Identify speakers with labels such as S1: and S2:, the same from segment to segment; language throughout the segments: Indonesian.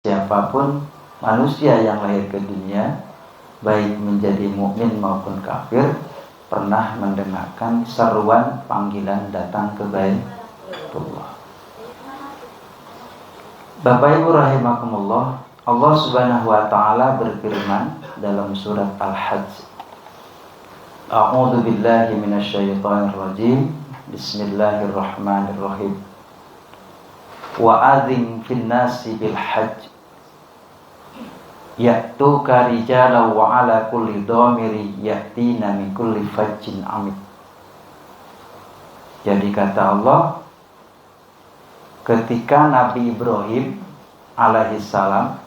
S1: siapapun manusia yang lahir ke dunia, baik menjadi mukmin maupun kafir, pernah mendengarkan seruan panggilan datang ke Baitullah. Bapak Ibu rahimakumullah, Allah Subhanahu wa taala berfirman dalam surat Al-Hajj. A'udzu billahi minasyaitonir rajim. Bismillahirrahmanirrahim. Wa adzin fin nasi bil hajj ya'tuka rijalan wa 'ala kulli dhamiri ya'tina min kulli fajjin 'amik. Jadi kata Allah, ketika Nabi Ibrahim alaihissalam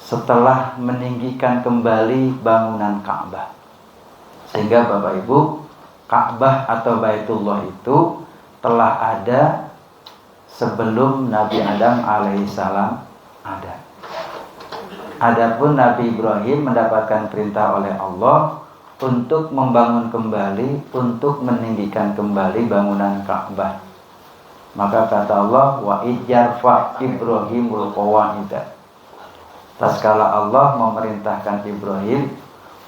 S1: setelah meninggikan kembali bangunan Ka'bah, sehingga Bapak Ibu, Ka'bah atau Baitullah itu telah ada sebelum Nabi Adam alaihissalam ada. Adapun Nabi Ibrahim mendapatkan perintah oleh Allah untuk membangun kembali, untuk meninggikan kembali bangunan Ka'bah. Maka kata Allah, wa ijjarfa Ibrahimul qawaida. Tatkala Allah memerintahkan Ibrahim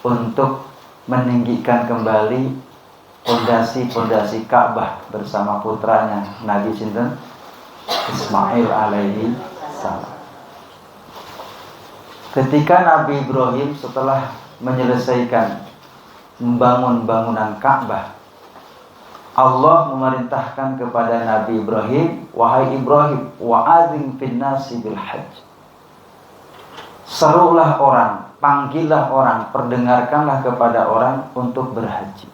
S1: untuk meninggikan kembali pondasi-pondasi Ka'bah bersama putranya Nabi sinten Ismail alaihi salam. Ketika Nabi Ibrahim setelah menyelesaikan membangun bangunan Ka'bah, Allah memerintahkan kepada Nabi Ibrahim, wahai Ibrahim, wa'adzin fin nasi bil hajj. Serulah orang, panggillah orang, perdengarkanlah kepada orang untuk berhaji.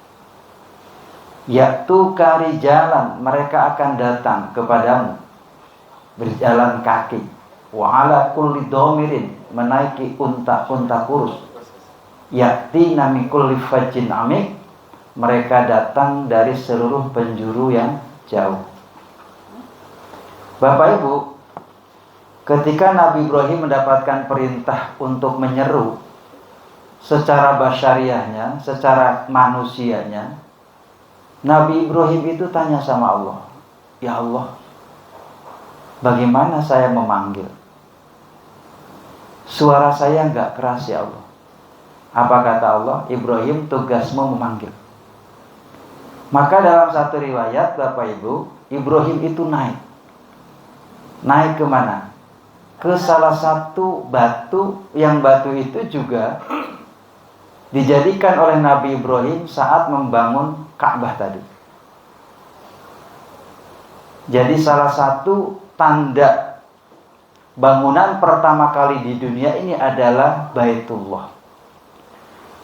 S1: Ya'tuka rijalan, mereka akan datang kepadamu berjalan kaki. Wa 'ala kulli dhamirin, menaiki unta-unta kurus. Ya'tina min kulli fajjin 'amik, mereka datang dari seluruh penjuru yang jauh. Bapak Ibu, ketika Nabi Ibrahim mendapatkan perintah untuk menyeru secara basyariahnya, secara manusianya, Nabi Ibrahim itu tanya sama Allah, ya Allah, bagaimana saya memanggil? Suara saya enggak keras ya Allah. Apa kata Allah? Ibrahim, tugasmu memanggil. Maka dalam satu riwayat Bapak Ibu, Ibrahim itu naik. Naik kemana? Ke salah satu batu, yang batu itu juga dijadikan oleh Nabi Ibrahim saat membangun Ka'bah tadi. Jadi salah satu tanda bangunan pertama kali di dunia ini adalah Baitullah.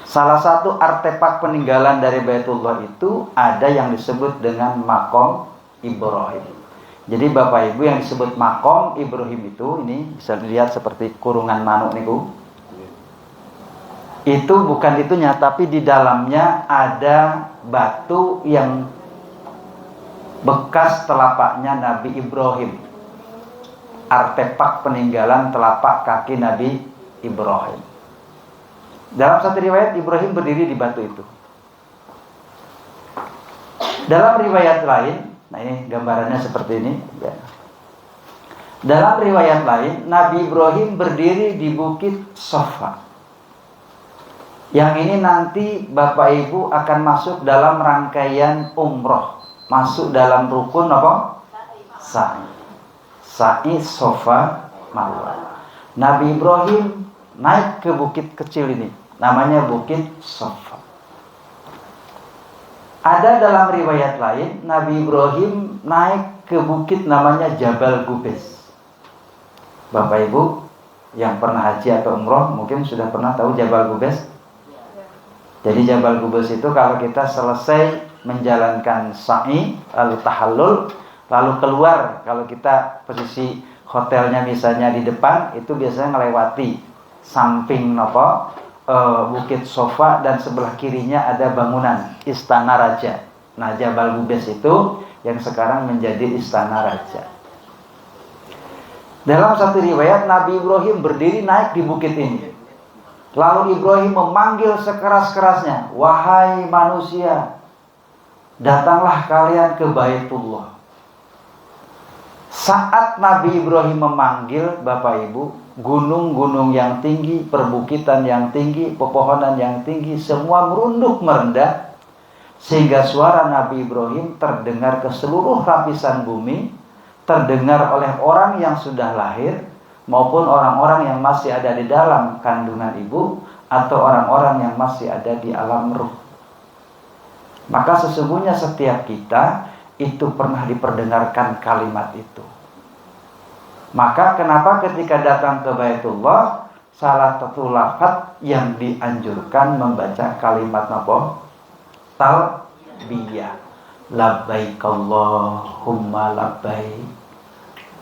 S1: Salah satu artefak peninggalan dari Baitullah itu ada yang disebut dengan Maqam Ibrahim. Jadi Bapak Ibu, yang disebut Maqam Ibrahim itu, ini bisa dilihat seperti kurungan manuk niku. Itu bukan itunya, tapi di dalamnya ada batu yang bekas telapaknya Nabi Ibrahim. Artefak peninggalan telapak kaki Nabi Ibrahim. Dalam satu riwayat Ibrahim berdiri di batu itu. Dalam riwayat lain, nah ini gambarannya seperti ini ya. Dalam riwayat lain, Nabi Ibrahim berdiri di bukit Safa. Yang ini nanti Bapak Ibu akan masuk dalam rangkaian umroh, masuk dalam rukun apa? Sa'i. Sa'i Safa Marwah. Nabi Ibrahim naik ke bukit kecil ini, namanya bukit Safa. Ada dalam riwayat lain, Nabi Ibrahim naik ke bukit namanya Jabal Gubes. Bapak Ibu yang pernah haji atau umroh mungkin sudah pernah tahu Jabal Gubes. Jadi Jabal Gubes itu kalau kita selesai menjalankan sa'i, lalu tahallul, lalu keluar, kalau kita posisi hotelnya misalnya di depan, itu biasanya melewati samping bukit Safa, dan sebelah kirinya ada bangunan Istana Raja. Nah, Jabal Gubes itu yang sekarang menjadi Istana Raja. Dalam satu riwayat, Nabi Ibrahim berdiri naik di bukit ini. Lalu Ibrahim memanggil sekeras-kerasnya, wahai manusia, datanglah kalian ke Baitullah. Saat Nabi Ibrahim memanggil Bapak Ibu, gunung-gunung yang tinggi, perbukitan yang tinggi, pepohonan yang tinggi, semua merunduk merendah, sehingga suara Nabi Ibrahim terdengar ke seluruh lapisan bumi, terdengar oleh orang yang sudah lahir, maupun orang-orang yang masih ada di dalam kandungan ibu, atau orang-orang yang masih ada di alam ruh. Maka sesungguhnya setiap kita itu pernah diperdengarkan kalimat itu. Maka kenapa ketika datang ke Baitullah, salah satu lafaz yang dianjurkan membaca kalimat apa? Talbiyah. Labbaik Allahumma labbaik,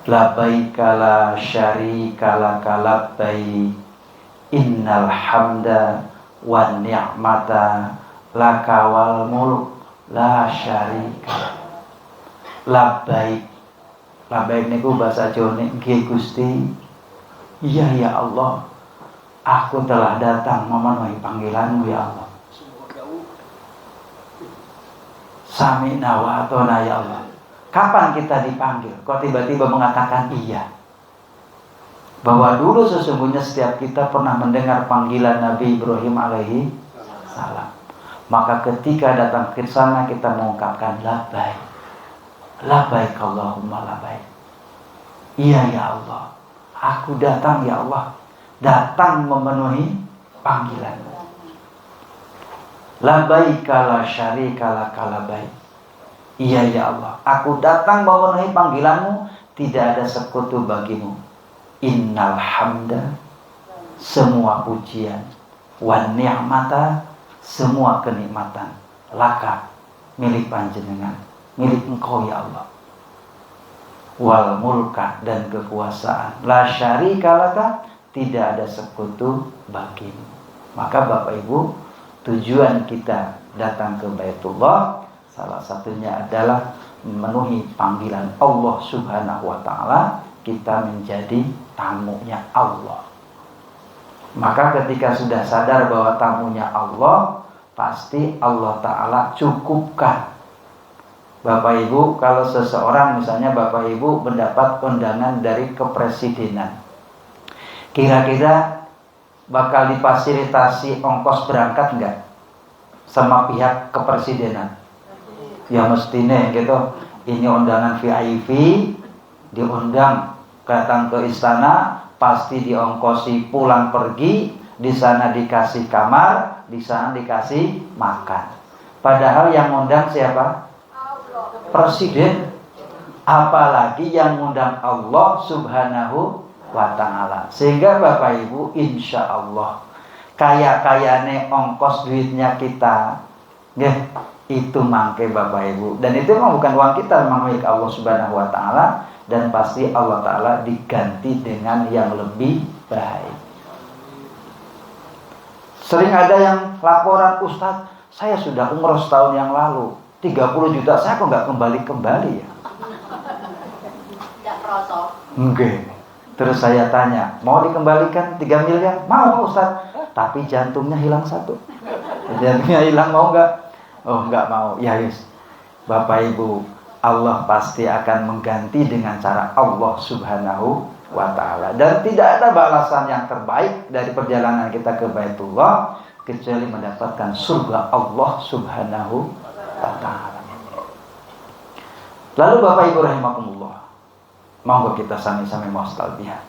S1: labbaik la syarika laka labbaik, innal hamda wan ni'mata laka wal mulk la syarika. Labbaik, labbaik niku bahasa Jawa nggih Gusti. Iya ya Allah, aku telah datang memenuhi panggilanmu ya Allah. Sami'na wa ata'na ya Allah. Kapan kita dipanggil? Kok tiba-tiba mengatakan iya? Bahwa dulu sesungguhnya setiap kita pernah mendengar panggilan Nabi Ibrahim alaihi salam. Maka ketika datang ke sana kita mengungkapkan labbaik, labbaik Allahumma labbaik. Iya ya Allah, aku datang ya Allah, datang memenuhi panggilanmu. Labbaik la syarika laka labbaik. Iya ya Allah, aku datang memenuhi panggilanmu, tidak ada sekutu bagimu. Innal hamda, semua pujian, wan ni'mata, semua kenikmatan, laka, milik panjenengan, milik engkau ya Allah. Wal mulka, dan kekuasaan, la syarika laka, tidak ada sekutu bagimu. Maka Bapak Ibu, tujuan kita datang ke Baitullah salah satunya adalah memenuhi panggilan Allah Subhanahu wa taala, kita menjadi tamunya Allah. Maka ketika sudah sadar bahwa tamunya Allah, pasti Allah taala cukupkan. Bapak Ibu, kalau seseorang misalnya Bapak Ibu mendapat undangan dari kepresidenan, kira-kira bakal difasilitasi ongkos berangkat enggak sama pihak kepresidenan? Ya mestinya gitu. Ini undangan VIP, diundang datang ke istana, pasti diongkosi pulang pergi, di sana dikasih kamar, di sana dikasih makan. Padahal yang undang siapa? Presiden. Apalagi yang undang Allah Subhanahu wa ta'ala. Sehingga Bapak Ibu, insya Allah kaya-kayane ongkos duitnya kita, ya, itu mangke Bapak Ibu. Dan itu memang bukan uang kita, memang milik Allah Subhanahu wa ta'ala. Dan pasti Allah ta'ala diganti dengan yang lebih baik. Sering ada yang laporan, Ustadz, saya sudah umroh setahun yang lalu, 30 juta saya kok nggak kembali-kembali ya?
S2: Tidak prosok.
S1: Enggak. Terus saya tanya, mau dikembalikan 3 miliar? Mau Ustaz, tapi jantungnya hilang 1. Jantungnya hilang, mau nggak? Oh nggak mau. Ya yes. Bapak Ibu, Allah pasti akan mengganti dengan cara Allah Subhanahu wa ta'ala. Dan tidak ada balasan yang terbaik dari perjalanan kita ke Baitullah kecuali mendapatkan surga Allah Subhanahu wa ta'ala. Lalu Bapak Ibu rahimakumullah, monggo kita sami-sami mustalbihah.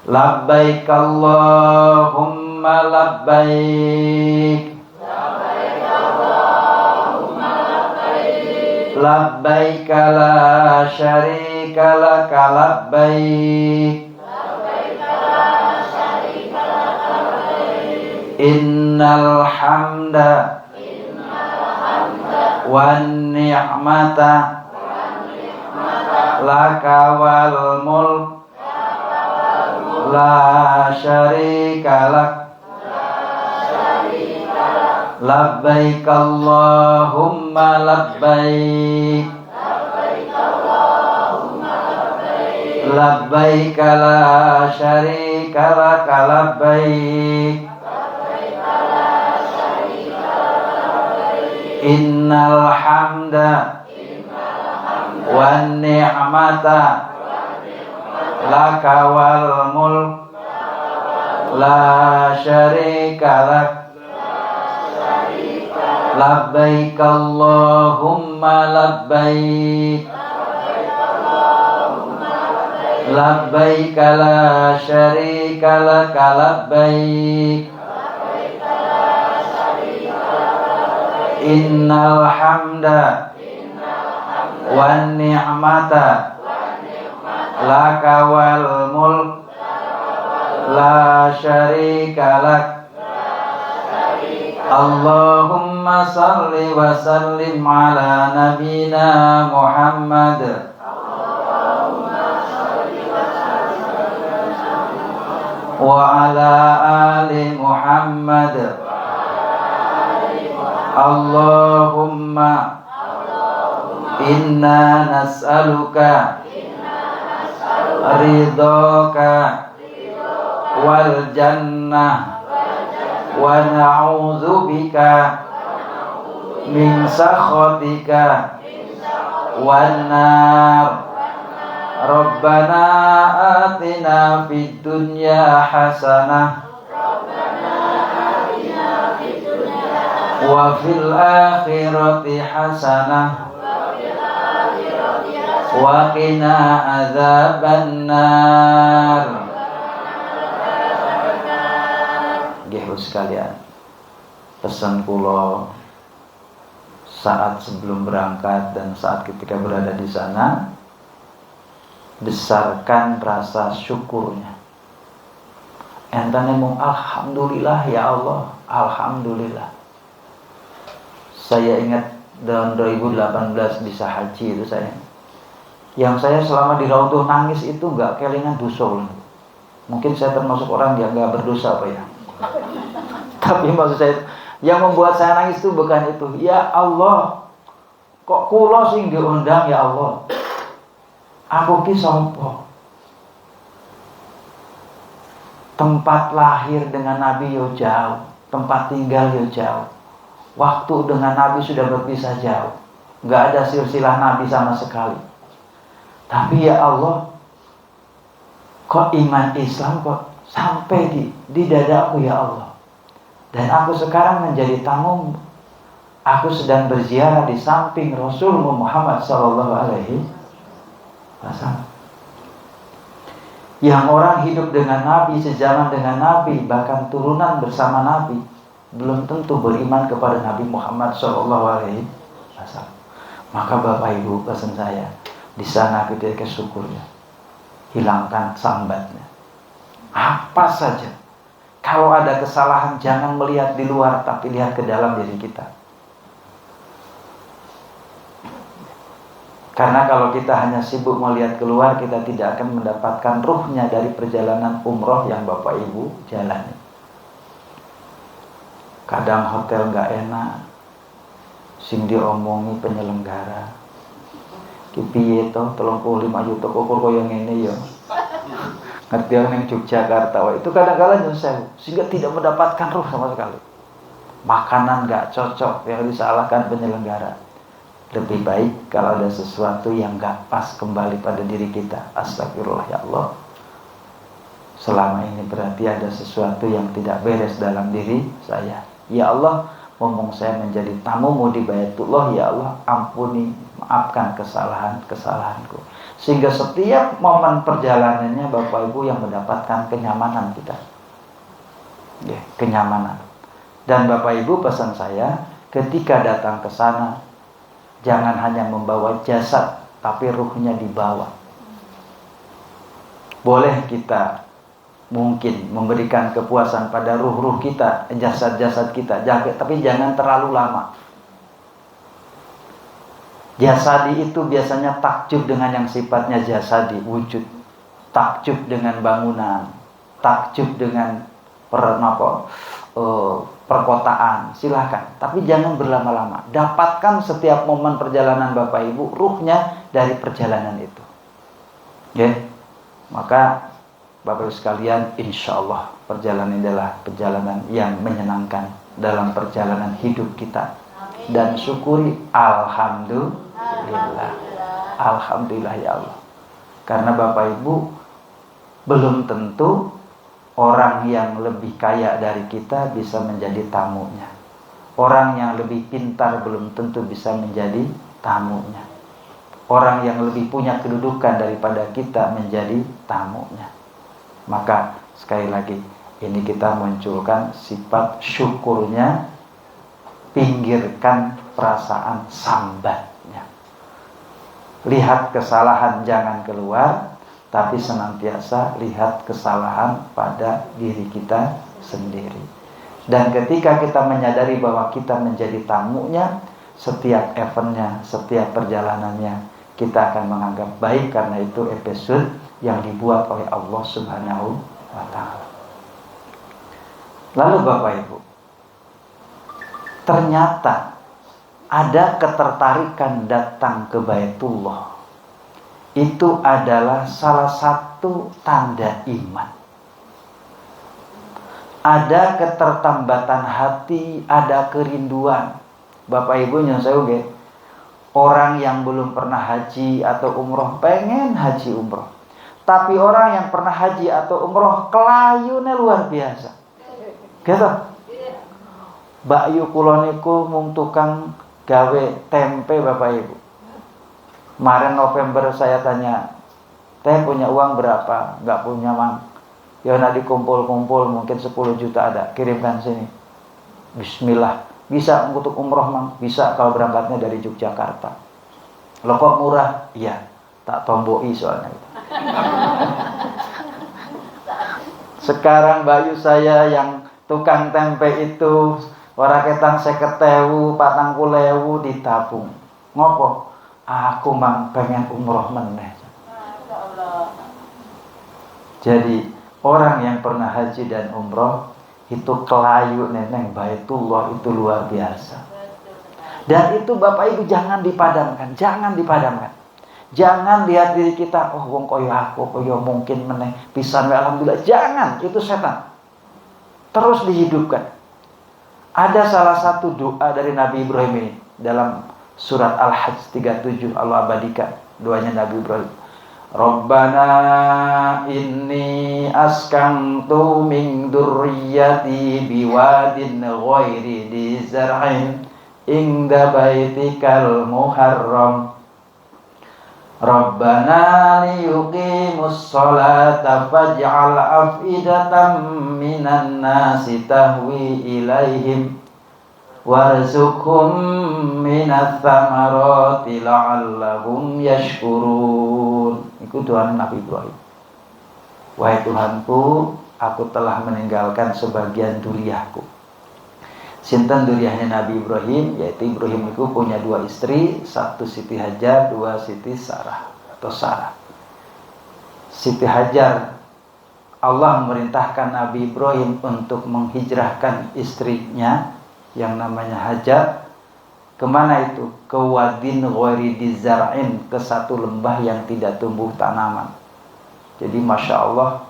S1: Labbaik Allahumma labbaik, labbaik Allahumma labbaik, labbaik la syarika laka labbaik, labbaik la syarika laka labbaik, innal hamda wan ni'mata laka wal mulk la syarika lak, labbaik Allahumma labbaik, labbaik la syarika laka labbaik, innal hamda wan ni'mata lakawal mulk la syarika lak labbaik Allahumma labbaik labbaik la syarika lak labbaik innal hamda wan ni'mata laka wal mulk la syarika lak Allahumma salli wa sallim ala nabina Muhammad wa ala ali Muhammad Allahumma inna nas'aluka ridhaka wal jannah wa na'udzubika min sakhatika wan nar Rabbana atina fid dunya hasanah wa fil akhirati hasanah wa qina adzaban nar. Nggih sekalian, pesan kula saat sebelum berangkat dan saat ketika berada di sana, besarkan rasa syukurnya. Entane mung alhamdulillah ya Allah, alhamdulillah. Saya ingat tahun 2018 bisa haji itu saya. Yang saya selama di Raudhah nangis itu enggak kelingan dosa. Mungkin saya termasuk orang yang enggak berdosa apa ya. Tapi maksud saya yang membuat saya nangis itu bukan itu. Ya Allah, kok kula sing diundang ya Allah. Aku ki sapa? Tempat lahir dengan Nabi yo jauh, tempat tinggal yo jauh. Waktu dengan Nabi sudah berpisah jauh. Enggak ada silsilah Nabi sama sekali. Tapi ya Allah, kok iman Islam kok sampai di dadaku ya Allah. Dan aku sekarang menjadi tamu. Aku sedang berziarah di samping Rasul Muhammad sallallahu alaihi wasallam. Yang orang hidup dengan Nabi, sejalan dengan Nabi, bahkan turunan bersama Nabi, belum tentu beriman kepada Nabi Muhammad sallallahu alaihi wasallam. Maka Bapak Ibu, pesan saya, di sana ketika syukurnya, hilangkan sambatnya. Apa saja. Kalau ada kesalahan, jangan melihat di luar, tapi lihat ke dalam diri kita. Karena kalau kita hanya sibuk melihat keluar, kita tidak akan mendapatkan ruhnya dari perjalanan umroh yang Bapak Ibu jalani. Kadang hotel gak enak, sing diomongi penyelenggara. Ki piye to 35 juta kok koyo ngene ya. Ngerti yang ning Yogyakarta itu kadang-kadang nyusahin sehingga tidak mendapatkan ruh sama sekali. Makanan gak cocok, yang disalahkan penyelenggara. Lebih baik kalau ada sesuatu yang gak pas kembali pada diri kita. Astagfirullah ya Allah. Selama ini berarti ada sesuatu yang tidak beres dalam diri saya. Ya Allah, ngomong saya menjadi tamumu di Baitullah, ya Allah, ampuni, maafkan kesalahan-kesalahanku. Sehingga setiap momen perjalanannya Bapak Ibu yang mendapatkan kenyamanan kita. Ya, kenyamanan. Dan Bapak Ibu, pesan saya, ketika datang ke sana, jangan hanya membawa jasad, tapi ruhnya dibawa. Boleh kita mungkin memberikan kepuasan pada ruh-ruh kita, jasad-jasad kita, tapi jangan terlalu lama. Jasadi itu biasanya takjub dengan yang sifatnya jasadi, wujud. Takjub dengan bangunan, takjub dengan perkotaan, silahkan. Tapi jangan berlama-lama. Dapatkan setiap momen perjalanan Bapak Ibu, ruhnya dari perjalanan itu. Ya, maka Bapak Ibu sekalian, insya Allah perjalanan ini adalah perjalanan yang menyenangkan dalam perjalanan hidup kita. Dan syukuri alhamdulillah. Alhamdulillah ya Allah. Karena Bapak Ibu, belum tentu orang yang lebih kaya dari kita bisa menjadi tamunya. Orang yang lebih pintar belum tentu bisa menjadi tamunya. Orang yang lebih punya kedudukan daripada kita menjadi tamunya. Maka sekali lagi, ini kita munculkan sifat syukurnya, pinggirkan perasaan sambatnya. Lihat kesalahan jangan keluar, tapi senantiasa lihat kesalahan pada diri kita sendiri. Dan ketika kita menyadari bahwa kita menjadi tamunya, setiap eventnya, setiap perjalanannya kita akan menganggap baik, karena itu episode yang dibuat oleh Allah Subhanahu wa ta'ala. Lalu Bapak Ibu, ternyata ada ketertarikan datang ke Baitullah. Itu adalah salah satu tanda iman. Ada ketertambatan hati, ada kerinduan. Bapak Ibu nyusaha oge, orang yang belum pernah haji atau umroh pengen haji umroh. Tapi orang yang pernah haji atau umroh kelayune luar biasa. Gitu. Mbak Yu kula niku mung tukang gawe tempe Bapak Ibu. Kemarin November saya tanya, "Teh punya uang berapa?" "Enggak punya, Mang." "Ya nanti kumpul-kumpul mungkin 10 juta ada, kirimkan sini." Bismillah. "Bisa untuk umroh, Mang?" "Bisa kalau berangkatnya dari Yogyakarta." "Loh kok murah?" "Iya, tak tomboi soalnya." Sekarang Bayu saya yang tukang tempe itu waraketan 50.000, 40.000 ditabung. Ngopo? "Aku Mang pengen umroh meneh." Jadi orang yang pernah haji dan umroh itu kelayu neneng Baitullah itu luar biasa. Dan itu Bapak Ibu jangan dipadamkan, jangan dipadamkan. Jangan lihat diri kita, oh wong koyo aku, koyo mungkin meneh pisan alhamdulillah. Jangan, itu setan. Terus dihidupkan. Ada salah satu doa dari Nabi Ibrahim ini dalam surat Al-Hajj 37, Allah abadikan doanya Nabi Ibrahim. Rabbana inni askantu min dzurriyyati biwadin ghairi dzi zar'in inda baitikal muharram. Rabbana liyuqimus sholata faj'al af'idatan minan nasi tahwi ilaihim warzuqhum minats tsamarati la'allahum yashkurun. Itu doa Nabi Ibrahim. Wahai Tuhanku, aku telah meninggalkan sebagian duriyahku. Sinten duriyahnya Nabi Ibrahim, yaitu Ibrahim itu punya 2 istri, satu Siti Hajar, 2 Siti Sarah atau Sarah. Siti Hajar, Allah memerintahkan Nabi Ibrahim untuk menghijrahkan istrinya yang namanya Hajar. Kemana itu? Ke wadin ghairi dizar'in, ke satu lembah yang tidak tumbuh tanaman. Jadi Masya Allah,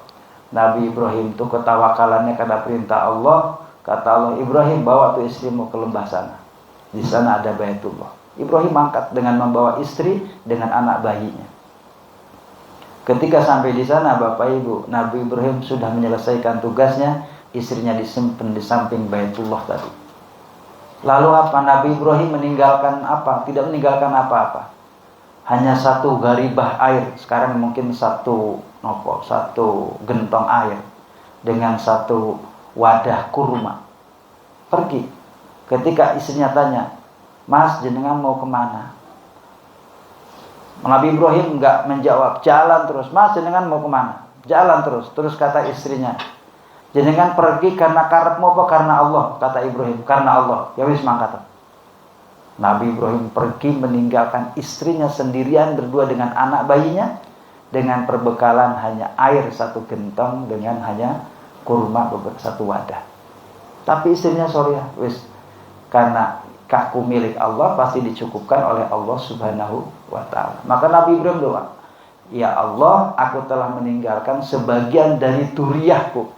S1: Nabi Ibrahim itu ketawakalannya karena perintah Allah. Kata Allah, Ibrahim bawa tuh istrimu ke lembah sana. Di sana ada Baitullah. Ibrahim angkat dengan membawa istri dengan anak bayinya. Ketika sampai di sana Bapak Ibu, Nabi Ibrahim sudah menyelesaikan tugasnya, istrinya disimpan di samping Baitullah tadi. Lalu apa? Nabi Ibrahim meninggalkan apa? Tidak meninggalkan apa-apa. Hanya satu garibah air. Sekarang mungkin satu gentong air dengan satu wadah kurma. Pergi. Ketika istrinya tanya, "Mas, jenengan mau kemana?" Nabi Ibrahim enggak menjawab, jalan terus. "Mas, jenengan mau kemana?" Jalan terus. Terus kata istrinya, "Jenengan pergi karena karepmu apa karena Allah?" Kata Ibrahim, "Karena Allah." Ya wis mangkat. Nabi Ibrahim pergi meninggalkan istrinya sendirian berdua dengan anak bayinya, dengan perbekalan hanya air satu gentong dengan hanya kurma satu wadah. Tapi istrinya sorry ya, wis karena kaku milik Allah pasti dicukupkan oleh Allah Subhanahu wa ta'ala. Maka Nabi Ibrahim doa, "Ya Allah, aku telah meninggalkan sebagian dari duriyahku."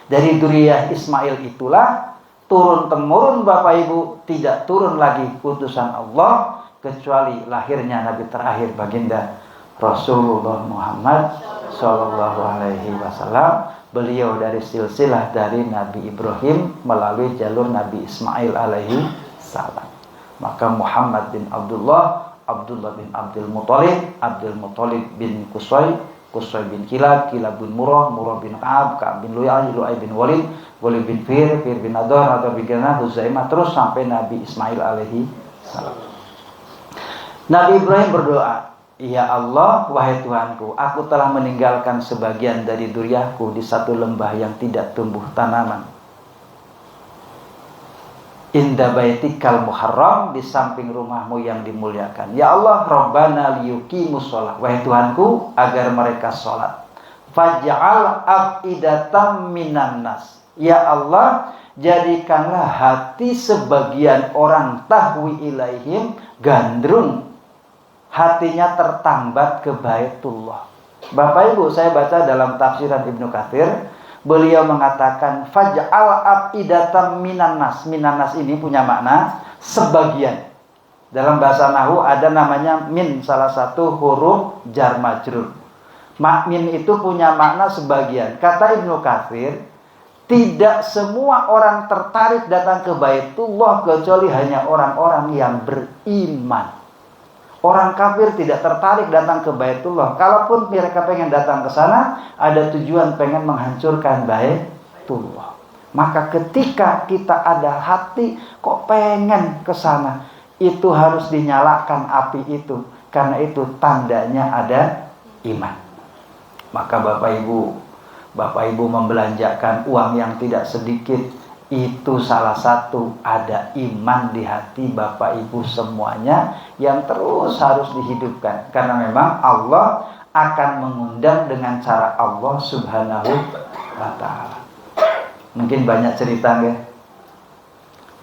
S1: Dari duriyah Ismail itulah turun temurun Bapak Ibu, tidak turun lagi putusan Allah kecuali lahirnya Nabi terakhir baginda Rasulullah Muhammad Sallallahu Alaihi Wasallam. Beliau dari silsilah dari Nabi Ibrahim melalui jalur Nabi Ismail alaihi salam. Maka Muhammad bin Abdullah, Abdullah bin Abdul Muthalib, Abdul Muthalib bin Qusay, Qusay bin Kilab, Kilab bin Murrah, Murrah bin Ka'ab, Ka'ab bin Lu'ay, Lu'ay bin Walid, Walid bin Fir, Fir bin Nadar, Nadar bin Gana, Huzaimah, terus sampai Nabi Ismail alaihi salam. Nabi Ibrahim berdoa, "Ya Allah, wahai Tuhanku, aku telah meninggalkan sebagian dari dzurriyyahku di satu lembah yang tidak tumbuh tanaman. Inda baitikal muharram, di samping rumahmu yang dimuliakan. Ya Allah, Rabbana liyuqimus shalah, wahai Tuhanku, agar mereka sholat. Faj'al afidatam minan nas, ya Allah, jadikanlah hati sebagian orang tahwi ilaihim, gandrung hatinya tertambat ke Baitullah." Bapak Ibu, saya baca dalam tafsiran Ibnu Katsir, beliau mengatakan faj'al afidatam minan nas. Minan nas ini punya makna sebagian. Dalam bahasa Nahwu ada namanya min, salah satu huruf jar majrur. Min itu punya makna sebagian. Kata Ibnu Katsir, tidak semua orang tertarik datang ke Baitullah kecuali hanya orang-orang yang beriman. Orang kafir tidak tertarik datang ke Baitullah. Kalaupun mereka pengen datang ke sana, ada tujuan pengen menghancurkan Baitullah. Maka ketika kita ada hati kok pengen ke sana, itu harus dinyalakan api itu. Karena itu tandanya ada iman. Maka Bapak Ibu membelanjakan uang yang tidak sedikit, itu salah satu ada iman di hati Bapak Ibu semuanya yang terus harus dihidupkan. Karena memang Allah akan mengundang dengan cara Allah Subhanahu wa ta'ala. Mungkin banyak cerita nggih?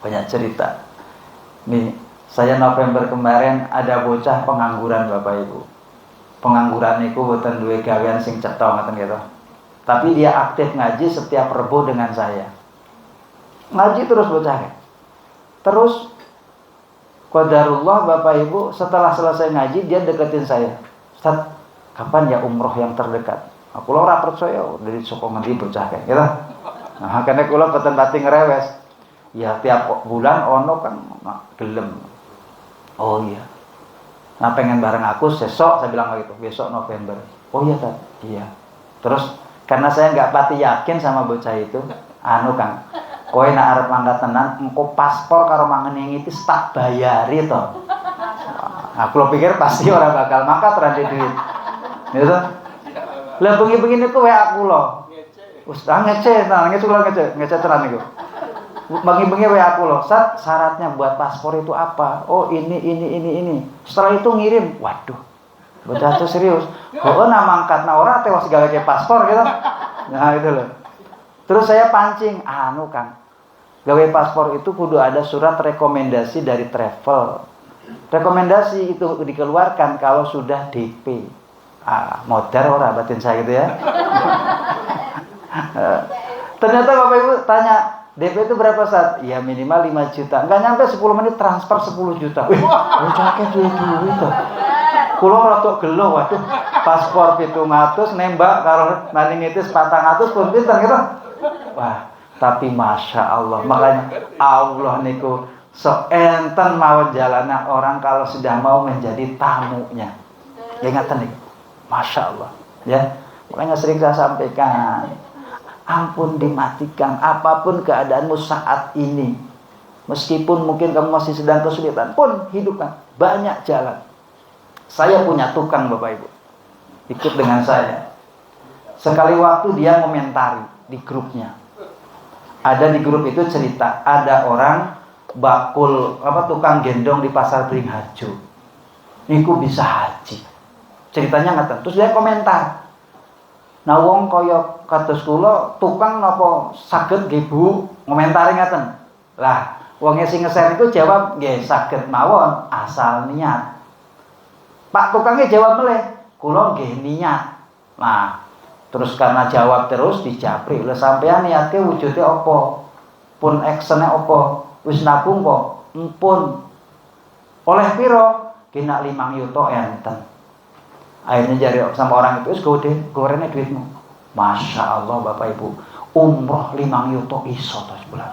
S1: Banyak cerita. Nih, saya November kemarin ada bocah pengangguran Bapak Ibu. Pengangguran itu boten duwe gawean sing cetha ngoten gitu. Tapi dia aktif ngaji setiap Rebo dengan saya. Ngaji terus bocah. Terus qadarullah Bapak Ibu, setelah selesai ngaji dia deketin saya. "Ustaz, kapan ya umroh yang terdekat?" Aku ora percaya dari saka ngendi bocah kayak gitu. Nah, karena kula boten pati ngrewes. Ya tiap bulan ono kan gelem. Oh iya. Nah, pengen bareng aku sesok, saya bilang gitu, besok November. Oh iya, Tad. Iya. Terus karena saya nggak pati yakin sama bocah itu, Kang, kowe nek arep mangkat tenan, engko paspor karo mangen iki tak bayari to. Aku lo pikir pasti orang bakal mangkat ora duit. Gitu. Lah bengi-bengi niku wae aku lo. Wis ngece tenan niku. Bengi-bengi wae aku lo. Syaratnya buat paspor itu apa? Oh, ini. Setelah itu ngirim. Waduh. Bocah tuh serius. Oh, mangkat ora tewas gawe ke paspor gitu. Nah, itu loh. Terus saya pancing, Kang. Gawe paspor itu kudu ada surat rekomendasi dari travel. Rekomendasi itu dikeluarkan kalau sudah DP. Modar ora batin saya gitu ya. Ternyata Bapak Ibu tanya, DP itu berapa saat? Ya minimal 5 juta. Enggak nyampe 10 menit transfer 10 juta. Wih, bocahke duit to. Kulo rada gelo, waduh. Paspor 700 nembak karo naningitis 400 pun pinter gitu. Wah, tapi Masya Allah. Makanya Allah niku so enten mawon jalana orang kalau sudah mau menjadi tamunya. Ingatan nih, Masya Allah. Ya, makanya sering saya sampaikan, ampun dimatikan apapun keadaanmu saat ini. Meskipun mungkin kamu masih sedang kesulitan pun hidupkan. Banyak jalan. Saya punya tukang Bapak Ibu. Ikut dengan saya. Sekali waktu dia komentari di grupnya. Ada di grup itu cerita, ada orang bakul tukang gendong di pasar Beringharjo. Niku bisa haji. Ceritanya ngaten. Terus dia komentar. Nah wong kaya kados kula tukang napa saged nggih Bu? Ngomentari ngaten. Lah, wong sing nge-share niku jawab nggih saged mawon asal niat. Pak tukangnya jawab meleh, kula nggih niat. Nah, terus karena jawab terus dijabri, lha sampean niate wujude apa? Pun aksine apa? Wis nabung kok? Empun. Oleh piro? Kena 5 yuta enten. Akhirnya jari sama orang itu, gorengnya duitmu. Masya Allah Bapak Ibu, umroh 5 juta iso tos bulan.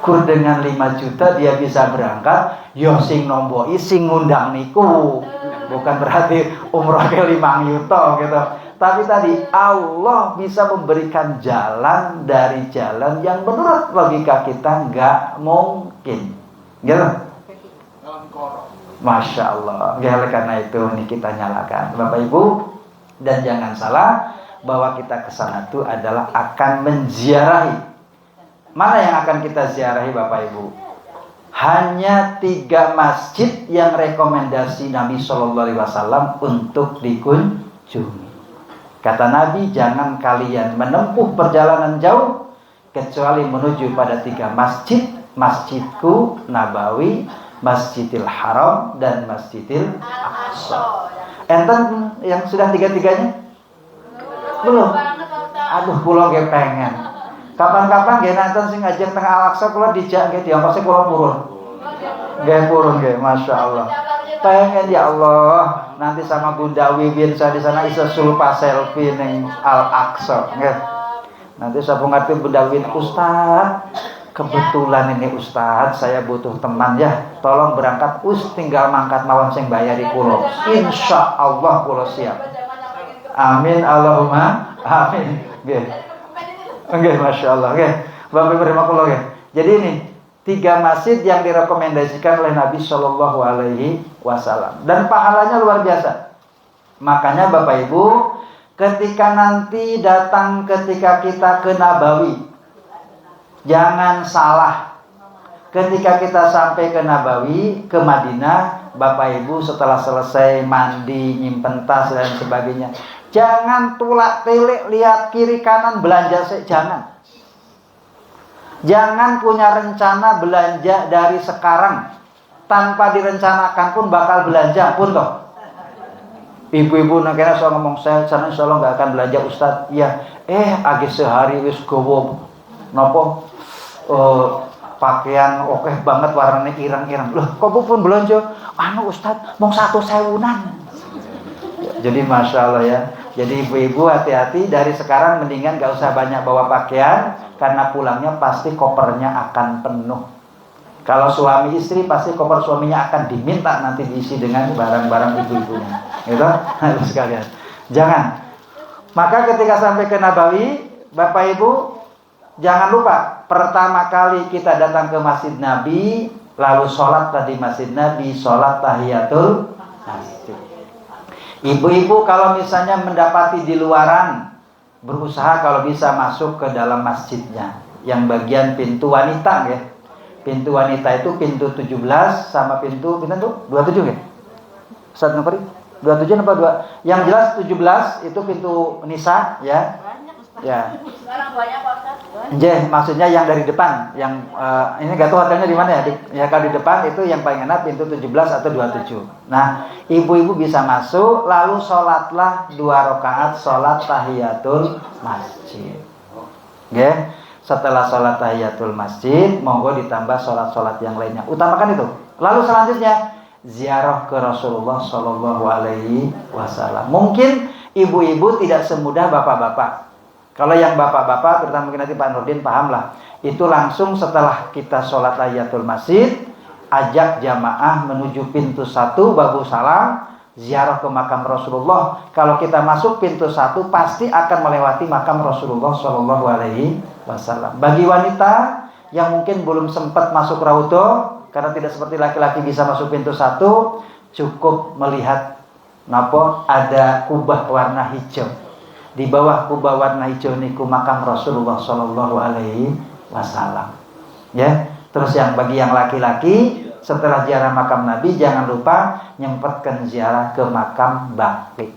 S1: Kur dengan 5 juta dia bisa berangkat, yo sing nomboi sing ngundang niku. Bukan berarti umroh ke 5 juta gitu. Tapi tadi Allah bisa memberikan jalan dari jalan yang menurut logika kita nggak mungkin. Gitu. Masya Allah. Ya, karena itu ini kita nyalakan Bapak Ibu. Dan jangan salah bahwa kita ke sana itu adalah akan menziarahi. Mana yang akan kita ziarahi Bapak Ibu? Hanya 3 masjid yang rekomendasi Nabi SAW untuk dikunjungi. Kata Nabi, jangan kalian menempuh perjalanan jauh kecuali menuju pada 3 masjid. Masjidku Nabawi, Masjidil Haram, dan Masjidil Aqsa. Enten yang sudah 3-tiganya? Belum? Aduh, kula ge pengen. Kapan-kapan ge nonton sing ngajeng tengah Al-Aqsa kula dijak ge diongkose kula purun. Ge purun ge, Masya Allah. Pengen ya Allah, nanti sama Bunda Wiwin saya di sana bisa sulpa selfie ning Al-Aqsa nggih. Nanti saya ngerti Bunda Wiwin, Ustaz, kebetulan ini Ustaz, saya butuh teman ya. Tolong berangkat tinggal mangkat mawon sing bayari kula. Insya Allah kula siap. Amin Allahumma amin. Nggih. Nggih, Masya Allah. Nggih. Bapak Ibu kula nggih. Jadi ini 3 masjid yang direkomendasikan oleh Nabi Shallallahu Alaihi Wasallam dan pahalanya luar biasa. Makanya Bapak Ibu, ketika nanti datang ketika kita ke Nabawi, jangan salah. Ketika kita sampai ke Nabawi, ke Madinah, Bapak Ibu setelah selesai mandi, nyimpen tas dan sebagainya, jangan tulak telik lihat kiri kanan belanja jangan. Jangan punya rencana belanja dari sekarang. Tanpa direncanakan pun bakal belanja pun toh. Ibu-ibu nakena soal ngomong saya sana insyaallah gak akan belanja Ustaz. Iya, agi sehari wis gowo nopo pakaian oke banget warnanya irang-irang. Loh, kok pun belanja? Anu Ustaz, mau 1.000-an. Jadi Masya Allah ya. Jadi ibu-ibu hati-hati dari sekarang, mendingan gak usah banyak bawa pakaian, karena pulangnya pasti kopernya akan penuh. Kalau suami istri pasti koper suaminya akan diminta nanti diisi dengan barang-barang ibu-ibunya. Gitu? Harus sekalian. Jangan. Maka ketika sampai ke Nabawi, Bapak Ibu, jangan lupa pertama kali kita datang ke Masjid Nabi, lalu sholat tadi Masjid Nabi, sholat tahiyatul masjid. Ibu-ibu kalau misalnya mendapati di luaran, berusaha kalau bisa masuk ke dalam masjidnya. Yang bagian pintu wanita ya. Pintu wanita itu pintu 17 sama pintu 27 ya. Ustaz Nukri? 27 apa 2? Yang jelas 17 itu pintu nisa ya. Ya.
S2: Sekarang banyak Pak Ustaz.
S1: Maksudnya yang dari depan, yang ini gak tahu hotelnya di mana ya. Ya kalau di depan itu yang paling enak pintu 17 atau 27. Nah, ibu-ibu bisa masuk lalu sholatlah 2 rakaat sholat tahiyatul masjid. Oke. Setelah sholat tahiyatul masjid, monggo ditambah sholat-sholat yang lainnya. Utamakan itu. Lalu selanjutnya ziarah ke Rasulullah Shallallahu Alaihi Wasallam. Mungkin ibu-ibu tidak semudah bapak-bapak. Kalau yang bapak-bapak, terutama mungkin nanti Pak Nurdin paham lah. Itu langsung setelah kita sholat tahiyatul masjid, ajak jamaah menuju pintu 1 babu salam, ziarah ke makam Rasulullah. Kalau kita masuk pintu 1 pasti akan melewati makam Rasulullah Shallallahu Alaihi Wasallam. Bagi wanita yang mungkin belum sempat masuk raudhah karena tidak seperti laki-laki bisa masuk pintu 1, cukup melihat ada kubah warna hijau. Di bawah kubah warna hijau niku makam Rasulullah Shallallahu Alaihi Wasallam. Ya. Terus bagi yang laki-laki, setelah ziarah makam Nabi jangan lupa nyempatkan ziarah ke makam Baqi.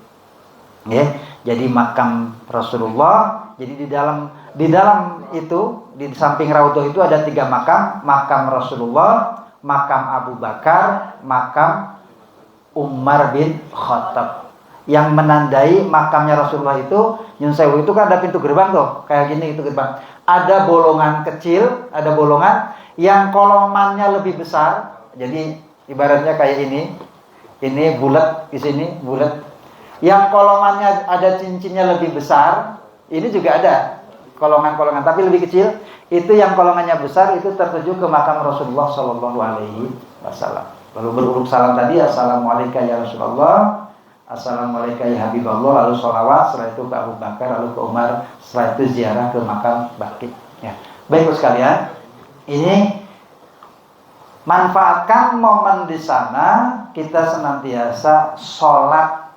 S1: Ya. Jadi makam Rasulullah. Jadi di dalam itu di samping raudhah itu ada 3 makam, makam Rasulullah, makam Abu Bakar, makam Umar bin Khattab. Yang menandai makamnya Rasulullah itu, Nyun Sewu itu kan ada pintu gerbang tuh, kayak gini itu gerbang. Ada bolongan kecil, ada bolongan yang kolomannya lebih besar. Jadi ibaratnya kayak ini. Ini bulat, di sini bulat. Yang kolongannya ada cincinnya lebih besar, ini juga ada kolongan-kolongan, tapi lebih kecil. Itu yang kolongannya besar itu tertuju ke makam Rasulullah Shallallahu Alaihi Wasallam. Lalu berurut salam tadi, Assalamualaikum ya Rasulullah, Assalamualaikum ya Habibullah, lalu sholawat, setelah itu ke Abu Bakar, lalu ke Umar, setelah itu ziarah ke makam Baqi. Ya. Baik sekalian, ini manfaatkan momen di sana, kita senantiasa sholat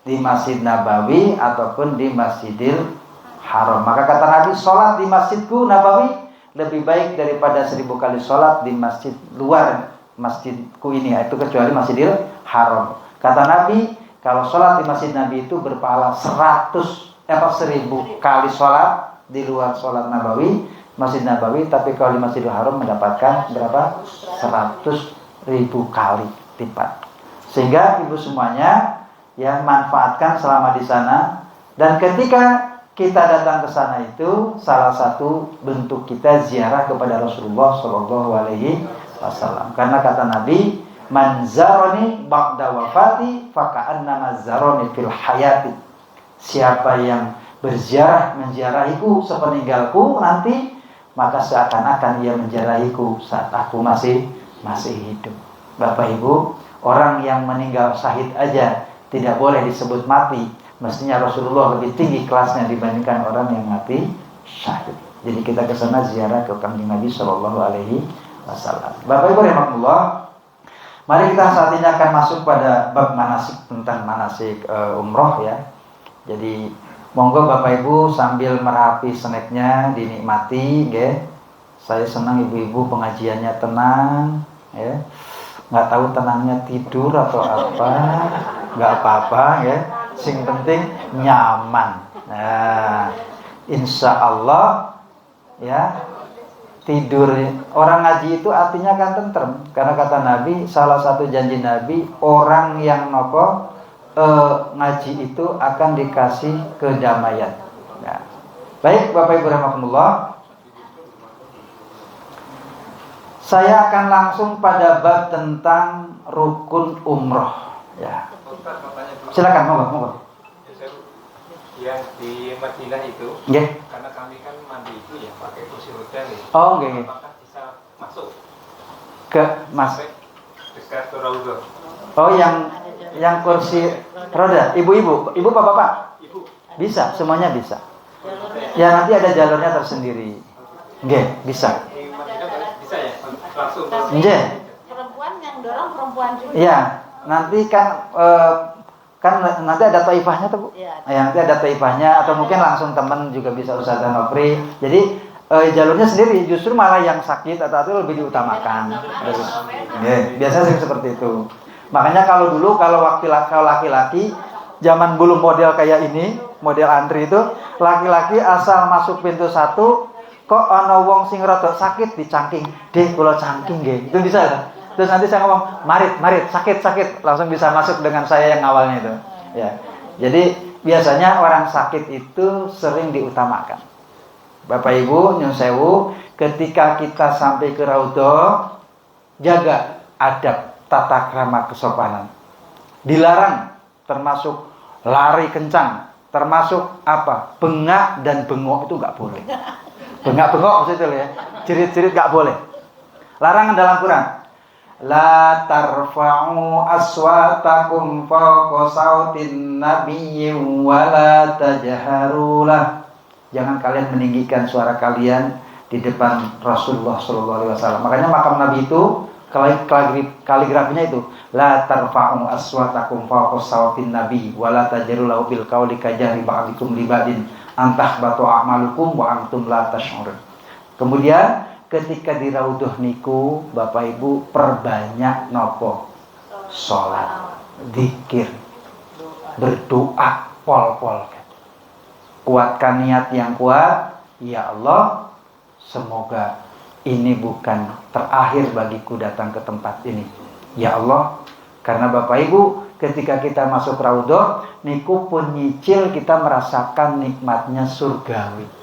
S1: di Masjid Nabawi ataupun di Masjidil Haram. Maka kata Nabi, sholat di masjidku Nabawi lebih baik daripada 1000 kali sholat di masjid luar masjidku ini, yaitu kecuali Masjidil Haram. Kata Nabi, kalau sholat di Masjid Nabi itu berpahala 1000 kali sholat di luar sholat Nabawi, Masjid Nabawi, tapi kalau di Masjidil Haram mendapatkan berapa? 100.000 kali lipat. Sehingga ibu semuanya ya manfaatkan selama di sana, dan ketika kita datang ke sana itu salah satu bentuk kita ziarah kepada Rasulullah Shallallahu Alaihi Wasallam. Karena kata Nabi, man zaroni ba'da wafati faka'annama zaroni fil hayati. Siapa yang berziarah menziarahiku sepeninggalku nanti, maka seakan-akan ia menziarahiku saat aku masih hidup. Bapak Ibu, orang yang meninggal syahid aja tidak boleh disebut mati. Mestinya Rasulullah lebih tinggi kelasnya dibandingkan orang yang mati syahid. Jadi kita ke sana ziarah ke kanjeng Nabi Shallallahu Alaihi Wasallam. Bapak Ibu rahimakumullah, mari kita saat ini akan masuk pada bab manasik, tentang manasik umroh ya. Jadi monggo Bapak Ibu sambil merapi snacknya dinikmati, ya. Saya senang ibu-ibu pengajiannya tenang, ya. Nggak tahu tenangnya tidur atau apa, nggak apa-apa ya. Sing penting nyaman. Nah, insya Allah ya, tidur orang ngaji itu artinya kan tentrem. Karena kata Nabi, salah satu janji Nabi, orang yang nopo ngaji itu akan dikasih kedamaian. Nah, baik Bapak Ibu rahimakumullah, saya akan langsung pada bab tentang rukun umroh ya. Silakan, monggo.
S3: Ya, di Madinah itu,
S1: yeah.
S3: Karena kami kan mandi itu ya pakai kursi roda nih.
S1: Oh, okay.
S3: Apakah bisa masuk
S1: ke Mas?
S3: Dekat Raudhah.
S1: Oh, yang kursi roda, ibu-ibu, ibu bapak-bapak?
S3: Ibu.
S1: Bisa, semuanya bisa. Ya, nanti ada jalurnya tersendiri. Nggih, bisa.
S3: Di Madinah bisa ya? Langsung.
S1: Nggih.
S2: Perempuan yang dorong perempuan juga.
S1: Iya, nanti kan nanti ada taifahnya tuh Bu.
S2: Iya.
S1: Ya, nanti ada taifahnya atau mungkin langsung teman juga bisa Ustazah Nopri. Jadi jalurnya sendiri, justru malah yang sakit atau itu lebih diutamakan. Biasanya sering seperti itu. Makanya kalau dulu kalau laki-laki zaman belum model kayak ini, model antri itu, laki-laki asal masuk pintu 1 kok ana wong sing rada sakit dicangking, "Dek, kula cangking nggih." Itu bisa ya? Terus nanti saya ngomong, marit, sakit, langsung bisa masuk dengan saya yang awalnya itu. Ya. Jadi biasanya orang sakit itu sering diutamakan. Bapak Ibu, nyun sewu, ketika kita sampai ke Raudhah, jaga adab, tata krama kesopanan. Dilarang termasuk lari kencang, termasuk apa? Bengak dan bengok itu nggak boleh. Bengak-bengok maksudnya ya. Jerit-jerit nggak boleh. Larangan dalam Quran. La tarfa'u aswatakum fawqa sautin nabiyyi wa la tajharu lah. Jangan kalian meninggikan suara kalian di depan Rasulullah sallallahu alaihi wasallam. Makanya makam Nabi itu kaligrafinya itu la tarfa'u aswatakum fawqa sautin nabiyyi wa la tajharu lahu bil qawli kajahri ba'dikum li ba'din antah batu a'malukum wa antum la tash'urun. Kemudian ketika di Raudhah niku Bapak Ibu perbanyak nopo? Salat, zikir, berdoa, pol-pol. Kuatkan niat yang kuat, ya Allah, semoga ini bukan terakhir bagiku datang ke tempat ini. Ya Allah, karena Bapak Ibu ketika kita masuk Raudhah niku pun nyicil kita merasakan nikmatnya surgawi.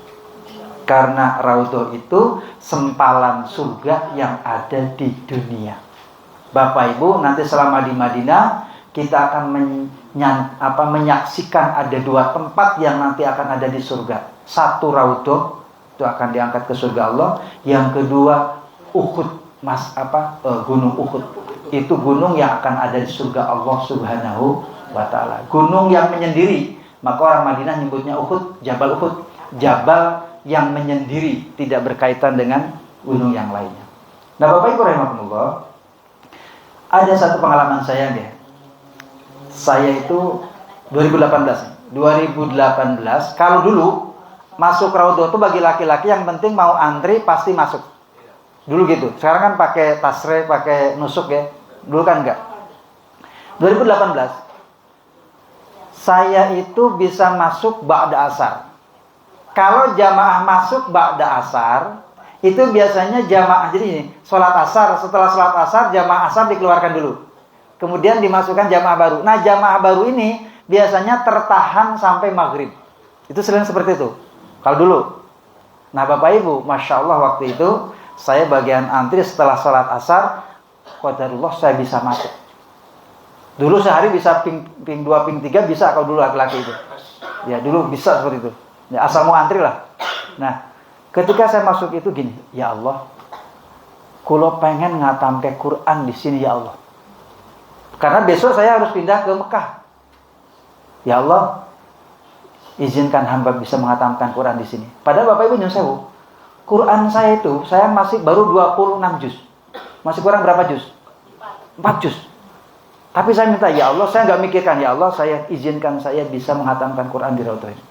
S1: Karena Raudhah itu sempalan surga yang ada di dunia. Bapak Ibu nanti selama di Madinah kita akan menyaksikan ada 2 tempat yang nanti akan ada di surga. Satu raudhah, itu akan diangkat ke surga Allah. Yang kedua Uhud, gunung Uhud. Itu gunung yang akan ada di surga Allah Subhanahu wa ta'ala. Gunung yang menyendiri. Maka orang Madinah nyebutnya Uhud, Jabal Uhud. Jabal yang menyendiri, tidak berkaitan dengan gunung yang lainnya. Nah, Bapak Ibu rahimakumullah, ada satu pengalaman saya deh. Saya itu 2018, kalau dulu masuk raudhah itu bagi laki-laki yang penting mau antri pasti masuk. Dulu gitu. Sekarang kan pakai tasre, pakai nusuk ya. Dulu kan enggak. 2018 saya itu bisa masuk ba'da asar. Kalau jamaah masuk ba'da asar, itu biasanya jamaah, jadi ini, sholat asar, setelah sholat asar, jamaah asar dikeluarkan dulu. Kemudian dimasukkan jamaah baru. Nah, jamaah baru ini biasanya tertahan sampai maghrib. Itu sering seperti itu. Kalau dulu. Nah, Bapak Ibu, Masya Allah waktu itu, saya bagian antri setelah sholat asar, qadarullah saya bisa masuk. Dulu sehari bisa ping 2, ping 3 bisa kalau dulu laki-laki itu. Ya, dulu bisa seperti itu. Ya, asal mau antri lah. Nah, ketika saya masuk itu gini, ya Allah, kulo pengen ngatamke Quran di sini ya Allah. Karena besok saya harus pindah ke Mekah. Ya Allah, izinkan hamba bisa menghatamkan Quran di sini. Padahal Bapak Ibu nyuwun sewu, Quran saya itu, saya masih baru 26 juz. Masih kurang berapa juz? 4 juz. Tapi saya minta, ya Allah, saya nggak mikirkan, ya Allah, saya izinkan saya bisa menghatamkan Quran di raudhah ini.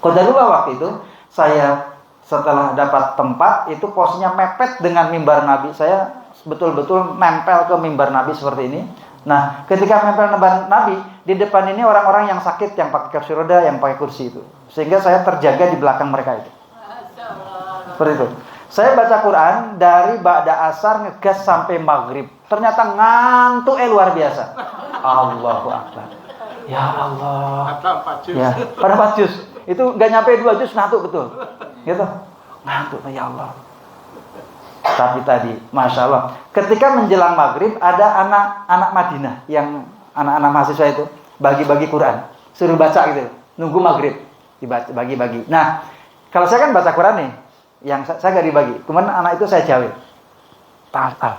S1: Qadarullah waktu itu, saya setelah dapat tempat, itu posisinya mepet dengan mimbar Nabi. Saya betul-betul nempel ke mimbar Nabi seperti ini. Nah, ketika nempel mimbar Nabi, di depan ini orang-orang yang sakit, yang pakai kursi roda, yang pakai kursi itu. Sehingga saya terjaga di belakang mereka itu. Seperti itu. Saya baca Quran dari ba'da asar ngegas sampai maghrib. Ternyata ngantuk luar biasa. Allahu Akbar. Ya Allah. Ya, pada 4 juz. Itu gak nyampe 2 juz ngantuk betul. Gitu. Ngantuk, ya Allah. Tapi tadi, Masya Allah, ketika menjelang maghrib ada anak-anak Madinah yang anak-anak mahasiswa itu bagi-bagi Quran, suruh baca gitu, nunggu maghrib dibagi-bagi. Nah, kalau saya kan baca Quran nih, yang saya nggak dibagi, kemudian anak itu saya jawab, tal.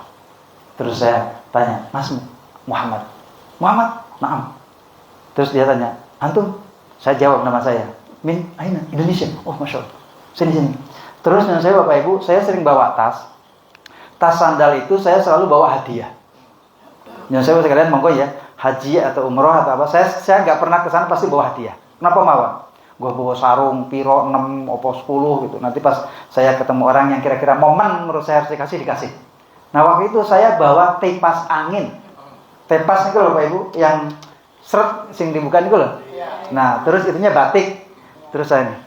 S1: Terus saya tanya, Mas Muhammad, naam. Terus dia tanya, antum? Saya jawab nama saya, min aina Indonesia. Oh, Masya Allah, sini. Terus yang saya Bapak Ibu, saya sering bawa tas sandal itu saya selalu bawa hadiah. Yang saya sekalian monggo ya, haji atau umroh atau apa, saya nggak pernah kesana pasti bawa hadiah. Kenapa mawon? Gue bawa sarung piro 6 opo 10 gitu. Nanti pas saya ketemu orang yang kira-kira momen menurut saya harus dikasih. Nah, waktu itu saya bawa tepas angin. Tepas itu loh Bapak Ibu, yang seret sing dibuka itu loh. Nah, terus itunya batik. Terus saya nih,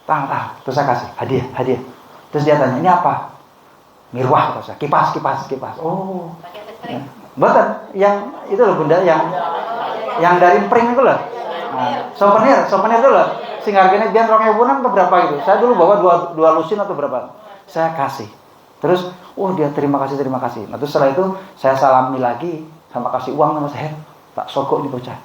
S1: tang, terus saya kasih hadiah. Terus dia tanya, ini apa? Mirwah, kata saya. Kipas. Oh.
S2: Pakai listrik.
S1: Betul, yang itu loh Bunda, yang dari empring itu loh. Nah, souvenir itu loh. Sing harganya biar 2.000-an atau berapa gitu. Saya dulu bawa 2 lusin atau berapa. Saya kasih. Terus, dia terima kasih. Nah, terus setelah itu saya salami lagi sama kasih uang sama saya. Tak sogok nih bocah.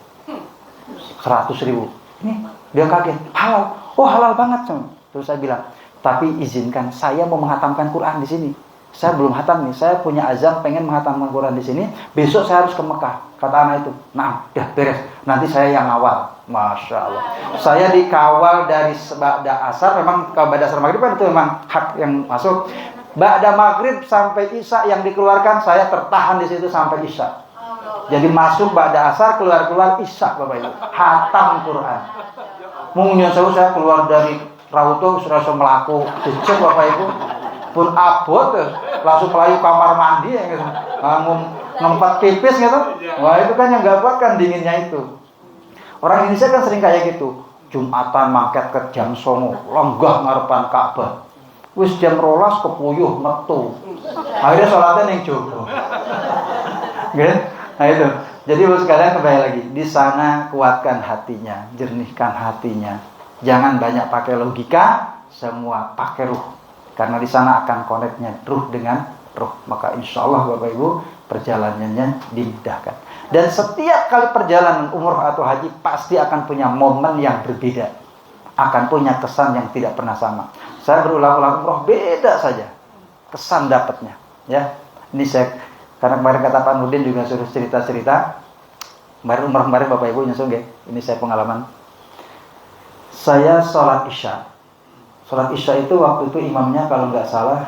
S1: 100.000. Ini dia kaget. Halal. Oh, halal banget. Terus saya bilang, tapi izinkan saya mau menghatamkan Quran di sini. Saya belum hatam nih, saya punya azam pengen menghatamkan Quran di sini. Besok saya harus ke Mekah. Kata anak itu, nah, ya beres. Nanti saya yang awal. Masya Allah. Saya dikawal dari ba'da asar. Memang kalau ba'da asar maghrib kan itu memang hak yang masuk. Ba'da maghrib sampai isya yang dikeluarkan, saya tertahan di situ sampai isya. Jadi masuk ba'da asar, keluar isya, Bapak Ibu. Hatam Quran. Mungkin saya keluar dari raudhah sudah melaku. Cek Bapak Ibu. Pun abot langsung melayu kamar mandi ya gitu. Ngempet pipis gitu. Wah, itu kan yang gak kuat kan dinginnya itu. Orang Indonesia kan sering kayak gitu. Jumatan mangket ke jam 09.00 lenggah ngarepan Ka'bah. Wis jam 12 kepuyuh metu. Akhirnya sholatnya ning jowo. Gitu. Nah itu. Jadi Bapak sekalian kembali lagi, di sana kuatkan hatinya, jernihkan hatinya. Jangan banyak pakai logika, semua pakai ruh. Karena di sana akan connect-nya ruh dengan ruh. Maka insya Allah Bapak Ibu, perjalanannya dimudahkan. Dan setiap kali perjalanan umroh atau haji pasti akan punya momen yang berbeda, akan punya kesan yang tidak pernah sama. Saya berulang-ulang umroh beda saja kesan dapatnya, ya. Ini saya karena kemarin kata Pak Nurdin juga suruh cerita-cerita. Kemarin umroh kemarin Bapak Ibu nyusul nggih. Ini saya pengalaman. Saya sholat isya. Sholat isya itu waktu itu imamnya kalau nggak salah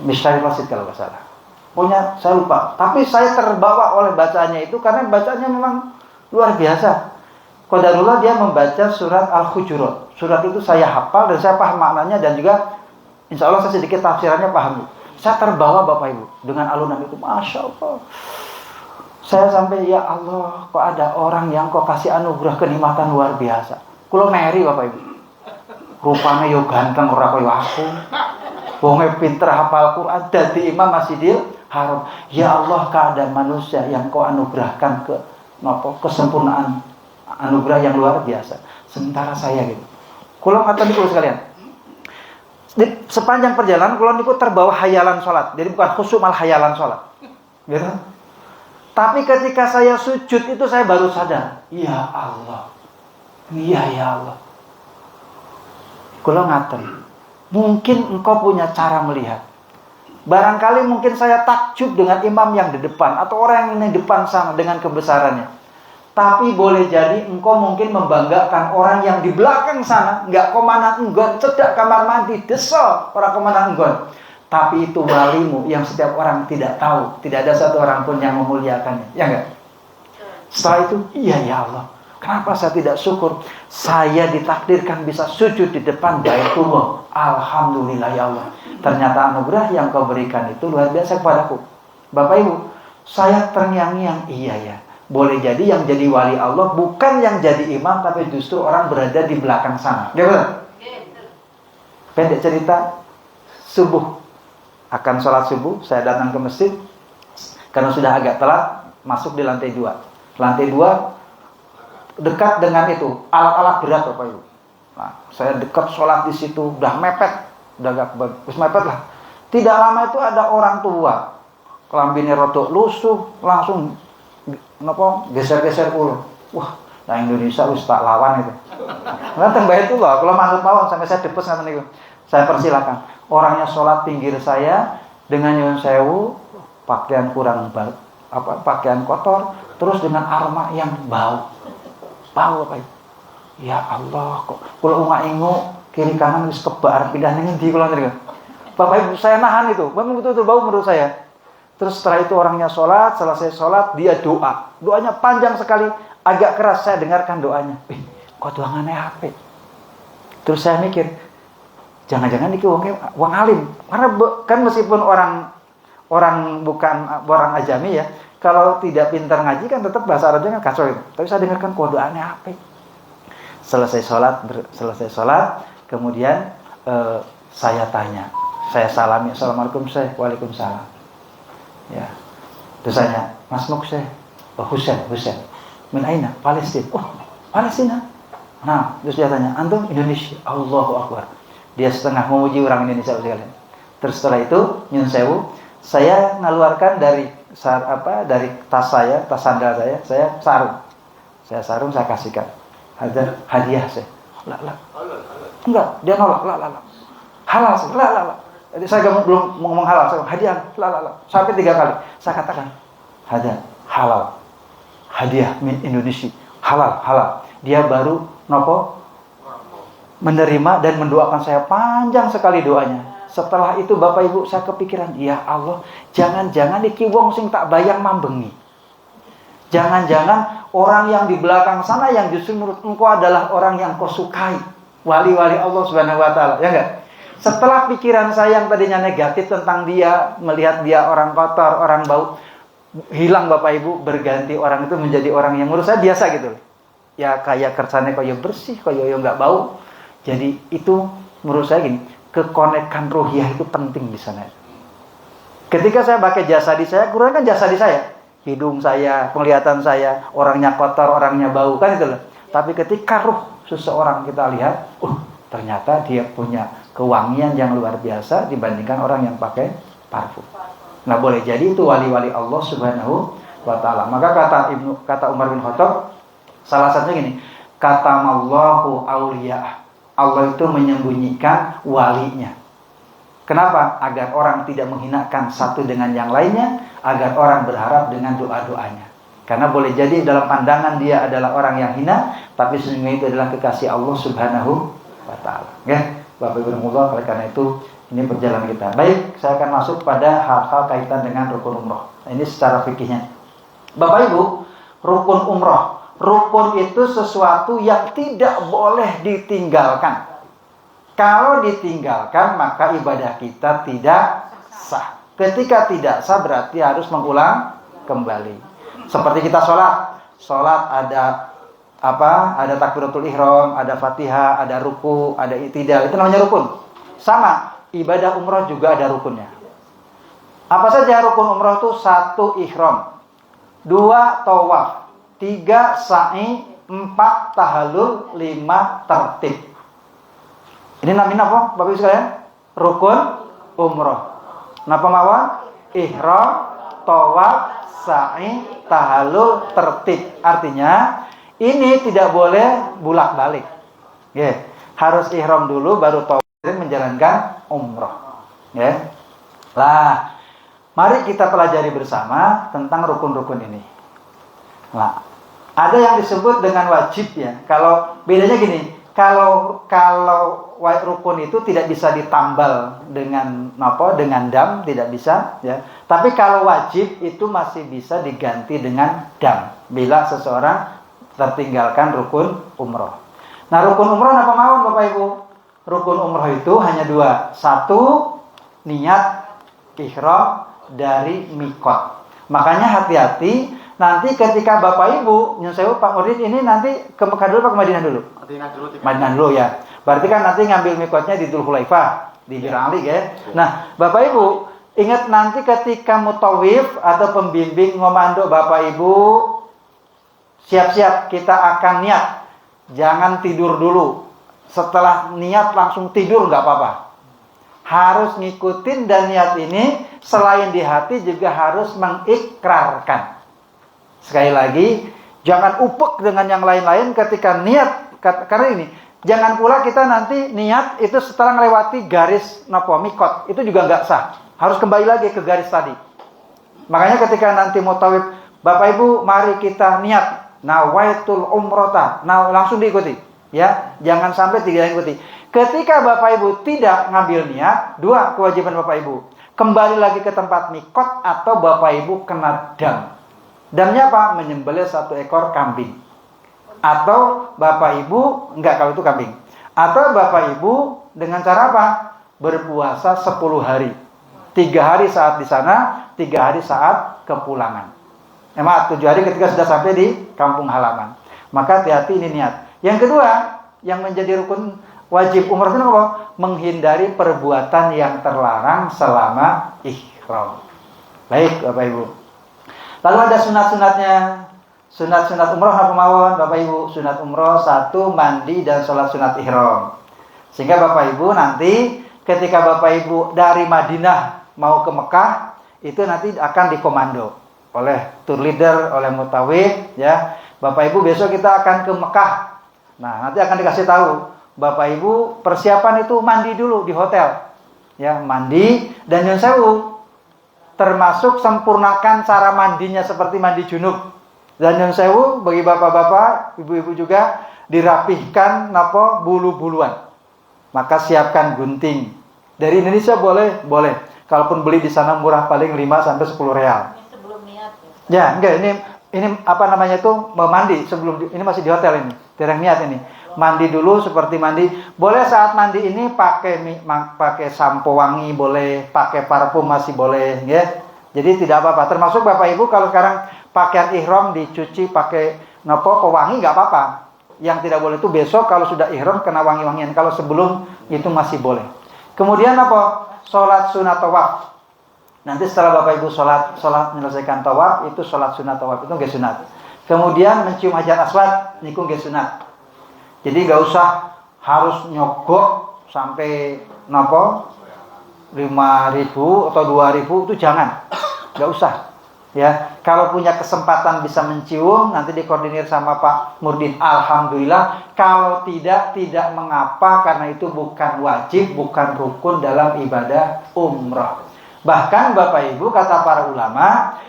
S1: Mishari Rasid kalau nggak salah. Pokoknya saya lupa. Tapi saya terbawa oleh bacaannya itu karena bacaannya memang luar biasa. Qadarullah dia membaca surat Al-Hujurat. Surat itu saya hafal dan saya paham maknanya dan juga insya Allah saya sedikit tafsirannya paham. Saya terbawa Bapak Ibu dengan alunan itu. Masya Allah. Saya sampai ya Allah, kok ada orang yang kok kasih anugerah kenikmatan luar biasa. Kulo meri Bapak Ibu. Rupanya yo ganteng ora koyo aku. Wonge pinter hafal Quran dadi imam Masjidil Haram. Ya Allah, keadaan manusia yang kau anugerahkan ke kesempurnaan anugerah yang luar biasa. Sementara saya gitu. Kulo kata niku sekalian. Di sepanjang perjalanan kulo niku terbawa hayalan salat. Jadi bukan khusyuk malah hayalan salat. Gitu. Tapi ketika saya sujud itu saya baru sadar, ya Allah. Iya ya Allah. Kulo ngaten. Mungkin engkau punya cara melihat. Barangkali mungkin saya takjub dengan imam yang di depan atau orang yang di depan sana dengan kebesarannya. Tapi boleh jadi engkau mungkin membanggakan orang yang di belakang sana, enggak komandan enggon, cedak kamar mandi, desel para komandan enggon. Tapi itu walimu yang setiap orang tidak tahu, tidak ada satu orang pun yang memuliakannya. Ya enggak? Setelah itu, iya ya Allah. Kenapa saya tidak syukur? Saya ditakdirkan bisa sujud di depan Baitullah. Alhamdulillah ya Allah. Ternyata anugerah yang kau berikan itu luar biasa kepadaku. Bapak Ibu, saya terngiang-ngiang. Iya ya. Boleh jadi yang jadi wali Allah bukan yang jadi imam, tapi justru orang berada di belakang sana. Ya betul? Pendek cerita, subuh. Akan sholat subuh, saya datang ke masjid. Karena sudah agak telat, masuk di lantai 2. Lantai 2 dekat dengan itu alat-alat berat Bapak Ibu. Nah, saya dekat sholat di situ, udah mepet, udah agak bagus mepet lah. Tidak lama itu ada orang tua, kelambine rodok lusuh, langsung geser-geser pulau. Wah, yang Indonesia wis tak lawan itu. Nanti Mbak itu loh, kalau manut mawon sampai saya depes nanti itu. Saya persilakan. Orangnya sholat pinggir saya dengan nyuwun sewu, pakaian kurang pakaian kotor, terus dengan aroma yang bau Bapak Ibu. Ya Allah, kok kalau ingu kiri kanan wis kebar pindah ning endi kula niku. Bapak Ibu, saya nahan itu. Memang betul-betul bau menurut saya. Terus setelah itu orangnya sholat, selesai sholat dia doa. Doanya panjang sekali, agak keras saya dengarkan doanya. Kok doangannya apik. Terus saya mikir, jangan-jangan iki wong alim. Karena kan meskipun orang bukan orang ajami ya, kalau tidak pintar ngaji kan tetap bahasa Arabnya kan kacau gitu. Tapi saya dengarkan doanya apik. Selesai sholat, kemudian saya tanya, saya salami, assalamualaikum Syekh, waalaikumsalam. Ya, terus tanya, Mas Muk Syekh, Husain, min aina? Palestina. Oh, Palestina. Nah, terus dia tanya, antum Indonesia? Allahu Akbar. Dia setengah memuji orang Indonesia sekalian. Terus setelah itu, nyun sewu, saya mengeluarkan dari tas saya, tas sandal saya sarung. Saya kasihkan. Ada hadiah saya. La. Enggak, dia nolak. La. Halal sih. La. Jadi saya belum ngomong halal, saya hadiah. La. Sampai 3 kali. Saya katakan, hadiah halal. Hadiah min Indonesia. Halal. Dia baru menerima dan mendoakan saya panjang sekali doanya. Setelah itu Bapak Ibu saya kepikiran, ya Allah, jangan-jangan iki wong sing tak bayang mambengi. Jangan-jangan orang yang di belakang sana yang justru menurut engkau adalah orang yang kau sukai. Wali-wali Allah Subhanahu wa taala, ya enggak? Setelah pikiran saya yang tadinya negatif tentang dia, melihat dia orang kotor, orang bau, hilang Bapak Ibu, berganti orang itu menjadi orang yang menurut saya biasa gitu. Ya kayak kersane kaya bersih, kaya enggak bau. Jadi itu menurut saya gini, kekonekan ruhiyah itu penting di sana. Ketika saya pakai jasadi saya, kurang kan jasadi saya. Hidung saya, penglihatan saya, orangnya kotor, orangnya bau, kan itu loh. Tapi ketika ruh seseorang kita lihat, ternyata dia punya kewangian yang luar biasa dibandingkan orang yang pakai parfum. Nah, boleh jadi itu wali-wali Allah Subhanahu wa taala. Maka kata Umar bin Khattab, salah satunya gini, kata Allahu auliya. Allah itu menyembunyikan walinya. Kenapa? Agar orang tidak menghinakan satu dengan yang lainnya, agar orang berharap dengan doa-doanya. Karena boleh jadi dalam pandangan dia adalah orang yang hina, tapi sesungguhnya itu adalah kekasih Allah Subhanahu wa taala. Ya, Bapak Ibu Allah, oleh karena itu ini perjalanan kita. Baik, saya akan masuk pada hal-hal kaitan dengan rukun umroh. Ini secara fikihnya. Bapak Ibu, rukun umroh. Rukun itu sesuatu yang tidak boleh ditinggalkan. Kalau ditinggalkan, maka ibadah kita tidak sah. Ketika tidak sah, berarti harus mengulang kembali. Seperti kita sholat. Sholat ada apa? Ada takbiratul ihram, ada Fatihah, ada ruku, ada i'tidal. Itu namanya rukun. Sama. Ibadah umroh juga ada rukunnya. Apa saja rukun umroh itu? 1 ihram, 2 tawaf, 3 sa'i, 4 tahallul, 5 tertib. Ini namanya apa Bapak Ibu sekalian? Rukun umroh. Napa mawon? Ihram, tawaf, sa'i, tahallul, tertib. Artinya ini tidak boleh bolak-balik. Ya, harus ihram dulu baru tawaf menjalankan umroh. Ya. Lah, mari kita pelajari bersama tentang rukun-rukun ini. Nah, ada yang disebut dengan wajib ya. Kalau bedanya gini, kalau rukun itu tidak bisa ditambal dengan dengan dam, tidak bisa ya. Tapi kalau wajib itu masih bisa diganti dengan dam bila seseorang tertinggalkan rukun umroh. Nah, rukun umroh apa mawon Bapak Ibu? Rukun umroh itu hanya 2. 1, niat ihram dari mikot. Makanya hati-hati nanti ketika Bapak Ibu, nyun sewu Pak Murid ini nanti ke Mekah dulu apa ke Madinah dulu? Madinah dulu ya. Berarti kan nanti ngambil mikotnya di Dzul Hulaifah, di Bir Ali ya. Nah, Bapak Ibu ingat nanti ketika mutawif atau pembimbing ngomando Bapak Ibu, siap-siap kita akan niat. Jangan tidur dulu. Setelah niat langsung tidur nggak apa-apa. Harus ngikutin, dan niat ini selain di hati juga harus mengikrarkan. Sekali lagi, jangan upek dengan yang lain-lain ketika niat. Karena ini, jangan pula kita nanti niat itu setelah melewati garis mikot. Itu juga nggak sah. Harus kembali lagi ke garis tadi. Makanya ketika nanti mau tawif, Bapak Ibu mari kita niat. Nawaitul umrota. Nah, langsung diikuti. Ya, jangan sampai tidak ikuti. Ketika Bapak Ibu tidak ngambil niat, 2 kewajiban Bapak Ibu. Kembali lagi ke tempat mikot atau Bapak Ibu kena dam. Damnya apa? Menyembelih 1 ekor kambing. Atau Bapak Ibu, enggak kalau itu kambing. Atau Bapak Ibu dengan cara apa? Berpuasa 10 hari. 3 hari saat di sana, 3 hari saat kepulangan. 7 hari ketika sudah sampai di kampung halaman. Maka hati-hati ini niat. Yang kedua, yang menjadi rukun wajib umroh itu apa? Menghindari perbuatan yang terlarang selama ihram. Baik, Bapak Ibu. Lalu ada sunat-sunatnya. Sunat-sunat umroh apa mawon, Bapak Ibu? Sunat umroh 1, mandi dan sholat sunat ihram. Sehingga Bapak Ibu nanti ketika Bapak Ibu dari Madinah mau ke Mekah, itu nanti akan dikomando oleh tour leader, oleh mutawif, ya. Bapak Ibu besok kita akan ke Mekah. Nah, nanti akan dikasih tahu, Bapak Ibu persiapan itu mandi dulu di hotel. Ya, mandi dan nyun sewu. Termasuk sempurnakan cara mandinya seperti mandi junub. Dan nyun sewu bagi bapak-bapak, ibu-ibu juga dirapihkan bulu-buluan. Maka siapkan gunting. Dari Indonesia boleh, boleh. Kalaupun beli di sana murah, paling 5 sampai 10 real.
S2: Ini sebelum niat ya?
S1: Ya, enggak, ini apa namanya itu, mandi sebelum, ini masih di hotel ini. Terang niat ini. Mandi dulu seperti mandi. Boleh saat mandi ini pakai sampo wangi boleh, pakai parfum masih boleh, ya. Jadi tidak apa-apa. Termasuk Bapak Ibu kalau sekarang pakaian ihram dicuci pakai pewangi nggak apa-apa. Yang tidak boleh itu besok kalau sudah ihram kena wangi-wangian. Kalau sebelum itu masih boleh. Kemudian apa? Sholat sunat tawaf. Nanti setelah Bapak Ibu sholat menyelesaikan tawaf, itu sholat sunat tawaf itu nggak sunat. Kemudian mencium hajar aswad, niku nggih sunat. Jadi nggak usah harus nyogok sampai 5.000 atau 2.000 itu jangan, nggak usah. Ya, kalau punya kesempatan bisa mencium, nanti dikoordinir sama Pak Murdin. Alhamdulillah. Kalau tidak mengapa, karena itu bukan wajib, bukan rukun dalam ibadah umroh. Bahkan Bapak Ibu, kata para ulama,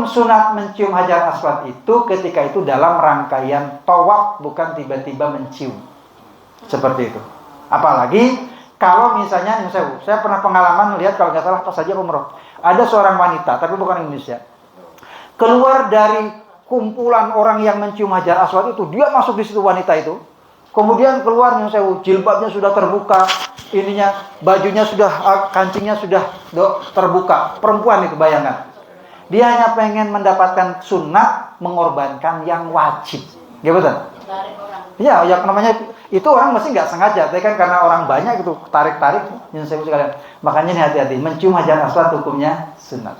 S1: sunat mencium Hajar Aswad itu ketika itu dalam rangkaian tawaf, bukan tiba-tiba mencium. Seperti itu. Apalagi kalau misalnya, saya pernah pengalaman lihat, kalau nggak salah pas saja umroh, ada seorang wanita, tapi bukan Indonesia, keluar dari kumpulan orang yang mencium Hajar Aswad itu, dia masuk di situ wanita itu, kemudian keluar jilbabnya sudah terbuka, bajunya sudah, kancingnya sudah terbuka, perempuan itu, bayangkan. Dia hanya pengen mendapatkan sunnah, mengorbankan yang wajib, gitu betul? Iya, yang namanya itu orang mesti nggak sengaja, tapi kan karena orang banyak itu tarik-tarik, sekalian. Makanya ini hati-hati, mencium Hajar Aswad hukumnya sunat.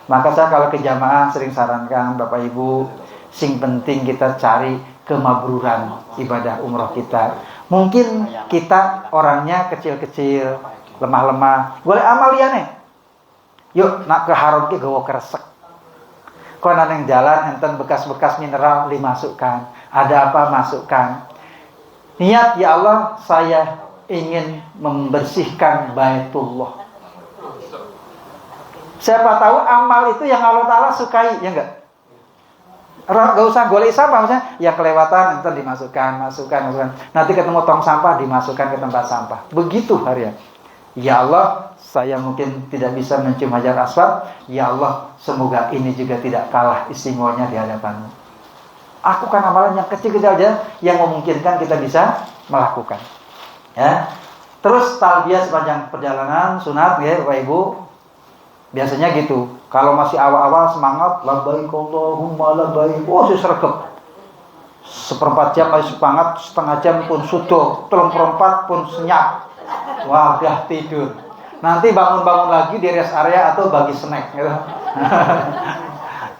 S1: Maka saya kalau ke jamaah sering sarankan Bapak Ibu, sing penting kita cari kemabruran ibadah umroh kita. Mungkin kita orangnya kecil-kecil, lemah-lemah, boleh amal ya nih. Yuk nak ke haram ki gawa kresek. Kau naneng jalan enten bekas-bekas mineral dimasukkan. Ada apa masukkan. Niat, ya Allah, saya ingin membersihkan Baitullah. Siapa tahu amal itu yang Allah Ta'ala sukai, ya enggak? Gak usah golek sampah, maksudnya yang kelewatan nanti masukkan. Nanti ketemu tong sampah, dimasukkan ke tempat sampah. Begitu harian. Ya Allah, saya mungkin tidak bisa mencium Hajar Aswad. Ya Allah, semoga ini juga tidak kalah istimewanya di hadapan-Mu. Aku kan amalan yang kecil-kecil aja yang memungkinkan kita bisa melakukan. Ya. Terus talbiyah sepanjang perjalanan sunat, ya Bapak Ibu. Biasanya gitu. Kalau masih awal-awal semangat, labbaik Allahumma labbaik. Wah, sesregep. Seperempat jam masih semangat, setengah jam pun sudah, 3/4 pun senyap. Wah, udah tidur. Nanti bangun-bangun lagi di rest area atau bagi snack gitu.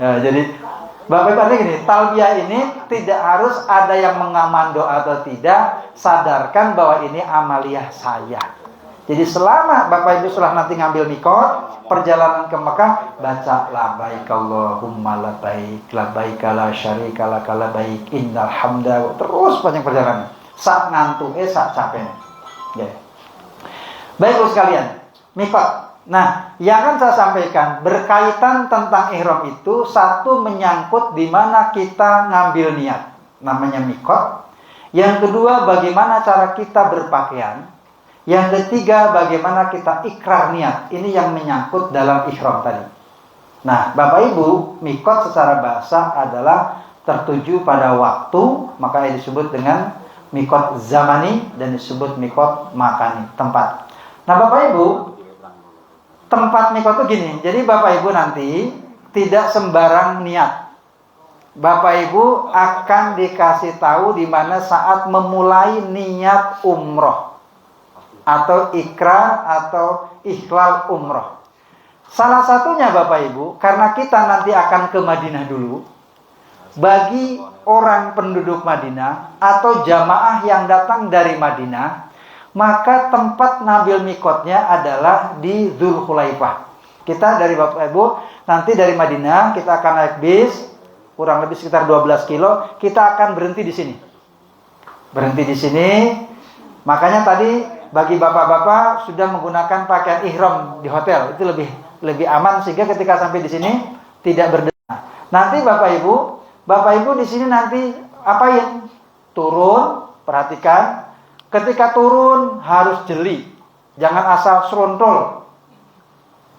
S1: Ya, jadi Bapak Ibu artinya gini, talbiyah ini tidak harus ada yang mengamando atau tidak, sadarkan bahwa ini amaliyah saya. Jadi selama Bapak Ibu setelah nanti ngambil mikot, perjalanan ke Mekah, baca labbaik Allahumma labbaik, labbaik la syarika laka labbaik, innal hamda, terus panjang perjalanan. Sak ngantuk, sak capek. Ya. Baik Bapak sekalian, mikot. Nah, yang akan saya sampaikan berkaitan tentang ihram itu, satu menyangkut di mana kita ngambil niat, namanya mikot. Yang kedua, bagaimana cara kita berpakaian. Yang ketiga, bagaimana kita ikrar niat. Ini yang menyangkut dalam ihram tadi. Nah, Bapak Ibu, mikot secara bahasa adalah tertuju pada waktu, maka disebut dengan mikot zamani dan disebut mikot makani, tempat. Nah, Bapak Ibu, tempat mikot itu gini. Jadi Bapak Ibu nanti tidak sembarang niat. Bapak Ibu akan dikasih tahu di mana saat memulai niat umroh atau ikrar atau ikhlal umroh. Salah satunya Bapak Ibu, karena kita nanti akan ke Madinah dulu. Bagi orang penduduk Madinah atau jamaah yang datang dari Madinah, maka tempat ngambil mikotnya adalah di Dzulhulaifah. Kita dari Bapak Ibu nanti dari Madinah kita akan naik bis kurang lebih sekitar 12 kilo. Kita akan berhenti di sini. Berhenti di sini. Makanya tadi bagi bapak-bapak sudah menggunakan pakaian ihram di hotel itu lebih aman sehingga ketika sampai di sini tidak berdana. Nanti Bapak Ibu di sini nanti apain? Turun, perhatikan. Ketika turun harus jeli. Jangan asal serontol.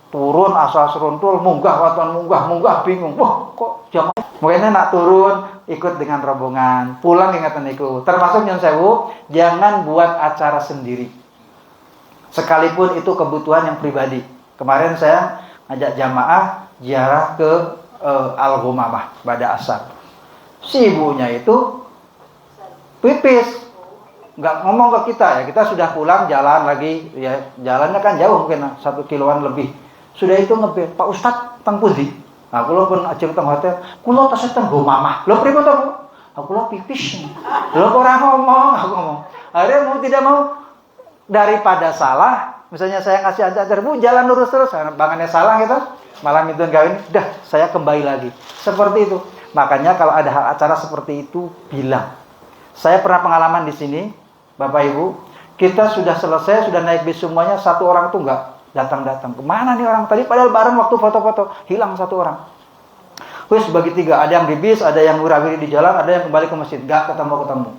S1: Turun asal serontol, munggah bingung. Wah, kok jamaah. Mungkin nak turun ikut dengan rombongan, pulang ingatan niku. Termasuk nyun sewu, jangan buat acara sendiri. Sekalipun itu kebutuhan yang pribadi. Kemarin saya ngajak jamaah ziarah ke Al-Ghumamah pada asar. Si ibunya itu pipis. Nggak ngomong ke kita ya, kita sudah pulang jalan lagi ya, jalannya kan jauh mungkin 1 kiloan lebih. Sudah itu ngebel, Pak Ustadz teng pundi? Nah, kula pun ajeng teng hotel, kula tasih teng Ghumamah. Lho pripun to, Bu? Aku lho pipis. Lho kok ora ngomong, aku ngomong. Akhirnya mau tidak mau daripada salah, misalnya saya ngasih antar Bu jalan lurus terus, bangannya salah gitu, malam itu kawin, dah saya kembali lagi. Seperti itu. Makanya kalau ada hal acara seperti itu bilang. Saya pernah pengalaman di sini, Bapak Ibu, kita sudah selesai, sudah naik bis semuanya, satu orang tuh nggak datang-datang. Kemana nih orang tadi? Padahal bareng waktu foto-foto, hilang satu orang. Wes bagi tiga, ada yang di bis, ada yang wirawiri di jalan, ada yang kembali ke masjid, nggak ketemu.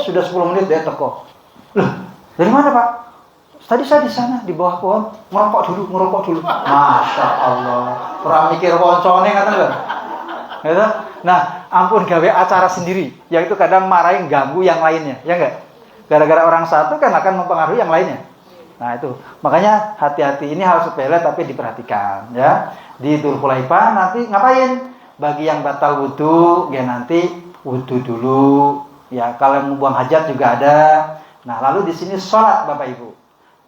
S1: Sudah 10 menit dia teko. Loh, dari mana Pak? Tadi saya di sana, di bawah pohon, ngerokok dulu. Masya Allah, orang mikir koncone kata nggak? Gitu? Nah, ampun gawe acara sendiri, yang itu kadang marahin ganggu yang lainnya, ya enggak? Gara-gara orang satu kan akan mempengaruhi yang lainnya. Nah itu, makanya hati-hati, ini hal sepele tapi diperhatikan, ya. Di Dzul Hulaifah nanti ngapain? Bagi yang batal wudu, ya nanti wudu dulu, ya. Kalau yang mau buang hajat juga ada. Nah, lalu di sini sholat Bapak Ibu.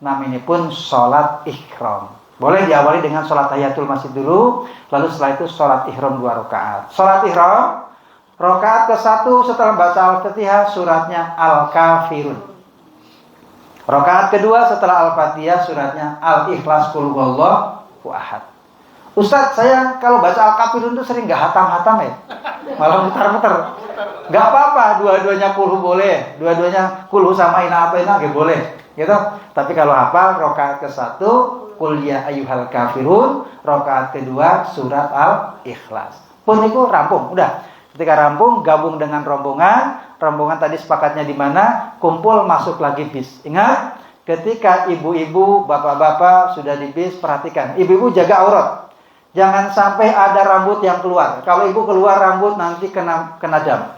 S1: Namanya pun sholat ihram. Boleh diawali dengan sholat tahiyatul masjid dulu, lalu setelah itu sholat ihram 2 rakaat. Sholat ihram, rakaat ke-1 setelah baca Al-Fatihah suratnya Al-Kafirun. Rakaat kedua setelah Al-Fatihah suratnya Al-Ikhlas Qul Huwallahu Ahad. Ustaz, saya kalau baca Al-Kafirun itu sering gak hatam-hatam ya, malah muter-muter. Gak apa-apa, dua-duanya kulhu boleh, dua-duanya kulhu sama ina gak boleh, gitu. Tapi kalau hafal rakaat ke-1 Qul ya ayyuhal kafirun, rakaat kedua surat Al-Ikhlas. Pun itu rampung, udah. Ketika rampung, gabung dengan rombongan. Rombongan tadi sepakatnya di mana? Kumpul masuk lagi bis. Ingat, ketika ibu-ibu, bapak-bapak sudah di bis, perhatikan. Ibu-ibu jaga aurat. Jangan sampai ada rambut yang keluar. Kalau ibu keluar rambut nanti kena jam.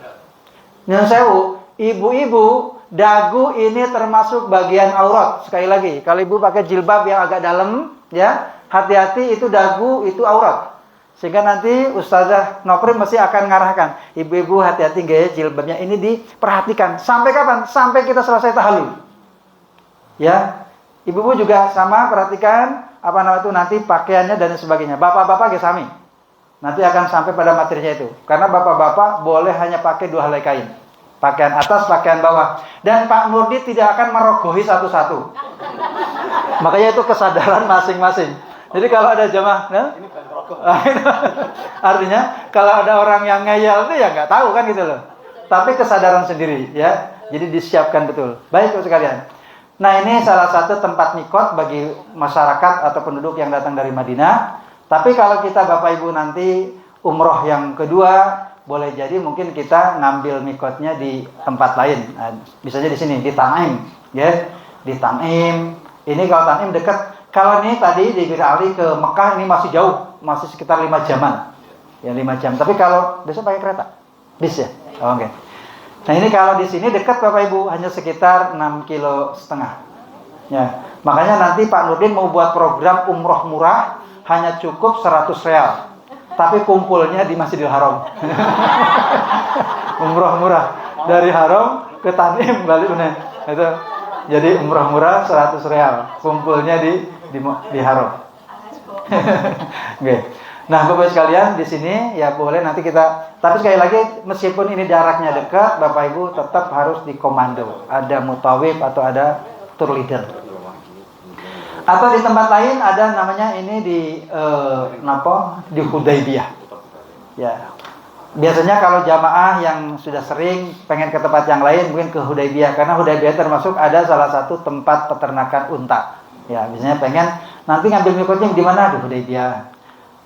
S1: Nyun sewu, ibu-ibu dagu ini termasuk bagian aurat. Sekali lagi, kalau ibu pakai jilbab yang agak dalam, ya, hati-hati itu dagu, itu aurat. Sehingga nanti Ustazah Noprim masih akan ngarahkan, ibu-ibu hati-hati gaya jilbabnya ini diperhatikan. Sampai kapan? Sampai kita selesai tahallul. Ya, ibu-ibu juga sama perhatikan itu nanti pakaiannya dan sebagainya. Bapak-bapak ge sami. Nanti akan sampai pada materinya itu. Karena bapak-bapak boleh hanya pakai 2 helai kain. Pakaian atas, pakaian bawah. Dan Pak Nurdi tidak akan merogohi satu-satu. Makanya itu kesadaran masing-masing. Jadi kalau ada jamaah, artinya kalau ada orang yang ngeyel itu ya nggak tahu kan gitu loh. Tapi kesadaran sendiri, ya. Jadi disiapkan betul. Baik sekalian. Nah ini salah satu tempat mikot bagi masyarakat atau penduduk yang datang dari Madinah. Tapi kalau kita Bapak Ibu nanti umroh yang kedua, boleh jadi mungkin kita ngambil mikotnya di tempat lain. Nah, misalnya di sini di Tan'im, ya. Di Tan'im. Ini kalau Tan'im dekat. Kalau ini tadi di Bir Ali ke Mekah ini masih jauh, masih sekitar 5 jaman. Ya 5 jam. Tapi kalau besok pakai kereta, bis ya. Oh, oke. Nah ini kalau di sini dekat Bapak Ibu, hanya sekitar 6,5 kilo. Ya. Makanya nanti Pak Nurdin mau buat program umroh murah, hanya cukup 100 real. Tapi kumpulnya di Masjidil Haram. Umroh murah dari Haram ke Tan'im balik bener. Itu. Jadi umroh murah 100 real. Kumpulnya di Haram. Oke. Nah, Bapak sekalian di sini ya boleh nanti kita. Tapi sekali lagi meskipun ini jaraknya dekat, Bapak Ibu tetap harus dikomando. Ada mutawif atau ada tour leader. Atau di tempat lain ada namanya ini di Hudaybiyah. Ya. Biasanya kalau jamaah yang sudah sering pengen ke tempat yang lain mungkin ke Hudaybiyah karena Hudaybiyah termasuk ada salah satu tempat peternakan unta. Ya, biasanya pengen nanti ngambil mikotnya di mana? Di Hudaybiyah.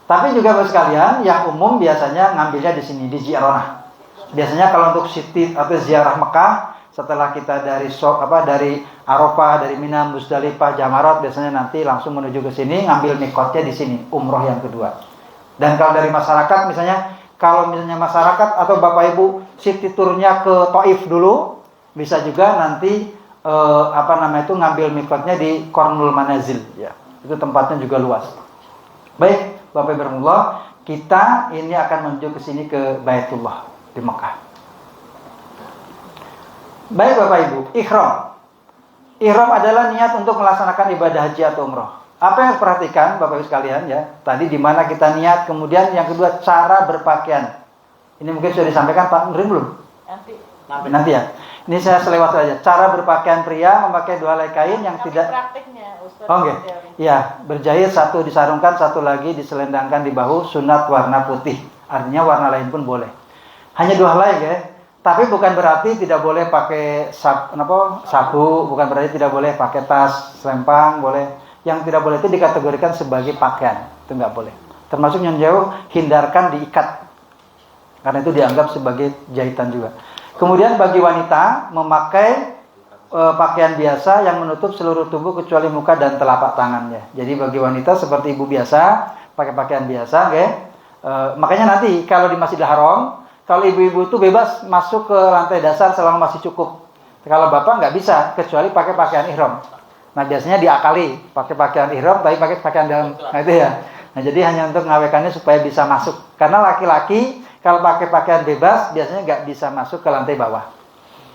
S1: Tapi juga Bapak sekalian, yang umum biasanya ngambilnya di sini di Ji'ronah. Biasanya kalau untuk siti atau ziarah Mekah setelah kita dari Arafah, dari Mina, Musdalifah, Jamarat biasanya nanti langsung menuju ke sini ngambil mikotnya di sini, umroh yang kedua. Dan kalau dari masyarakat misalnya masyarakat atau Bapak Ibu city tournya ke Taif dulu, bisa juga nanti ngambil mikotnya di Qarnul Manazil ya. Itu tempatnya juga luas. Baik, Bapak Ibu bermula, kita ini akan menuju ke sini ke Baitullah di Mekah. Baik Bapak Ibu, ihram. Ihram adalah niat untuk melaksanakan ibadah haji atau umroh. Apa yang perhatikan Bapak Ibu sekalian ya? Tadi di mana kita niat, kemudian yang kedua cara berpakaian. Ini mungkin sudah disampaikan Pak Nurdin belum? Nanti ya. Ini saya selewat saja. Cara berpakaian pria memakai 2 helai kain yang
S2: Tapi
S1: tidak.
S2: praktiknya Ustaz.
S1: Oh, oke. Ya, berjahit 1 disarungkan, 1 lagi diselendangkan di bahu, sunat warna putih. Artinya warna lain pun boleh. Hanya 2 helai ya. Tapi bukan berarti tidak boleh pakai sabu, bukan berarti tidak boleh pakai tas, selempang, boleh. Yang tidak boleh itu dikategorikan sebagai pakaian. Itu enggak boleh. Termasuk yang jauh, hindarkan diikat. Karena itu dianggap sebagai jahitan juga. Kemudian bagi wanita memakai pakaian biasa yang menutup seluruh tubuh kecuali muka dan telapak tangannya. Jadi bagi wanita seperti ibu biasa pakai pakaian biasa, okay? Makanya nanti kalau di Masjidil Haram, kalau ibu-ibu itu bebas masuk ke lantai dasar selama masih cukup. Kalau bapak nggak bisa kecuali pakai pakaian ihram. Nah biasanya diakali pakai pakaian ihram, tapi pakai pakaian dalam, nah itu ya. Nah jadi hanya untuk ngawekannya supaya bisa masuk. Karena laki-laki kalau pakai pakaian bebas biasanya nggak bisa masuk ke lantai bawah.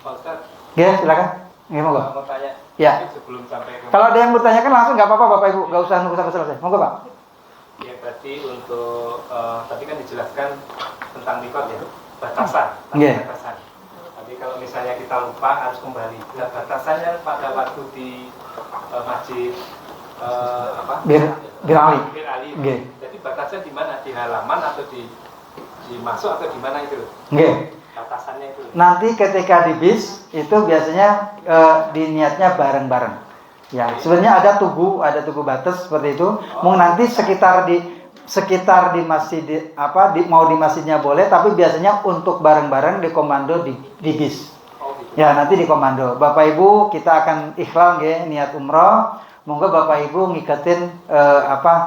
S3: Pak Ustaz,
S1: Ya silakan. Gimana Pak?
S3: mau tanya.
S1: Ya.
S3: Sebelum sampai ke.
S1: Kalau ada yang bertanyakan langsung nggak apa-apa Bapak Ibu, nggak usah nunggu sampai selesai. Monggo Pak.
S3: Ya tadi untuk tadi kan dijelaskan tentang mikot ya, batasan.
S1: Iya.
S3: Batasan. Tapi kalau misalnya kita lupa harus kembali. Nah, batasannya pada waktu di masjid
S1: Bir Ali.
S3: Bir Ali.
S1: Nggih.
S3: Jadi batasnya di mana? Di halaman atau di masuk atau di mana itu?
S1: Nggih.
S3: Batasannya itu.
S1: Nanti ketika di bis itu biasanya diniatnya bareng-bareng. Ya, sebenarnya ada tugu batas seperti itu. Mungkin nanti sekitar di masjid mau di masjidnya boleh, tapi biasanya untuk bareng-bareng dikomando di bis.
S3: Oh, gitu.
S1: Ya, nanti dikomando. Bapak Ibu kita akan ikhlal nggih niat umroh. Monggo Bapak Ibu ngiketin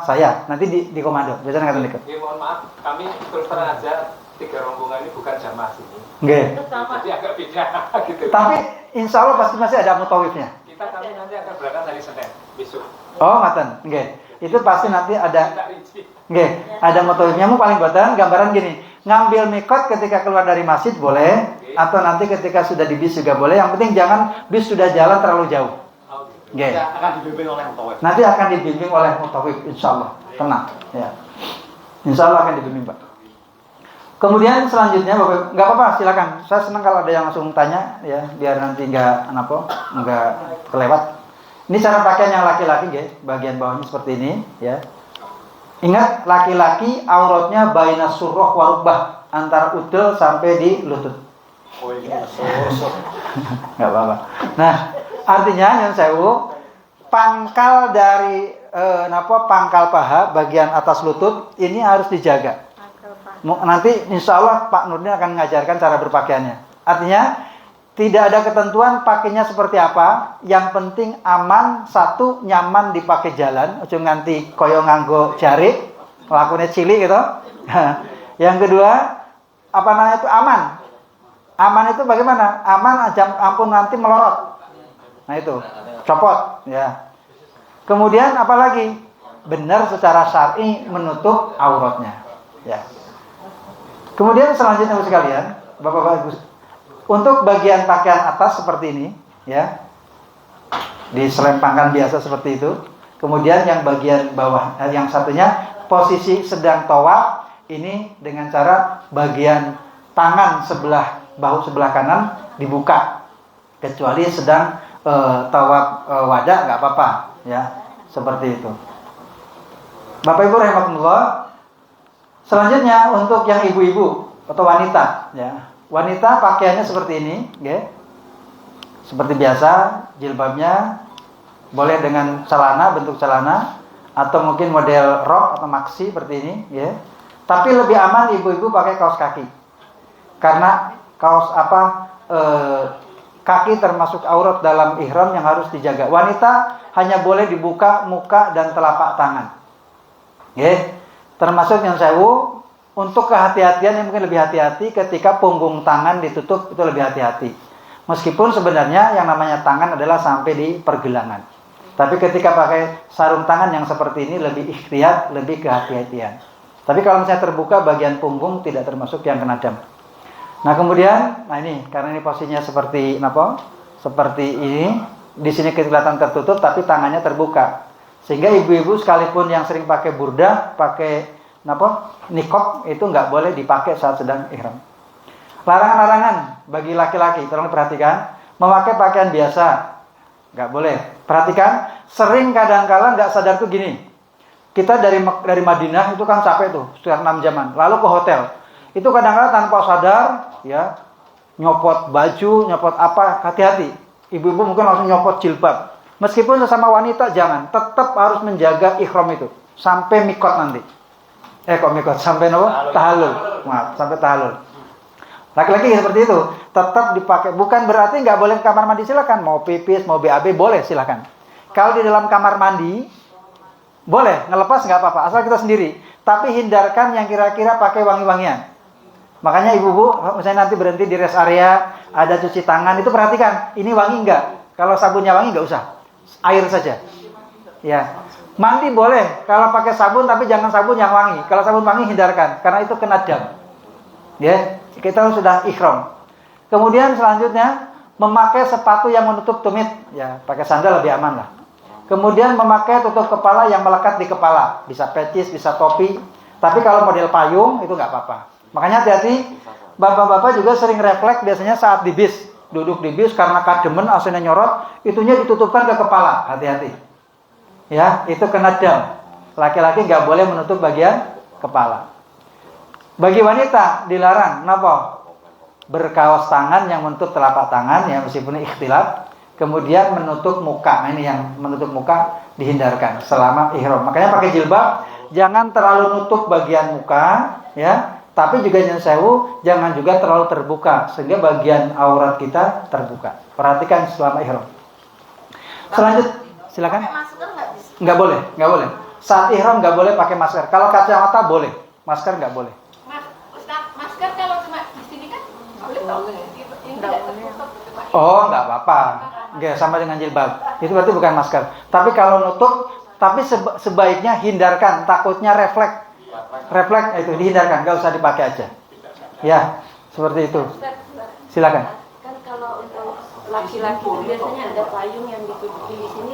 S1: saya. Nanti dikomando. Biasanya ngaten diket.
S3: Ya, mohon maaf, kami terus terang aja 3 rombongan ini bukan jamaah sini.
S1: Nggih.
S2: Itu sama.
S3: Jadi agak beda gitu.
S1: Tapi insya Allah pasti masih ada mutawifnya.
S3: Kami nanti akan berangkat hari Senin besok.
S1: Oh, ngaten. Nggih. Itu pasti nanti ada.
S3: Kita rinci.
S1: Nggih, ada mutawifnya. Mu paling boten gambaran gini. Ngambil mikot ketika keluar dari masjid boleh, atau nanti ketika sudah di bis juga boleh. Yang penting jangan bis sudah jalan terlalu jauh.
S3: Oh, gitu.
S1: Nggih.
S3: Akan dibimbing oleh mutawif.
S1: Nanti akan dibimbing oleh mutawif insyaallah. Tenang, ya. Insyaallah akan dibimbing, Pak. Kemudian selanjutnya Bapak, nggak apa-apa, silakan. Saya senang kalau ada yang langsung tanya, ya, biar nanti nggak kelewat. Ini cara pakaian yang laki-laki, guys. Bagian bawahnya seperti ini, ya. Ingat, laki-laki auratnya baina surroh warubah, antara udel sampai di lutut.
S3: Oh, iya.
S1: Nggak apa-apa. Nah, artinya yang sewu, pangkal dari pangkal paha bagian atas lutut ini harus dijaga. Nanti insya Allah Pak Nurdin akan mengajarkan cara berpakaiannya. Artinya tidak ada ketentuan pakainya seperti apa. Yang penting aman, satu nyaman dipakai jalan. Ojo nganti koyo nganggo jari, lakunya cilik gitu. Yang kedua, itu aman. Aman itu bagaimana? Aman ampun nanti melorot. Nah itu, copot ya. Kemudian apalagi? Benar secara syar'i menutup auratnya. Ya. Kemudian selanjutnya sekalian, Bapak-bapak Ibu, untuk bagian pakaian atas seperti ini, ya, diselempangkan biasa seperti itu. Kemudian yang bagian bawah, yang satunya posisi sedang tawaf, ini dengan cara bagian tangan bahu sebelah kanan dibuka, kecuali sedang tawaf wada nggak apa-apa, ya, seperti itu. Bapak Ibu rahimakumullah. Selanjutnya untuk yang ibu-ibu atau wanita, ya. Wanita pakaiannya seperti ini, ya. Seperti biasa, jilbabnya boleh dengan celana, bentuk celana, atau mungkin model rok atau maxi seperti ini, ya. Tapi lebih aman ibu-ibu pakai kaos kaki. Karena kaos kaki termasuk aurat dalam ihram yang harus dijaga. Wanita hanya boleh dibuka muka dan telapak tangan. Ya. Termasuk yang sewu, untuk kehati-hatian yang mungkin lebih hati-hati ketika punggung tangan ditutup itu lebih hati-hati. Meskipun sebenarnya yang namanya tangan adalah sampai di pergelangan. Tapi ketika pakai sarung tangan yang seperti ini lebih ikhtiyat, lebih kehati-hatian. Tapi kalau misalnya terbuka bagian punggung tidak termasuk yang kena dam. Nah kemudian, ini karena ini posisinya seperti seperti ini, di sini kelihatan tertutup tapi tangannya terbuka. Sehingga ibu-ibu sekalipun yang sering pakai burdah, pakai niqab itu nggak boleh dipakai saat sedang ihram. Larangan-larangan bagi laki-laki, tolong perhatikan. Memakai pakaian biasa, nggak boleh. Perhatikan, sering kadang-kala nggak sadar tuh gini. Kita dari Madinah itu kan capek tuh, sekitar 6 jaman. Lalu ke hotel, itu kadang-kala tanpa sadar, ya, nyopot baju, nyopot apa, hati-hati. Ibu-ibu mungkin langsung nyopot jilbab. Meskipun sesama wanita jangan, tetap harus menjaga ihram itu sampai mikot nanti. Kok mikot? Sampai tahallul. Maaf, sampai tahallul. Laki-laki seperti itu, tetap dipakai. Bukan berarti nggak boleh ke kamar mandi, silakan. Mau pipis, mau BAB boleh, silakan. Kalau di dalam kamar mandi boleh, ngelepas nggak apa-apa, asal kita sendiri. Tapi hindarkan yang kira-kira pakai wangi-wangian. Makanya ibu-ibu, misalnya nanti berhenti di rest area, ada cuci tangan, itu perhatikan, ini wangi nggak? Kalau sabunnya wangi nggak usah, air saja. Ya, mandi boleh, kalau pakai sabun, tapi jangan sabun yang wangi. Kalau sabun wangi hindarkan, karena itu kena dam. Ya, kita sudah ihram. Kemudian selanjutnya memakai sepatu yang menutup tumit, ya pakai sandal lebih aman lah. Kemudian memakai tutup kepala yang melekat di kepala, bisa pecis, bisa topi. Tapi kalau model payung itu nggak apa-apa. Makanya hati-hati, bapak-bapak juga sering refleks biasanya saat di bis, duduk di bis karena kademen AC-nya nyorot, itunya ditutupkan ke kepala, hati-hati. Ya, itu kena dam. Laki-laki nggak boleh menutup bagian kepala. Bagi wanita dilarang, kenapa? Berkaos tangan yang menutup telapak tangan, ya meskipun ikhtilaf. Kemudian menutup muka, nah, ini yang menutup muka dihindarkan selama ihram. Makanya pakai jilbab, jangan terlalu nutup bagian muka, ya. Tapi juga jangan juga terlalu terbuka sehingga bagian aurat kita terbuka. Perhatikan selama ihram. Selanjut, silakan.
S2: Pakai masker nggak bisa?
S1: Nggak boleh. Saat ihram nggak boleh pakai masker. Kalau kacamata boleh, masker nggak boleh.
S2: Masker kalau cuma di sini kan boleh toh? Ini tidak tertutup.
S1: Oh, nggak apa-apa. Nggak, sama dengan jilbab. Itu berarti bukan masker. Tapi kalau nutup, tapi sebaiknya hindarkan. Takutnya refleks itu dihindarkan. Nggak usah dipakai aja. Ya, seperti itu. Silakan.
S4: Kan kalau untuk laki-laki itu biasanya ada payung yang ditutupi di sini.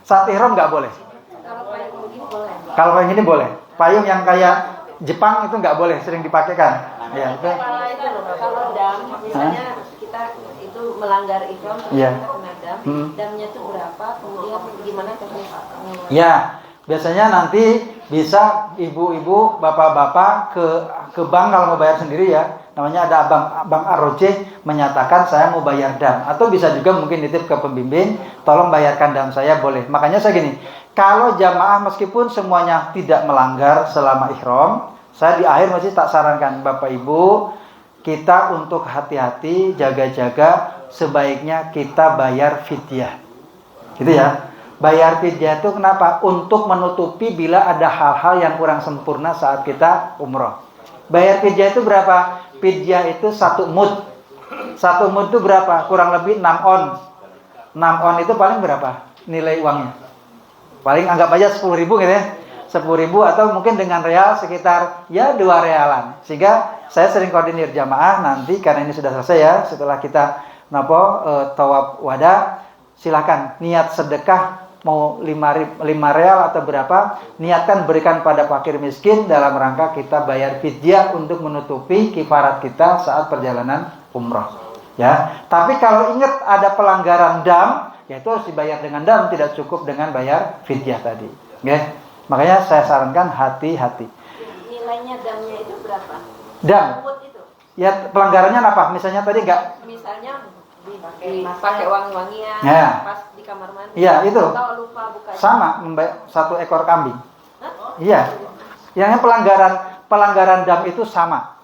S1: Saat ihram nggak boleh.
S4: Kalau payung begini boleh.
S1: Kalau payung ini boleh. Payung yang kayak Jepang itu nggak boleh, sering dipakai kan. Ya, itu.
S4: Kalau dam, misalnya kita itu melanggar ihram,
S1: Iya.
S4: kita kena dam, damnya itu berapa, kemudian gimana teknis?
S1: Ya, biasanya nanti bisa ibu-ibu, bapak-bapak ke bank kalau mau bayar sendiri ya. Namanya ada Bank Arroje menyatakan saya mau bayar dam. Atau bisa juga mungkin nitip ke pembimbing, tolong bayarkan dam saya, boleh. Makanya saya gini, kalau jamaah meskipun semuanya tidak melanggar selama ihram, saya di akhir masih tak sarankan Bapak Ibu, kita untuk hati-hati, jaga-jaga, sebaiknya kita bayar fidyah. Gitu ya. Bayar fidyah itu kenapa? Untuk menutupi bila ada hal-hal yang kurang sempurna saat kita umroh. Bayar fidyah itu berapa? Fidyah itu 1 mud. 1 mud itu berapa? Kurang lebih 6 on. 6 on itu paling berapa? Nilai uangnya. Paling anggap aja 10.000 gitu ya. 10.000 atau mungkin dengan real sekitar ya 2 realan. Sehingga saya sering koordinir jamaah nanti karena ini sudah selesai ya. Setelah kita tawaf wada, silakan niat sedekah mau 5 real atau berapa, niatkan berikan pada fakir miskin dalam rangka kita bayar fidyah untuk menutupi kifarat kita saat perjalanan umroh. Ya, tapi kalau ingat ada pelanggaran dam, yaitu harus dibayar dengan dam, tidak cukup dengan bayar fidyah tadi. Ya. Makanya saya sarankan hati-hati.
S4: Nilainya damnya itu berapa?
S1: Dam.
S4: Itu.
S1: Ya, pelanggarannya apa? Misalnya tadi enggak.
S4: Misalnya dipakai wangi-wangian,
S1: Ya.
S4: pas di kamar mandi.
S1: Iya, itu.
S4: Atau lupa buka.
S1: Sama 1 ekor kambing. Iya. Yang pelanggaran dam itu sama.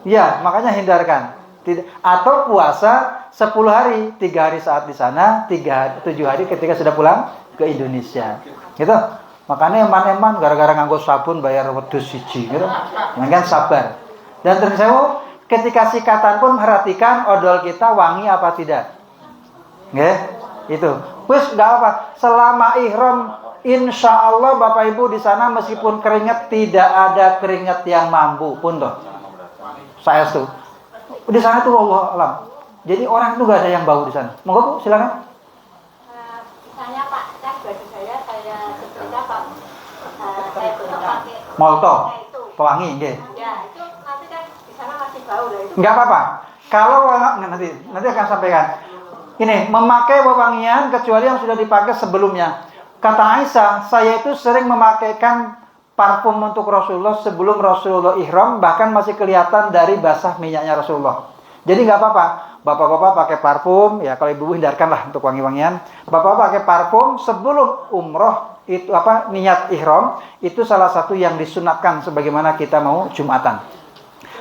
S1: Iya, makanya hindarkan. Atau puasa 10 hari, 3 hari saat di sana, 7 hari ketika sudah pulang ke Indonesia. Gitu. Makanya eman-eman gara-gara nganggo sabun bayar wedhus siji gitu. Mendingan sabar. Dan terus ketika sikatan pun perhatikan odol kita wangi apa tidak. Nggih, itu. Wis enggak apa. Selama ihram insyaallah Bapak Ibu di sana meskipun keringat tidak ada keringat yang mampu pun toh. Saya tuh. Di sana tuh wallahu alam. Jadi orang itu enggak ada yang bau di sana. Monggo Bu, silakan.
S2: Misalnya Pak, kan baju saya seperti apa? Saya tutup pakai
S1: Molto.
S2: itu.
S1: Pewangi nggih.
S2: Ya, itu nanti kan di sana masih bau lah itu.
S1: Enggak apa-apa. Kalau nanti akan sampaikan. Ini memakai wewangian kecuali yang sudah dipakai sebelumnya. Kata Aisyah, saya itu sering memakaikan parfum untuk Rasulullah sebelum Rasulullah ihram, bahkan masih kelihatan dari basah minyaknya Rasulullah. Jadi nggak apa-apa, bapak-bapak pakai parfum, ya kalau ibu hindarkanlah untuk wangi-wangian. Bapak pakai parfum sebelum umroh itu niat ihram, itu salah satu yang disunatkan sebagaimana kita mau Jumatan.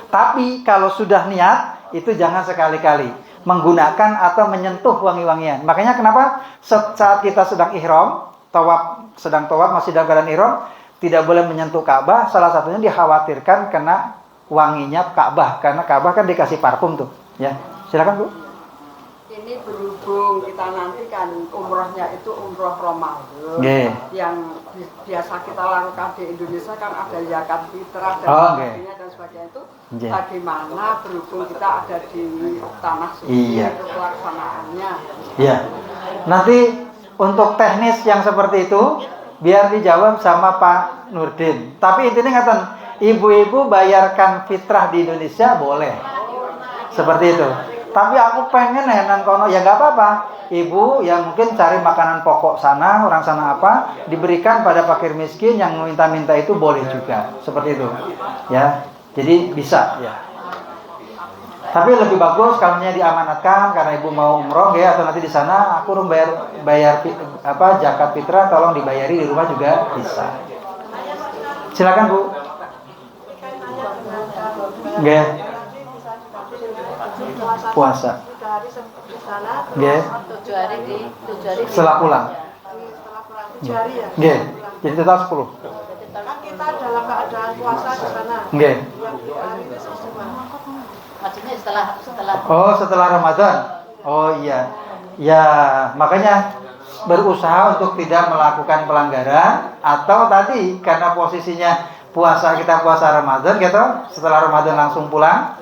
S1: Tapi kalau sudah niat, itu jangan sekali-kali menggunakan atau menyentuh wangi-wangian. Makanya kenapa saat kita sedang ihram, sedang tawaf masih dalam keadaan ihram, tidak boleh menyentuh Ka'bah. Salah satunya dikhawatirkan kena wanginya Ka'bah, karena Ka'bah kan dikasih parfum tuh, ya. Silakan Bu.
S4: Ini berhubung kita nanti kan umrohnya itu umroh Ramadan, yang biasa kita lakukan di Indonesia kan ada zakat fitrah dan sebagainya dan sebagainya itu. Bagaimana berhubung kita ada di tanah suci itu pelaksanaannya?
S1: Iya. Nanti untuk teknis yang seperti itu biar dijawab sama Pak Nurdin. Tapi intinya ngaten, ibu-ibu bayarkan fitrah di Indonesia boleh. Seperti itu. Tapi aku pengen nang kono, ya nggak apa-apa. Ibu yang mungkin cari makanan pokok sana, orang sana apa, diberikan pada fakir miskin yang minta-minta itu boleh juga. Seperti itu. Ya. Jadi bisa, ya. Tapi lebih bagus kalau diamanatkan karena ibu mau umroh ya, atau nanti di sana aku bayar zakat fitrah, tolong dibayari di rumah juga bisa. Silakan Bu. Nggih. Puasa. Nggih.
S2: 7 hari.
S1: Setelah pulang.
S5: 7 hari ya.
S1: Nggih. Jadi total 10.
S5: Kan kita dalam keadaan puasa di sana.
S1: Nggih.
S2: Maksudnya setelah
S1: Oh, setelah Ramadan. Oh iya. Ya, makanya berusaha untuk tidak melakukan pelanggaran, atau tadi karena posisinya kita puasa Ramadan gitu, setelah Ramadan langsung pulang.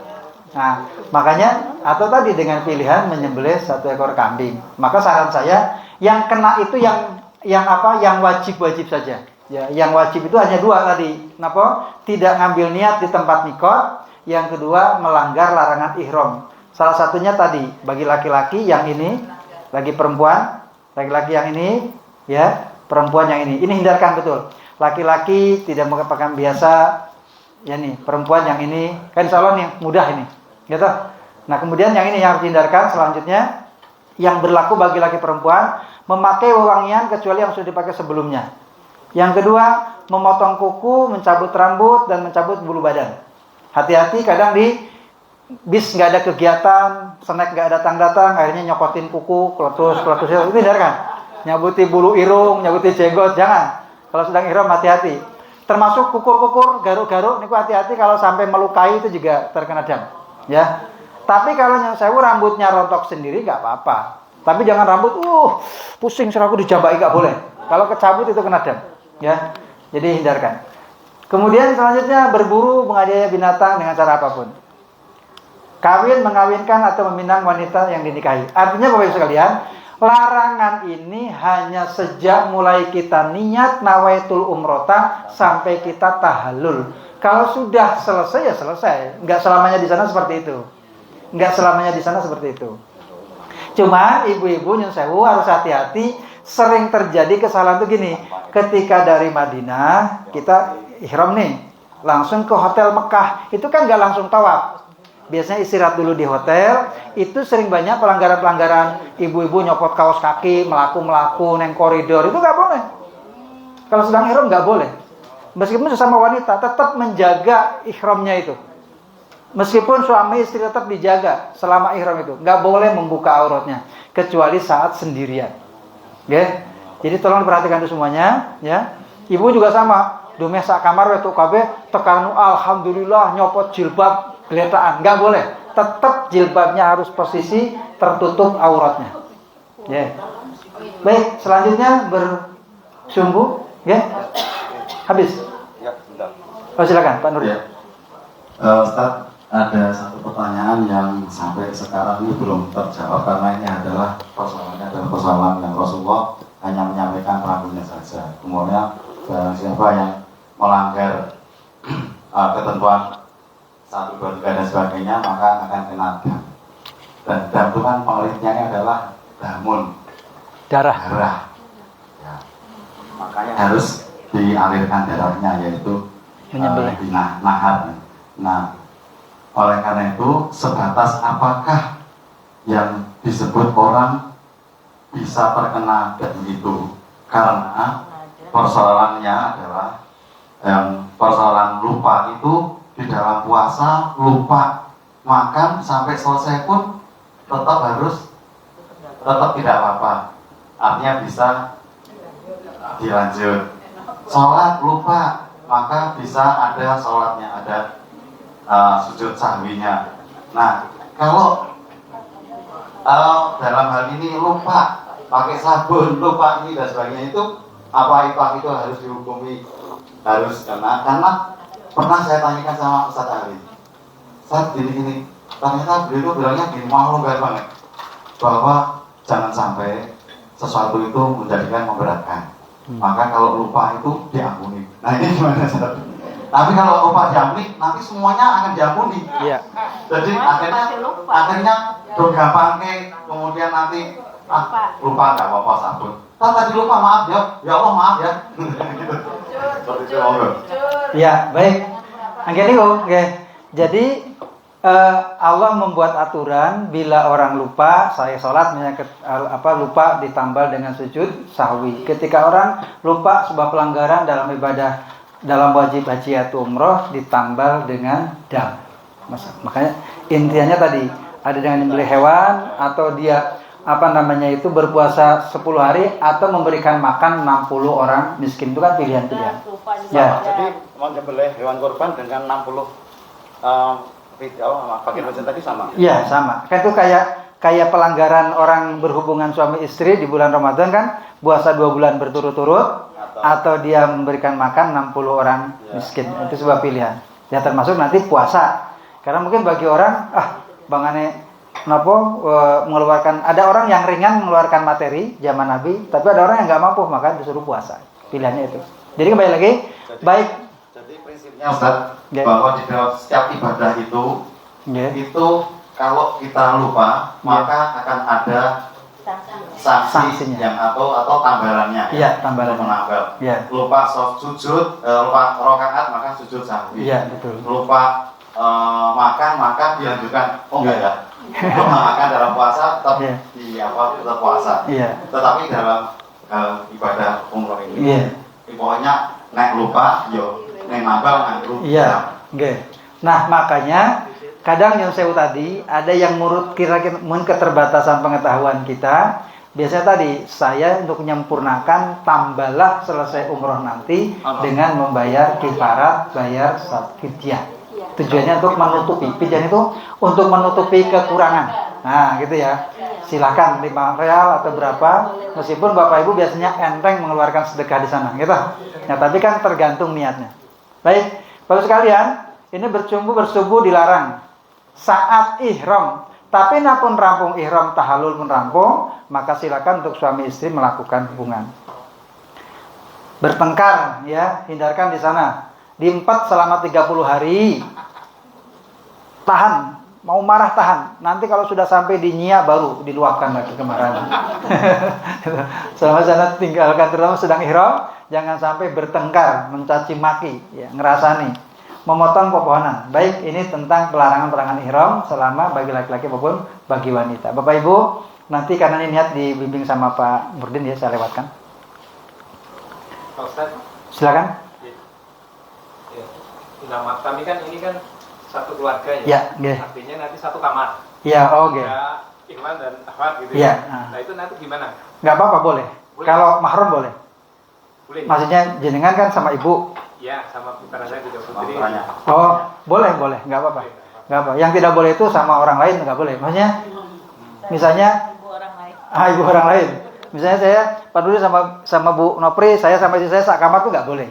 S1: Nah, makanya atau tadi dengan pilihan menyembelih 1 ekor kambing. Maka saran saya yang kena itu yang wajib-wajib saja. Ya, yang wajib itu hanya 2 tadi. Kenapa? Tidak ngambil niat di tempat mikot. Yang kedua, melanggar larangan ihram. Salah satunya tadi bagi laki-laki yang ini, bagi perempuan, laki-laki yang ini, ya, perempuan yang ini. Ini hindarkan betul. Laki-laki tidak menggunakan biasa, ya nih, perempuan yang ini, kan insya Allah nih mudah ini, gitu. Nah kemudian yang ini yang harus dihindarkan. Selanjutnya, yang berlaku bagi laki perempuan, memakai wewangian kecuali yang sudah dipakai sebelumnya. Yang kedua, memotong kuku, mencabut rambut, dan mencabut bulu badan. Hati-hati kadang di bis nggak ada kegiatan, snack nggak datang-datang, akhirnya nyokotin kuku, keletus itu hindarkan. Nyabuti bulu irung, nyabuti jenggot, jangan. Kalau sedang ihram hati-hati. Termasuk kukur-kukur, garuk-garuk, niku hati-hati kalau sampai melukai itu juga terkena dam. Ya. Tapi kalau yang sewu rambutnya rontok sendiri nggak apa-apa. Tapi jangan rambut, pusing seraku dijabai nggak boleh. Kalau kecabut itu kena dam. Ya. Jadi hindarkan. Kemudian selanjutnya berburu menganiaya binatang dengan cara apapun. Kawin, mengawinkan atau meminang wanita yang dinikahi. Artinya Bapak Ibu sekalian, larangan ini hanya sejak mulai kita niat nawaitul umrota sampai kita tahallul. Kalau sudah selesai ya selesai. Enggak selamanya di sana seperti itu. Enggak selamanya di sana seperti itu. Cuma ibu-ibu nyun sewu harus hati-hati. Sering terjadi kesalahan tuh gini. Ketika dari Madinah kita ihram nih, langsung ke hotel Mekah. Itu kan enggak langsung tawaf. Biasanya istirahat dulu di hotel. Itu sering banyak pelanggaran-pelanggaran. Ibu-ibu nyopot kaos kaki, melaku neng koridor. Itu nggak boleh. Kalau sedang ihram nggak boleh. Meskipun sesama wanita tetap menjaga ihramnya itu. Meskipun suami istri tetap dijaga selama ihram itu, nggak boleh membuka auratnya kecuali saat sendirian. Ya. Jadi tolong diperhatikan itu semuanya. Ya. Ibu juga sama. Dume sak kamar wetu kabeh tekan alhamdulillah nyopot jilbab geletaan, nggak boleh. Tetap jilbabnya harus posisi tertutup auratnya. Ya. Baik, selanjutnya bersumbu, ya. Habis.
S6: Ya, bentar.
S1: Oh, silakan Pak Nur.
S6: Ya. Ustaz, ada satu pertanyaan yang sampai sekarang ini belum terjawab karena ini adalah persoalan yang Rasulullah hanya menyampaikan rambutnya saja. Kemudian siapa yang melanggar ketentuan 1, 2, 3 dan sebagainya maka akan kena dam. Dan dam itu kan penelitiannya adalah
S1: Darah.
S6: Ya. Makanya harus dialirkan darahnya, yaitu
S1: Menyembelih.
S6: nahar. Nah, oleh karena itu sebatas apakah yang disebut orang bisa terkena dan itu karena persoalannya adalah persoalan lupa itu di dalam puasa, lupa makan sampai selesai pun tetap tidak apa-apa, artinya bisa dilanjut. Sholat lupa, maka bisa ada sholatnya, ada sujud sahwinya. Nah, kalau dalam hal ini lupa pakai sabun, lupa ini dan sebagainya, itu apa itu harus dihukumi, harus karena pernah saya tanyakan sama Ustaz Ali, Ustaz gini, ternyata beliau bilangnya gini, mau longgar banget, bahwa jangan sampai sesuatu itu menjadikan memberatkan. Maka kalau lupa itu diampuni. Nah ini gimana Ustaz? Tapi kalau lupa diampuni, nanti semuanya akan diampuni.
S1: Iya.
S6: Jadi akhirnya gampang kemudian nanti lupa nggak apa-apa sabun. Tadi lupa, maaf ya Allah maaf ya. Seperti itu.
S1: Ya, baik. Oke. Jadi Allah membuat aturan bila orang lupa, saya sholat lupa ditambal dengan sujud sahwi. Ketika orang lupa sebuah pelanggaran dalam ibadah, dalam wajib haji atau umroh, ditambal dengan dam. Makanya intinya tadi ada dengan membeli hewan, atau dia berpuasa 10 hari, atau memberikan makan 60 orang miskin. Itu kan pilihan-pilihan. Ya.
S6: Jadi menyembelih hewan kurban dengan 60 pakai wajah tadi sama?
S1: Iya, sama. Kan itu kayak pelanggaran orang berhubungan suami istri di bulan Ramadan kan, puasa 2 bulan berturut-turut, atau dia memberikan makan 60 orang miskin. Itu sebuah pilihan. Ya termasuk nanti puasa. Karena mungkin bagi orang, Bang Ane mengeluarkan, ada orang yang ringan mengeluarkan materi zaman Nabi, tapi ada orang yang nggak mampu, maka disuruh puasa. Pilihannya itu. Jadi kembali lagi, baik.
S6: Jadi prinsipnya Ustaz, bahwa di dalam setiap ibadah itu kalau kita lupa, maka akan ada sanksinya yang atau tambalannya.
S1: Iya, tambalan
S6: menambal.
S1: Ya.
S6: Lupa sujud, lupa rakaat maka sujud sahwi.
S1: Iya, betul.
S6: Lupa makan maka dilanjutkan. Oh enggak ya. Lupa makan dalam puasa tetap tetap puasa.
S1: Iya.
S6: Tetapi dalam ibadah umroh ini, pokoknya nek lupa, nek nambal nganggo.
S1: Iya. Oke. Nah, makanya kadang yang saya tadi ada yang menurut kira-kira keterbatasan pengetahuan kita. Biasanya tadi saya untuk menyempurnakan, tambahlah selesai umroh nanti dengan membayar kifarat, bayar fidyah. Tujuannya untuk menutupi, fidyah itu untuk menutupi kekurangan. Nah, gitu ya. Silakan 5 real atau berapa, meskipun Bapak Ibu biasanya enteng mengeluarkan sedekah di sana, gitu. Nah, tapi kan tergantung niatnya. Baik, Bapak sekalian, ini bersubuh dilarang saat ihram. Tapi napun rampung ihram, tahallul pun rampung, maka silakan untuk suami istri melakukan hubungan. Bertengkar, ya, hindarkan di sana. Diempat selama 30 hari. Tahan, mau marah tahan. Nanti kalau sudah sampai di Nia baru diluapkan lagi kemarahan. Selama sana tinggalkan, terutama sedang ihram, jangan sampai bertengkar, mencaci maki, ya, ngerasani, memotong pepohonan. Baik, ini tentang pelarangan ihram selama bagi laki-laki maupun bagi wanita. Bapak Ibu, nanti karena ini niat dibimbing sama Pak Murdin, ya saya lewatkan.
S3: Pak Ustaz,
S1: Silakan.
S3: Nama kami kan ini kan satu keluarga ya.
S1: Ya, okay.
S3: Artinya nanti satu kamar.
S1: Ya, oke.
S3: Ya, Ikhwan dan Ahmad gitu
S1: ya.
S3: Nah, itu nanti gimana?
S1: Nggak apa-apa, boleh. Kalau mahram boleh.
S3: Boleh.
S1: Maksudnya jenengan kan sama ibu.
S3: Ya, sama putra saya juga putri.
S1: Oh, boleh, nggak apa-apa. Nggak apa. Yang tidak boleh itu sama orang lain nggak boleh. Maksudnya, misalnya ibu orang lain. Misalnya saya peduli sama Bu Nopri, saya sama istri saya sakamar itu nggak boleh.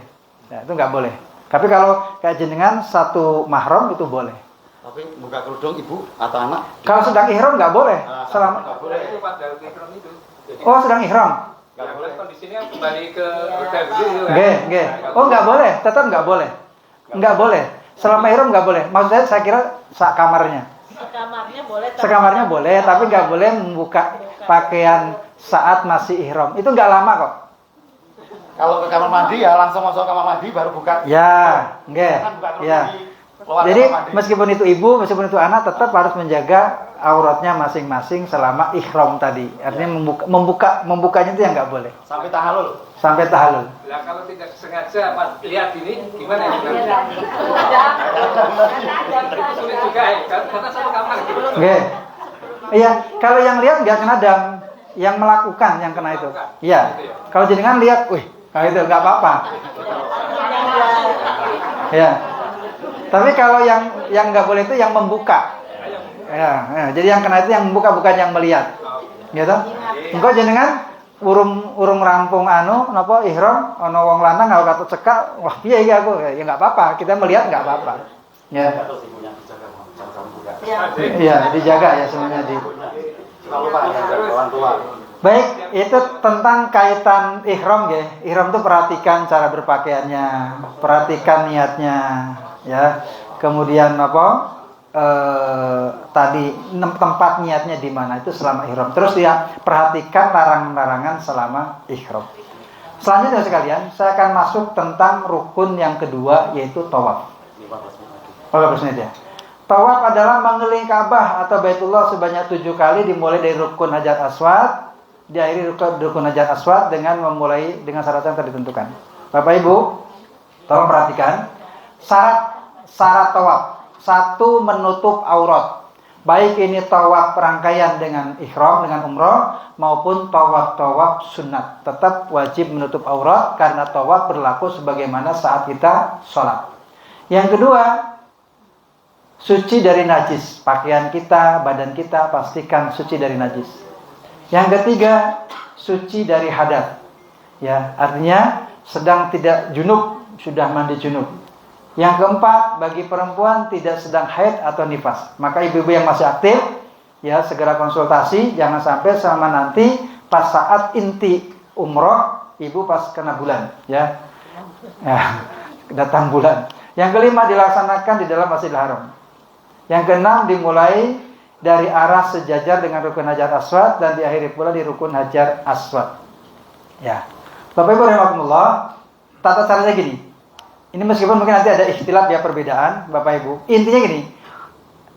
S1: Nah, itu nggak boleh. Tapi kalau kayak jenengan satu mahram itu boleh.
S6: Tapi buka kerudung ibu atau anak?
S1: Kalau sedang ihram nggak boleh.
S3: Nggak boleh itu pada ihram itu. Jadi,
S1: sedang ihram.
S3: Nggak boleh kondisinya kembali ke hotel gitu kan.
S1: Nggih. Oh, nggak boleh, tetap nggak boleh. Nggak boleh. Selama ihram nggak boleh. Maksud saya kira sak kamarnya.
S7: Sekamarnya boleh, tapi nggak boleh membuka pakaian saat masih ihram. Itu nggak lama kok.
S6: Kalau ke kamar mandi ya langsung masuk kamar mandi baru buka.
S7: Ya, enggak.
S6: Kan buka terus
S7: Ya.
S6: lagi keluar
S7: Jadi
S6: kamar mandi.
S7: meskipun itu ibu, meskipun itu anak, tetap harus menjaga auratnya masing-masing selama ihram tadi. Artinya membukanya itu yang nggak boleh.
S6: Sampai tahalul.
S7: Sampai tahalul.
S3: Nah kalau tidak sengaja pas lihat ini gimana ya? Sulit juga ya, karena satu kamar gitu.
S7: Oke. Iya, kalau yang lihat nggak kena dam, yang melakukan yang kena itu. Iya. Kalau jenengan lihat, wih, kalau itu nggak apa-apa. Ya. Tapi kalau yang nggak boleh itu yang membuka. Ya, jadi yang kena itu yang membuka, bukan yang melihat. Gitu. Engko jenengan urung rampung napa ihram ana wong lanang nggak kata cekak, wah piye iki aku? Ya nggak apa-apa, kita melihat nggak apa-apa. Ya. Iya, dijaga ya semuanya di. Baik, itu tentang kaitan ihram ya. Ihram itu perhatikan cara berpakaiannya, perhatikan niatnya, ya. Kemudian apa? Tadi tempat niatnya di mana itu selama ihram. Terus ya perhatikan larangan-larangan selama ihram. Selanjutnya sekalian, saya akan masuk tentang rukun yang kedua yaitu tawaf. 15 menit ya. Tawaf adalah mengelilingi Ka'bah atau Baitullah sebanyak 7 kali dimulai dari rukun Hajar Aswad, diakhiri rukun Hajar Aswad dengan memulai dengan syarat yang ditentukan. Bapak Ibu, tolong perhatikan syarat tawaf. 1, menutup aurat. Baik ini tawaf rangkaian dengan ihram, dengan umrah, maupun tawaf sunat. Tetap wajib menutup aurat karena tawaf berlaku sebagaimana saat kita sholat. Yang kedua, suci dari najis. Pakaian kita, badan kita, pastikan suci dari najis. Yang ketiga, suci dari hadas. Ya, artinya sedang tidak junub, sudah mandi junub. Yang keempat, bagi perempuan tidak sedang haid atau nifas. Maka ibu-ibu yang masih aktif, ya segera konsultasi. Jangan sampai sama nanti pas saat inti umroh, ibu pas kena bulan, ya datang bulan. Yang kelima, dilaksanakan di dalam Masjidil Haram. Yang keenam, dimulai dari arah sejajar dengan rukun Hajar Aswad dan diakhiri pula di rukun Hajar Aswad. Ya, Bapak Ibu rahimakumullah, tata caranya gini. Ini meskipun mungkin nanti ada ikhtilaf ya perbedaan, Bapak Ibu. Intinya gini,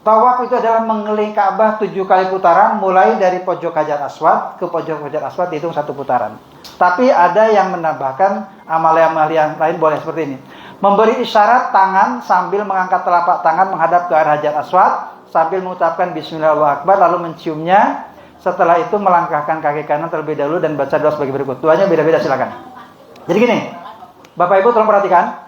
S7: tawaf itu adalah mengelilingi Ka'bah 7 kali putaran, mulai dari pojok Hajar Aswad ke pojok Hajar Aswad dihitung 1 putaran. Tapi ada yang menambahkan amal-amal yang lain boleh seperti ini. Memberi isyarat tangan sambil mengangkat telapak tangan menghadap ke arah Hajar Aswad sambil mengucapkan Bismillah Allahu Akbar lalu menciumnya. Setelah itu melangkahkan kaki kanan terlebih dahulu dan baca doa sebagai berikut. Doanya beda-beda silakan. Jadi gini, Bapak Ibu tolong perhatikan.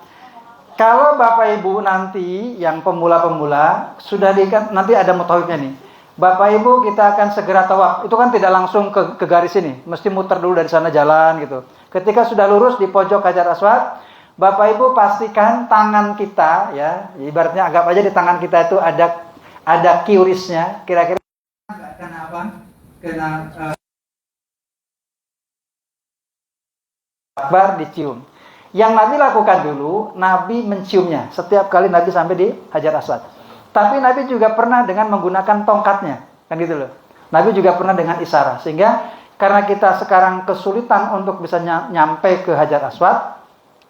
S7: Kalau Bapak Ibu nanti yang pemula-pemula sudah nanti ada mutawifnya nih. Bapak Ibu kita akan segera tawaf. Itu kan tidak langsung ke garis ini, mesti muter dulu dari sana jalan gitu. Ketika sudah lurus di pojok Hajar Aswad, Bapak Ibu pastikan tangan kita ya, ibaratnya anggap aja di tangan kita itu ada kiurisnya, kira-kira kena apa? Kena Akbar dicium. Yang Nabi lakukan dulu, Nabi menciumnya. Setiap kali Nabi sampai di Hajar Aswad. Tapi Nabi juga pernah dengan menggunakan tongkatnya. Kan gitu loh. Nabi juga pernah dengan isyarat. Sehingga karena kita sekarang kesulitan untuk bisa nyampe ke Hajar Aswad,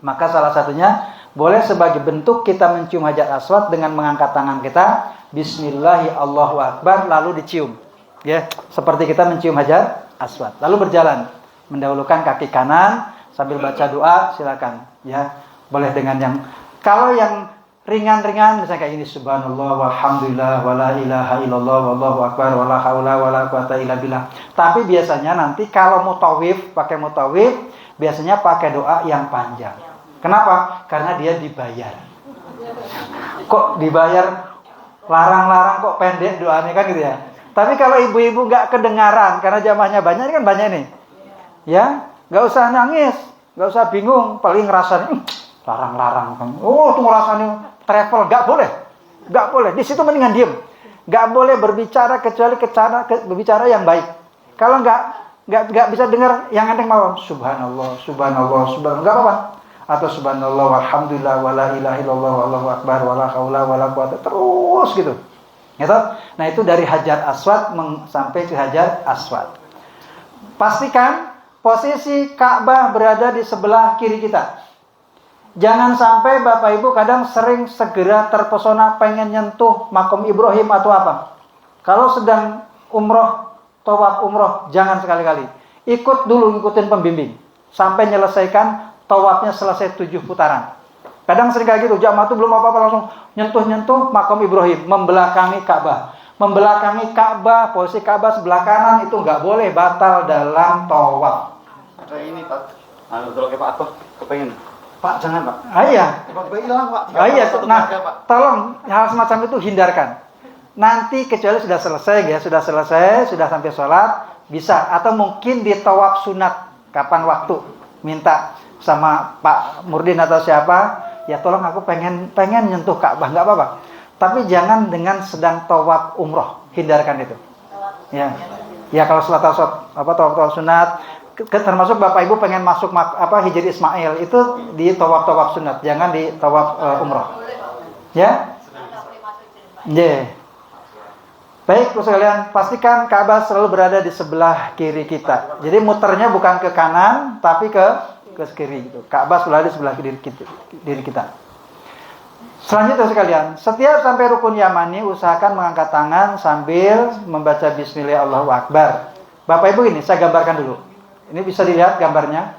S7: maka salah satunya boleh sebagai bentuk kita mencium Hajar Aswad dengan mengangkat tangan kita. Bismillahi Allahu Akbar lalu dicium. Ya, seperti kita mencium Hajar Aswad. Lalu berjalan. Mendahulukan kaki kanan. Sambil baca doa silakan ya. Boleh dengan yang kalau yang ringan-ringan misalnya kayak ini subhanallah walhamdulillah wala ilaha illallah wallahu akbar wala haula wala quwata illa billah. Tapi biasanya nanti kalau mutawif pakai mutawif biasanya pakai doa yang panjang. Kenapa? Karena dia dibayar. Kok dibayar larang-larang kok pendek doanya kan gitu ya. Tapi kalau ibu-ibu nggak kedengaran karena jamaahnya banyak ini kan banyak nih. Ya, nggak usah nangis, nggak usah bingung, paling ngerasa larang-larang kan. Oh, tuh ngerasanya travel, nggak boleh. Di situ mendingan diem, nggak boleh berbicara kecuali berbicara yang baik. Kalau nggak bisa dengar yang penting mau subhanallah, nggak apa-apa. Atau subhanallah, walhamdulillah, wala ilaha illallah, wallahu akbar, wala haula wala quwata terus gitu. Gitu? Nah, itu dari Hajar Aswad sampai ke Hajar Aswad. Pastikan posisi Ka'bah berada di sebelah kiri kita. Jangan sampai Bapak Ibu kadang sering segera terpesona pengen nyentuh makom Ibrahim atau apa. Kalau sedang umroh, tawaf umroh, jangan sekali-kali. Ikut dulu, ikutin pembimbing. Sampai menyelesaikan tawafnya selesai 7 putaran. Kadang sering kayak gitu, jamaah itu belum apa-apa langsung nyentuh-nyentuh makom Ibrahim. Membelakangi Ka'bah. Membelakangi Ka'bah, posisi Ka'bah sebelah kanan itu nggak boleh, batal dalam tawaf.
S6: Ada ini Pak, kalau Pak Ato kepengen. Pak jangan Pak.
S7: Iya.
S6: Hilang Pak.
S7: Iya. Nah, tolong hal semacam itu hindarkan. Nanti kecuali sudah selesai ya, sudah sampai sholat, bisa. Atau mungkin di tawaf sunat, kapan waktu, minta sama Pak Murdin atau siapa, ya tolong aku pengen nyentuh Ka'bah, nggak apa-apa. Tapi jangan dengan sedang tawaf umroh, hindarkan itu. Ya, ya kalau tawaf sunat. Termasuk Bapak Ibu pengen masuk Hijri Ismail itu di tawaf sunat, jangan di tawaf umroh. Ya? Yeah. Baik, Bapak sekalian, pastikan Ka'bah selalu berada di sebelah kiri kita. Jadi muternya bukan ke kanan, tapi ke kiri gitu. Ka'bah selalu di sebelah kiri kita. Selanjutnya sekalian, setiap sampai rukun Yamani usahakan mengangkat tangan sambil membaca Bismillah Allahu Akbar. Bapak Ibu ini saya gambarkan dulu. Ini bisa dilihat gambarnya.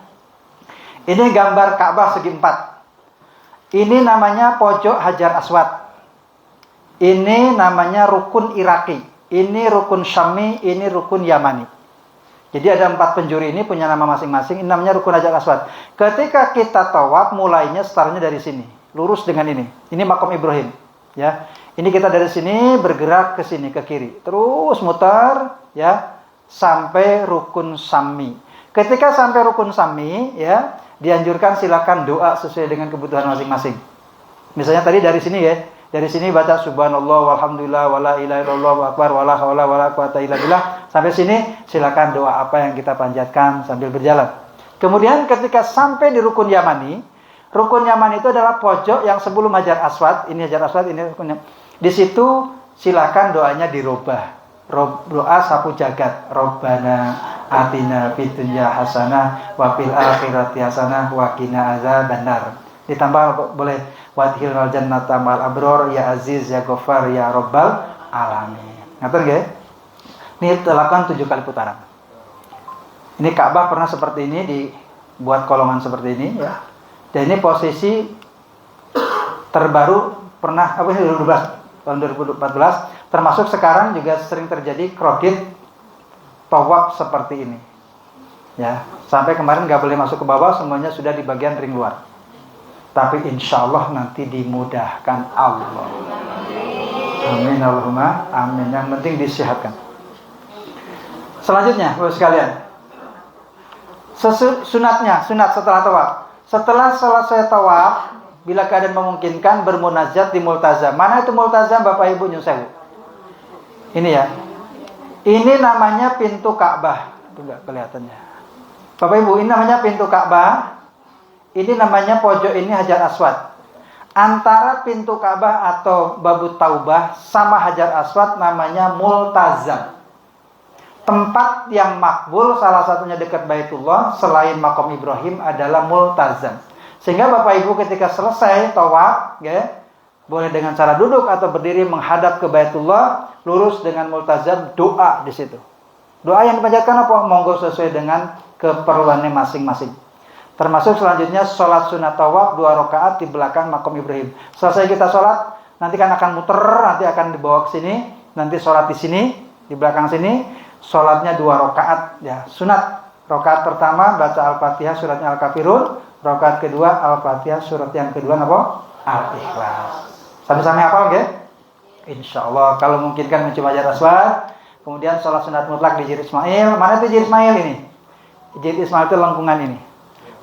S7: Ini gambar Ka'bah segi 4. Ini namanya pojok Hajar Aswad. Ini namanya rukun Iraki. Ini rukun Syami, ini rukun Yamani. Jadi ada 4 penjuri ini punya nama masing-masing. Ini namanya rukun Hajar Aswad. Ketika kita tawaf, mulainya startnya dari sini. Lurus dengan ini. Ini makom Ibrahim. Ya. Ini kita dari sini bergerak ke sini, ke kiri. Terus mutar, ya, sampai rukun Syami. Ketika sampai rukun Syami, ya, dianjurkan silakan doa sesuai dengan kebutuhan masing-masing. Misalnya tadi dari sini ya, dari sini baca subhanallah walhamdulillah wala ilaha illallah wa akbar wala haula wala quwata illa billah. Sampai sini silakan doa apa yang kita panjatkan sambil berjalan. Kemudian ketika sampai di rukun Yamani itu adalah pojok yang sebelum Hajar Aswad. Ini Hajar Aswad, ini rukunnya. Di situ silakan doanya dirubah. Doa sapu jagat. Robbana atina fid dunya hasanah wa fil akhirati hasanah wa qina adzabannar. Ditambah boleh wadkhilnal jannata ma'al abror ya aziz ya ghafar ya rabbal alamin. Ngatur nggih? Ini lakukan 7 kali putaran. Ini Ka'bah pernah seperti ini, dibuat kolongan seperti ini ya. Dan ini posisi terbaru pernah tahun 2014, termasuk sekarang juga sering terjadi kredit tawaf seperti ini. Ya, sampai kemarin nggak boleh masuk ke bawah, semuanya sudah di bagian ring luar. Tapi insya Allah nanti dimudahkan Allah. Amin Allahumma amin. Yang penting disehatkan. Selanjutnya, Bapak sekalian, sunat setelah tawaf. Setelah selesai tawaf, bila keadaan memungkinkan bermunajat di multazam. Mana itu multazam Bapak Ibu nyun sewu? Ini ya. Ini namanya pintu Ka'bah. Itu enggak kelihatannya. Bapak Ibu, ini namanya pintu Ka'bah. Ini namanya pojok ini Hajar Aswad. Antara pintu Ka'bah atau Babut Taubah sama Hajar Aswad namanya multazam. Tempat yang makbul salah satunya dekat Baitullah selain makom Ibrahim adalah multazam. Sehingga Bapak Ibu ketika selesai tawaf, ya, boleh dengan cara duduk atau berdiri menghadap ke Baitullah, lurus dengan multazam, doa di situ. Doa yang dipanjatkan apa? Monggo sesuai dengan keperluannya masing-masing. Termasuk selanjutnya sholat sunat tawaf 2 rakaat di belakang makom Ibrahim. Selesai kita sholat, nanti kan akan muter, nanti akan dibawa ke sini, nanti sholat di sini, di belakang sini. Sholatnya 2 rakaat ya, sunat. Rakaat pertama baca Al-Fatihah suratnya Al-Kafirun, rakaat kedua Al-Fatihah surat yang kedua apa? Al-Ikhlas. Sampai-sampai hafal nggih? Insyaallah. Kalau mungkin kan mencoba Hajar Aswad, kemudian sholat sunat mutlak di Hijri Ismail. Mana itu Hijri Ismail ini? Hijri Ismail itu lengkungan ini.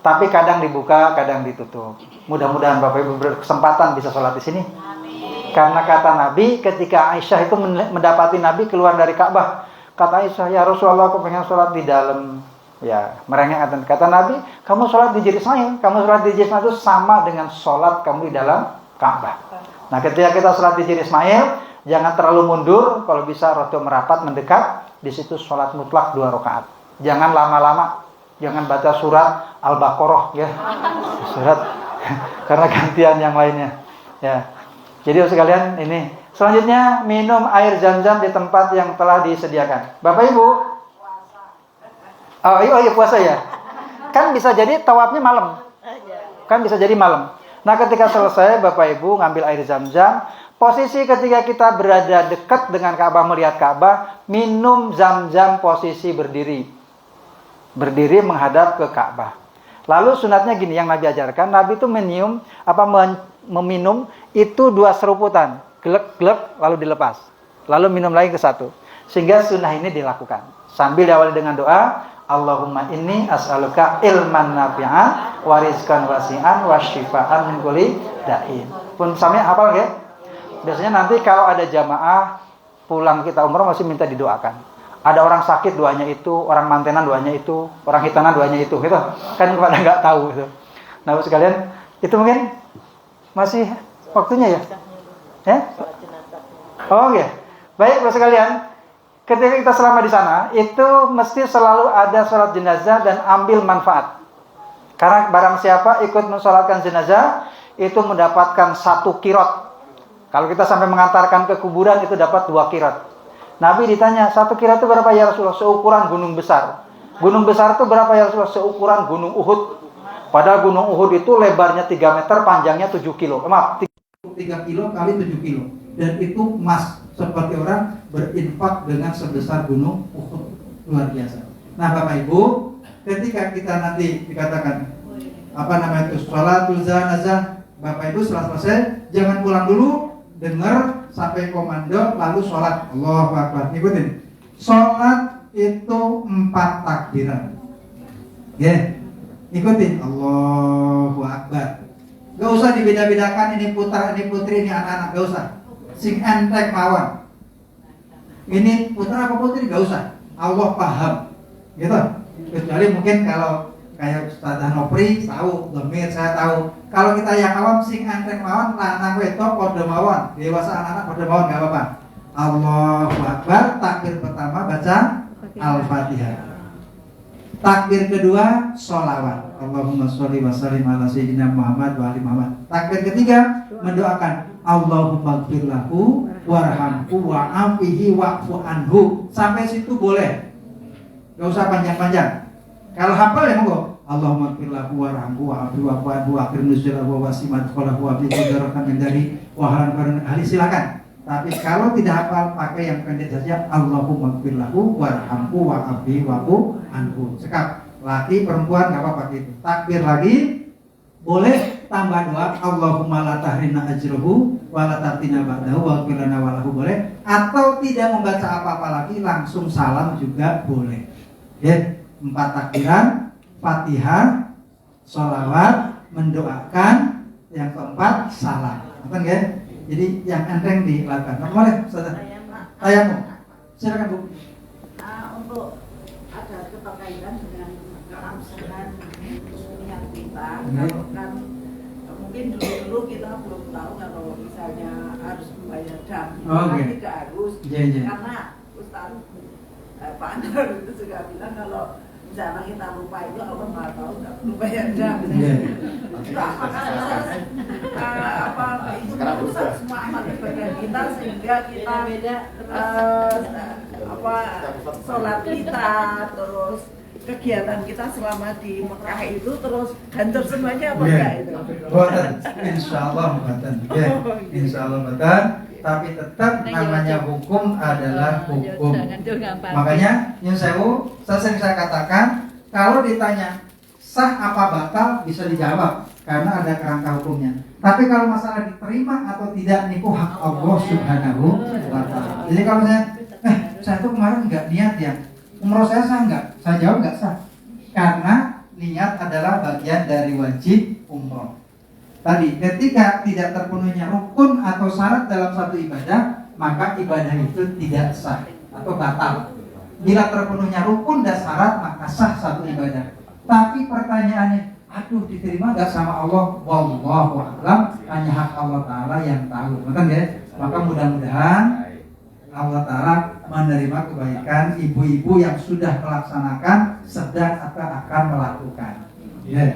S7: Tapi kadang dibuka, kadang ditutup. Mudah-mudahan Bapak Ibu berkesempatan bisa sholat di sini. Amin. Karena kata Nabi ketika Aisyah itu mendapati Nabi keluar dari Ka'bah, kata Aisyah, ya Rasulullah aku pengen sholat di dalam. Ya, merengek. Kata Nabi, kamu sholat di Hijri Ismail. Kamu sholat di Hijri Ismail itu sama dengan sholat kamu di dalam Ka'bah. Nah, ketika kita sholat di Hijri Ismail, Jangan terlalu mundur, kalau bisa rada merapat mendekat. Di situ sholat mutlak 2 rakaat. Jangan lama-lama, jangan baca surat Al-Baqarah ya. Surat karena gantian yang lainnya. Ya. Jadi sekalian ini. Selanjutnya minum air zam-zam di tempat yang telah disediakan. Bapak Ibu. Oh iya puasa ya. Kan bisa jadi tawafnya malam. Kan bisa jadi malam. Nah, ketika selesai Bapak Ibu ngambil air zam-zam, posisi ketika kita berada dekat dengan Ka'bah, melihat Ka'bah, minum zam-zam posisi berdiri. Berdiri menghadap ke Ka'bah. Lalu sunatnya gini yang Nabi ajarkan, Nabi itu meminum itu 2 seruputan, glek-glek lalu dilepas. Lalu minum lagi ke 1. Sehingga sunnah ini dilakukan. Sambil diawali dengan doa, Allahumma inni as'aluka ilman nafi'an wa rizqan wasi'an wa syifaan min kulli da'in. Pun sampai hafal ya? Biasanya nanti kalau ada jamaah pulang kita umroh masih minta didoakan. Ada orang sakit doanya itu, orang mantenan doanya itu, orang hitanan doanya itu, gitu. Kan pada nggak tahu gitu. Nah, sekalian, itu mungkin masih waktunya ya? Ya? Oh, oke. Baik, Bapak sekalian. Ketika kita selama di sana, itu mesti selalu ada sholat jenazah dan ambil manfaat. Karena barang siapa ikut mensolatkan jenazah, itu mendapatkan 1 kirot. Kalau kita sampai mengantarkan ke kuburan, itu dapat 2 kirot. Nabi ditanya, 1 kirot itu berapa ya Rasulullah? Seukuran gunung besar. Gunung besar itu berapa ya Rasulullah? Seukuran gunung Uhud. Padahal gunung Uhud itu lebarnya 3 meter, panjangnya 7 kilo. Maaf, 3 kilo kali 7 kilo. Dan itu emas. Seperti orang berinfak dengan sebesar gunung Uhud. Luar biasa. Nah Bapak Ibu, ketika kita nanti dikatakan sholatul janazah, Bapak Ibu setelah selesai jangan pulang dulu, dengar sampai komando lalu sholat. Allahu Akbar. Ikutin. Sholat itu 4 takbiran. Ya. Ikutin. Allahu Akbar. Gak usah dibeda-bedakan ini putra, ini putri, ini anak-anak, gak usah. Sing entek mawon. Ini putra apa putri gak usah. Allah paham. Gitu. Kecuali mungkin kalau kayak Ustaz Nopri tahu, Gemir saya tahu. Kalau kita yang awam sing entek mawon, lanang wedok padha mawon, dewasa anak-anak padha mawon gak apa-apa. Allahu Akbar, takbir pertama baca Al-Fatihah. Takbir kedua sholawat. Allahumma sholli wa sallim ala sayyidina Muhammad wa ali Muhammad. Takbir ketiga mendoakan Allahumma ighfir lahu warhamhu wa'afihi wa'fu anhu. Sampai situ boleh. Gak usah panjang-panjang. Kalau hafal ya monggo. Allahumma ighfir lahu warhamhu wa'afihi wa'fu anhu wa akhir nuzulahu wa wasimat qalahu wa bi qadaratan min dari wa halan ahli silakan. Tapi kalau tidak hafal pakai yang pendek saja. Allahumma ighfir lahu warhamhu wa'afihi wa'fu anhu. Sekap. Laki perempuan enggak apa-apa gitu. Takbir lagi. Boleh tambah doa Allahumma la tahrina ajruhu wa la tatina ba'dahu wa qilana walahu boleh, atau tidak membaca apa-apa lagi langsung salam juga boleh. Ya, 4 takbiran, Fatihah, sholawat, mendoakan, yang keempat salam. Betul ya? Jadi yang enteng dilakukan. Boleh, Ustaz. Tayamum. Silakan Bu.
S5: Untuk ada keterkaitan dengan keabsahan yang kita, kalau kan mungkin dulu kita belum tahu kalau misalnya harus membayar dam, tidak harus, karena Ustaz Pak Anwar itu juga bilang kalau misalnya kita lupa itu Allah Maha tahu nggak perlu bayar dam. Itu merusak semua amal ibadah kita sehingga kita sholat kita terus kegiatan kita selama di Mekah itu terus hancur semuanya apa enggak itu?
S7: Buatan, insyaallah buatan, ya, insyaallah buatan. Tapi tetap namanya hukum adalah hukum. Makanya yang saya sering saya katakan, kalau ditanya sah apa batal bisa dijawab karena ada kerangka hukumnya. Tapi kalau masalah diterima atau tidak niku hak Allah Subhanahu wa taala. Jadi kalau saya tuh kemarin enggak niat ya. Umroh saya sah enggak? Saya jawab enggak sah. Karena niat adalah bagian dari wajib umroh. Tadi ketika tidak terpenuhinya rukun atau syarat dalam satu ibadah, maka ibadah itu tidak sah atau batal. Bila terpenuhinya rukun dan syarat, maka sah satu ibadah. Tapi pertanyaannya, aduh diterima enggak sama Allah? Wallahu a'lam, hanya hak Allah Ta'ala yang tahu. Betul ya? Maka mudah-mudahan Allah Ta'ala menerima kebaikan ibu-ibu yang sudah melaksanakan, sedang atau akan melakukan. Ya,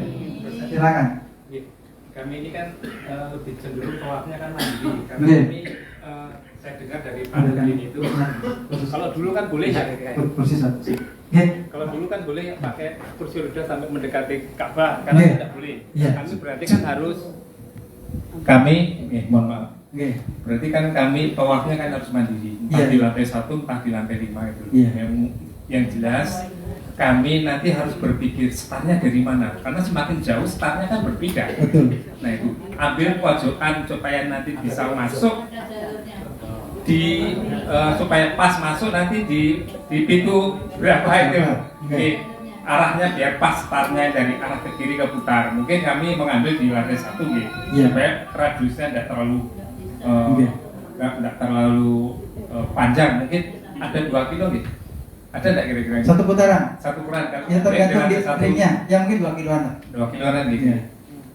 S7: silakan.
S3: Kami ini kan lebih cenderung tawafnya kan mandiri. Karena ini saya dengar dari Pak Nurdin itu, kalau dulu kan boleh ya kalau dulu kan boleh pakai kursi roda sampai mendekati Ka'bah, karena tidak boleh. Kami berarti kan harus mohon maaf. Berarti kan kami tawafnya kan harus mandiri, entah di lantai 1, entah di lantai 5 itu. Yang jelas kami nanti harus berpikir startnya dari mana, karena semakin jauh startnya kan berbeda. Nah itu ambil pojokan supaya nanti bisa masuk di supaya pas masuk nanti di pintu berapa itu. Arahnya biar pas startnya dari arah ke kiri ke putar. Mungkin kami mengambil di lantai 1 supaya radiusnya tidak terlalu panjang. Mungkin ada 2 kilo gitu. Ada tidak kira-kira?
S7: Satu putaran.
S3: Satu putaran kan?
S7: Ya tergantung di ringnya. Yang mungkin 2 kiloan. 2
S3: kiloan gitu.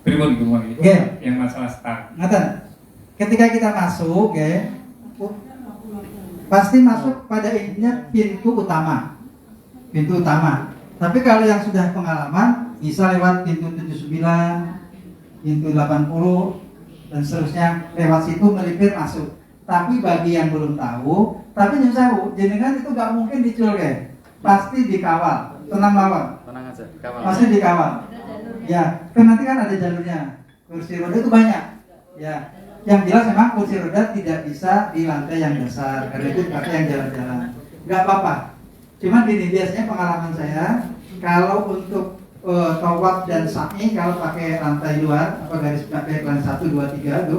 S3: Pribun gitu. Yang masalah start.
S7: Ngaten. Ketika kita masuk, pasti masuk pada intinya pintu utama. Pintu utama. Tapi kalau yang sudah pengalaman bisa lewat pintu 79, pintu 80 dan seterusnya, lewat situ melipir masuk. Tapi bagi yang belum tahu, tapi nyusahu, jenengan itu gak mungkin dicul pasti dikawal, tenang lawan.
S1: Tenang aja, kawal.
S7: Pasti dikawal. Ya, kan nanti kan ada jalurnya. Kursi roda itu banyak. Ya, yang jelas memang kursi roda tidak bisa di lantai yang dasar, karena itu pakai yang jalan-jalan. Gak apa-apa. Cuman gini, biasanya pengalaman saya, kalau untuk tawaf dan sa'i, kalau pakai lantai luar, apa garis pakai lantai 1, 2, 3 itu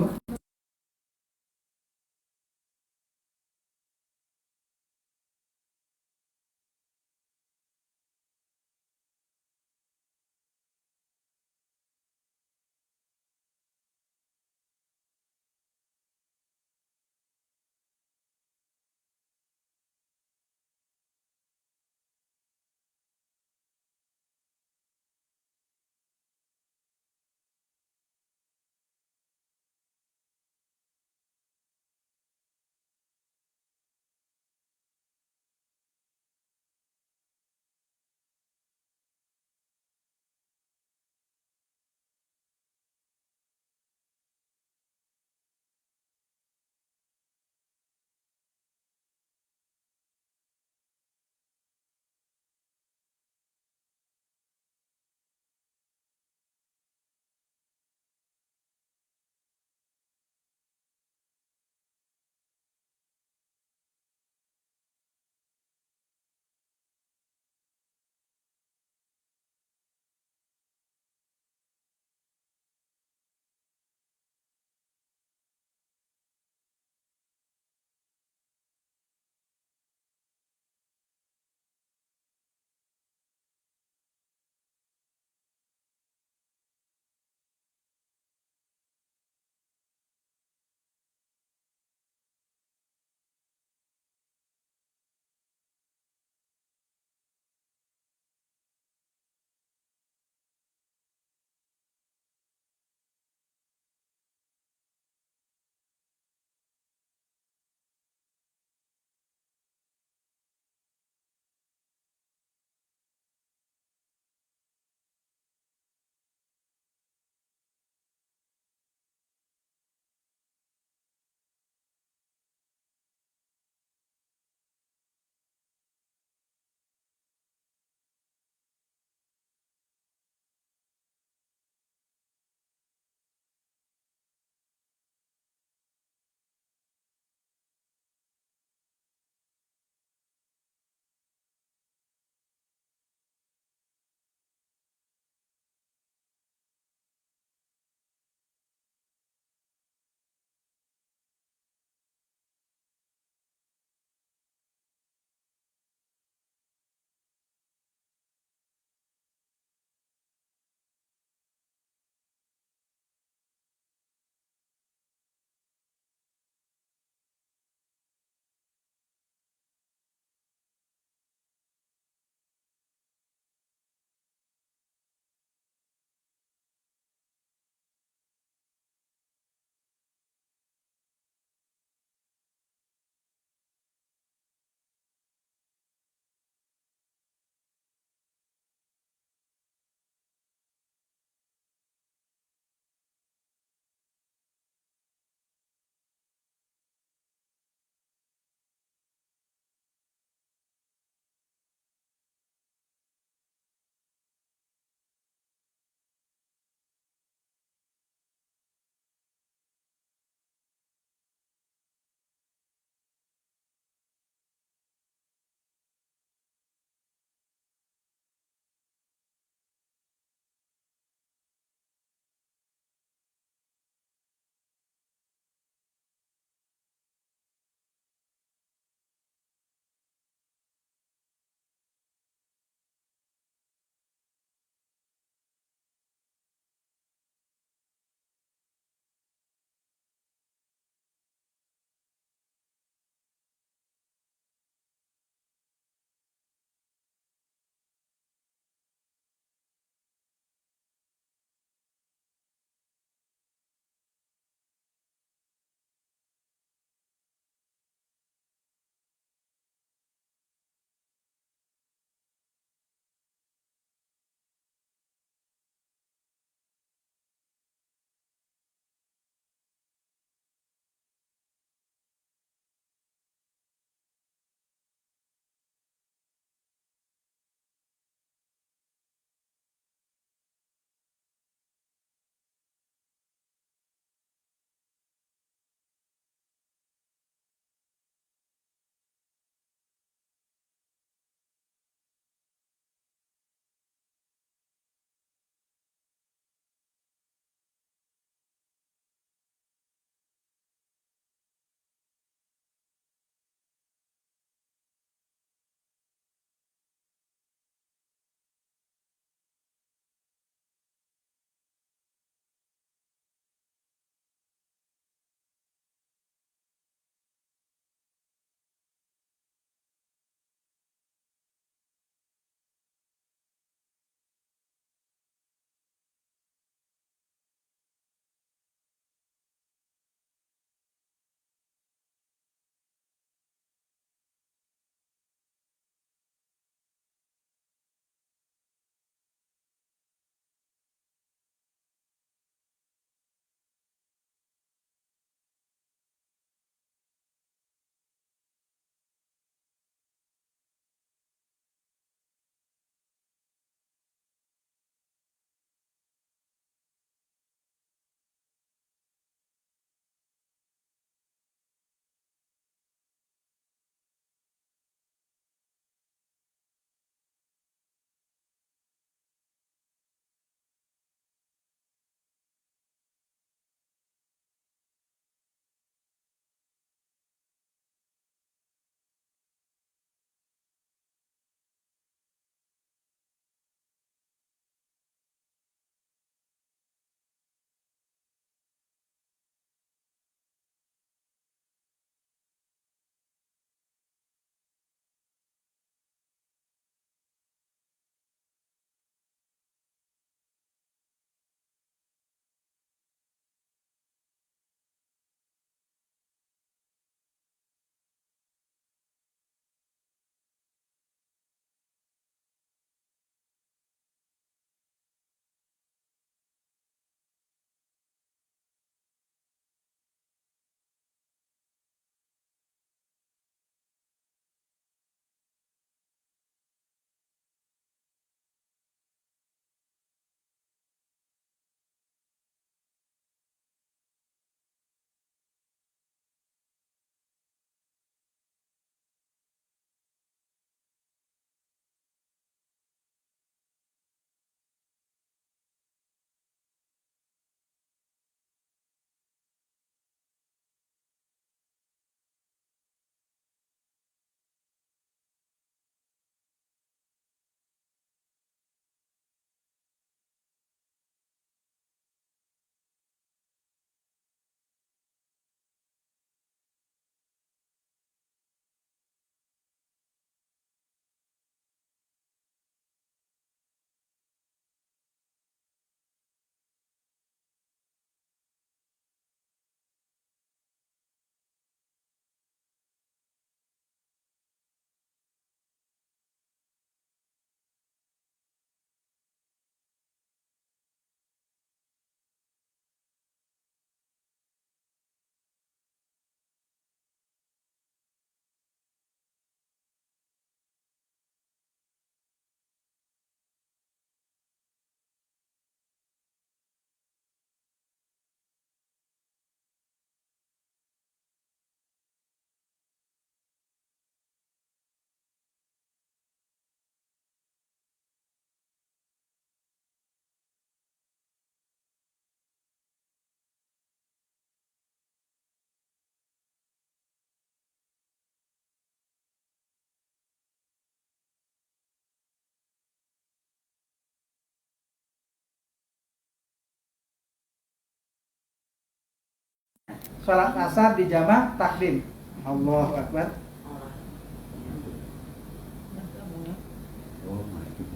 S7: sholat asar di jamak takdim. Allahu Akbar.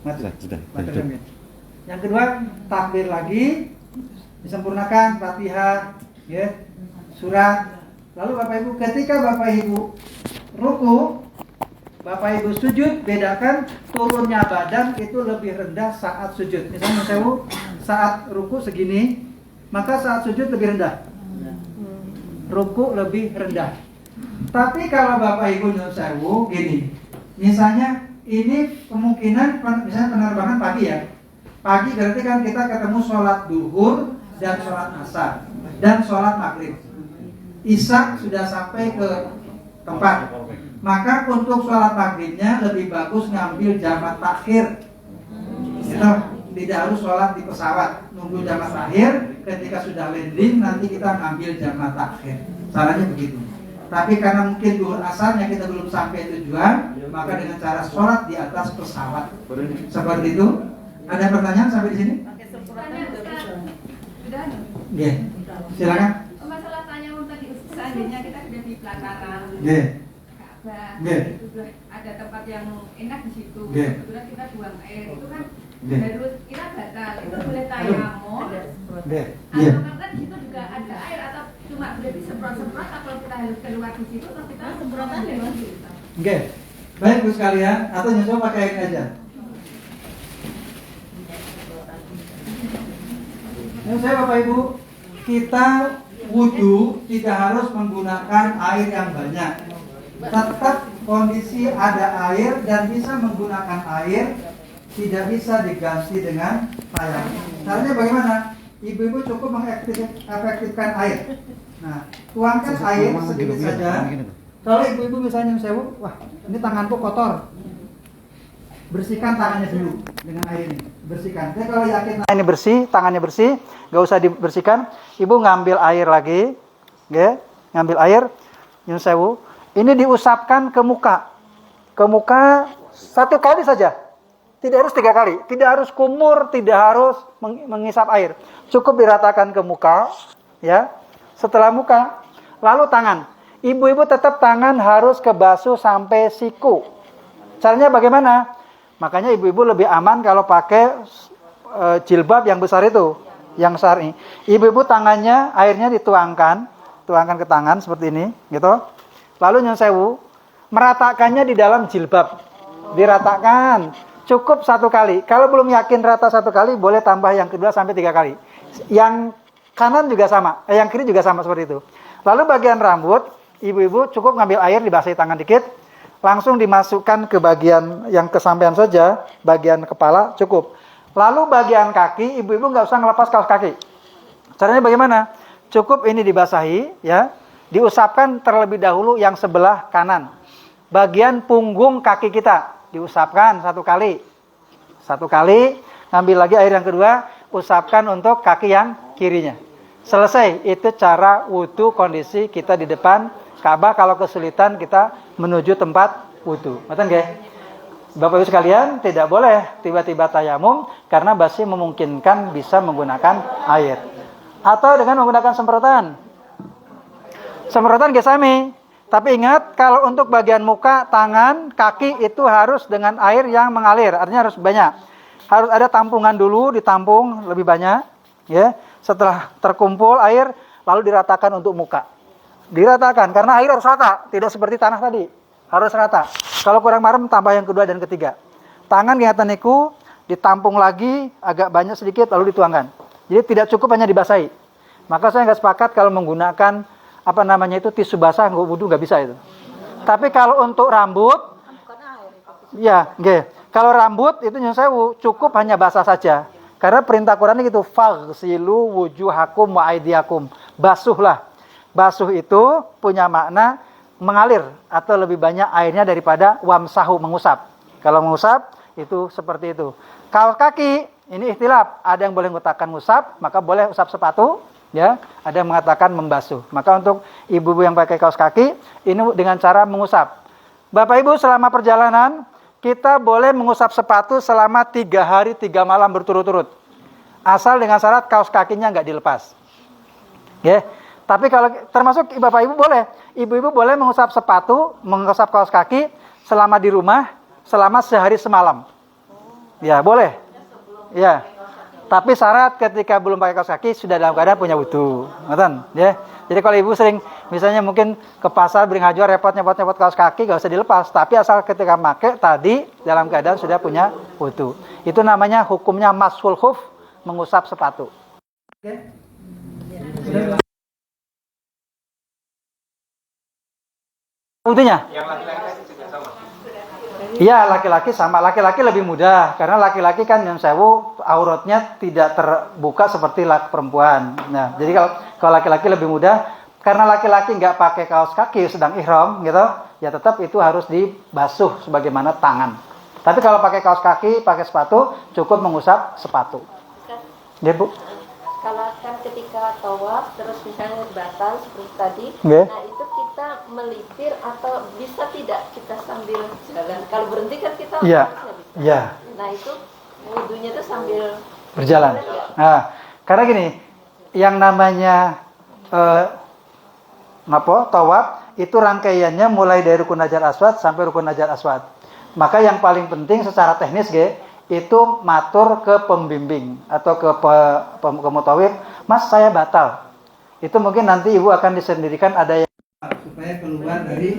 S7: Mati. Yang kedua, takbir lagi, disempurnakan Fatihah, ya, surat. Lalu Bapak Ibu, ketika Bapak Ibu ruku, Bapak Ibu sujud, bedakan turunnya badan itu lebih rendah saat sujud. Misalnya saat ruku segini, maka saat sujud lebih rendah. Ruku lebih rendah. Tapi kalau Bapak Ibu nyusewu gini, misalnya ini kemungkinan misalnya penerbangan pagi ya. Pagi berarti kan kita ketemu sholat duhur dan sholat asar dan sholat maghrib. Isya sudah sampai ke tempat. Maka untuk sholat maghribnya lebih bagus ngambil jamak takhir. Tidak harus sholat di pesawat, nunggu jamak takhir. Ketika sudah landing nanti kita ngambil jamak takhir. Caranya begitu. Tapi karena mungkin duhur asarnya kita belum sampai tujuan, maka dengan cara sholat di atas pesawat. Seperti itu. Ada pertanyaan sampai di sini? Iya. Silakan.
S2: Masalah tanya tadi, seandainya kita sudah di pelataran Ka'bah, itu ada tempat yang enak di situ. Kemudian kita buang air, itu kan harus kita batal. Itu boleh tayamum. Atau karena di situ juga ada air atau cuma boleh disemprot-semprot atau kita harus keluar di situ atau kita semprotan di situ.
S7: Oke. Baik Bu sekalian, atau nyusul pakai air aja. Saya Bapak Ibu, kita wudhu tidak harus menggunakan air yang banyak. Tetap kondisi ada air dan bisa menggunakan air, tidak bisa diganti dengan tayamum. Caranya bagaimana? Ibu-ibu cukup mengefektifkan air. Nah, tuangkan air sedikit saja. Kalau ibu-ibu misalnya sewu, wah ini tanganku kotor, bersihkan tangannya dulu dengan air ini. Bersihkan. Tapi kalau yakin ini bersih, tangannya bersih, gak usah dibersihkan. Ibu ngambil air lagi, ngambil air, nyun sewu. Ini diusapkan ke muka, satu kali saja. Tidak harus 3 kali, tidak harus kumur, tidak harus mengisap air. Cukup diratakan ke muka, ya. Setelah muka, lalu tangan. Ibu-ibu tetap tangan harus kebasuh sampai siku. Caranya bagaimana? Makanya ibu-ibu lebih aman kalau pakai jilbab yang besar itu, yang syar'i. Ibu-ibu tangannya airnya dituangkan ke tangan seperti ini, gitu. Lalu nyun sewu, meratakannya di dalam jilbab, diratakan. Cukup 1 kali. Kalau belum yakin rata 1 kali, boleh tambah yang kedua sampai 3 kali. Yang kanan juga sama, yang kiri juga sama seperti itu. Lalu bagian rambut, ibu-ibu cukup ngambil air, dibasahi tangan dikit. Langsung dimasukkan ke bagian yang kesampaian saja, bagian kepala cukup. Lalu bagian kaki, ibu-ibu nggak usah ngelepas kaos kaki. Caranya bagaimana? Cukup ini dibasahi, ya, diusapkan terlebih dahulu yang sebelah kanan. Bagian punggung kaki kita diusapkan 1 kali, ngambil lagi air yang kedua, usapkan untuk kaki yang kirinya. Selesai. Itu cara wudhu kondisi kita di depan Ka'bah. Kalau kesulitan kita menuju tempat wudhu. Betul nggih? Bapak Ibu sekalian, tidak boleh tiba-tiba tayamum karena masih memungkinkan bisa menggunakan air. Atau dengan menggunakan semprotan. Semprotan nggih sami. Tapi ingat, kalau untuk bagian muka, tangan, kaki itu harus dengan air yang mengalir. Artinya harus banyak. Harus ada tampungan dulu, ditampung lebih banyak, ya. Setelah terkumpul air, lalu diratakan untuk muka. Diratakan, karena air harus rata, tidak seperti tanah tadi. Harus rata. Kalau kurang marem, tambah yang kedua dan ketiga. Tangan kelihatan niku, ditampung lagi, agak banyak sedikit, lalu dituangkan. Jadi tidak cukup hanya dibasahi. Maka saya nggak sepakat kalau menggunakan tisu basah, wudhu nggak bisa itu. Tapi kalau untuk rambut, ya, kalau rambut itu nyun sewu, cukup hanya basah saja. Karena perintah Quran itu faghsilu wujuhakum wa aydiyakum. Basuhlah. Basuh itu punya makna mengalir atau lebih banyak airnya daripada wamsahu, mengusap. Kalau mengusap itu seperti itu. Kaos kaki ini ikhtilaf, ada yang boleh mengatakan ngusap, maka boleh usap sepatu, ya. Ada yang mengatakan membasuh. Maka untuk ibu-ibu yang pakai kaos kaki ini dengan cara mengusap. Bapak Ibu selama perjalanan kita boleh mengusap sepatu selama 3 hari 3 malam berturut-turut. Asal dengan syarat kaos kakinya nggak dilepas. Ya. Tapi kalau termasuk Bapak Ibu boleh, ibu-ibu boleh mengusap sepatu, mengusap kaos kaki selama di rumah selama sehari semalam. Ya, boleh. Ya. Tapi syarat ketika belum pakai kaos kaki sudah dalam keadaan punya wudu. Ngoten, ya. Jadi kalau ibu sering misalnya mungkin ke pasar beli ngajuar repot nyepot kaos kaki, gak usah dilepas, tapi asal ketika pakai tadi dalam keadaan sudah punya wudu. Itu namanya hukumnya mashul khuf, mengusap sepatu. Oke. Wudunya? Yang laki-laki juga sama. Iya, laki-laki sama. Laki-laki lebih mudah karena laki-laki kan yang sewu auratnya tidak terbuka seperti perempuan. Nah, jadi kalau laki-laki lebih mudah karena laki-laki nggak pakai kaos kaki sedang ihram gitu, ya tetap itu harus dibasuh sebagaimana tangan. Tapi kalau pakai kaos kaki, pakai sepatu, cukup mengusap sepatu. Ya, Bu.
S8: Kalau kan ketika tawaf terus misalnya batal seperti tadi,
S7: nah
S8: itu kita melipir atau bisa tidak kita sambil jalan? Kalau berhenti kan kita
S7: harusnya bisa. Iya.
S8: Nah itu wudunya itu sambil
S7: berjalan. Nah, karena gini, yang namanya tawaf itu rangkaiannya mulai dari rukun Hajar Aswad sampai rukun Hajar Aswad. Maka yang paling penting secara teknis itu matur ke pembimbing atau ke mutawif, Mas saya batal. Itu mungkin nanti ibu akan disendirikan ada yang supaya keluar dari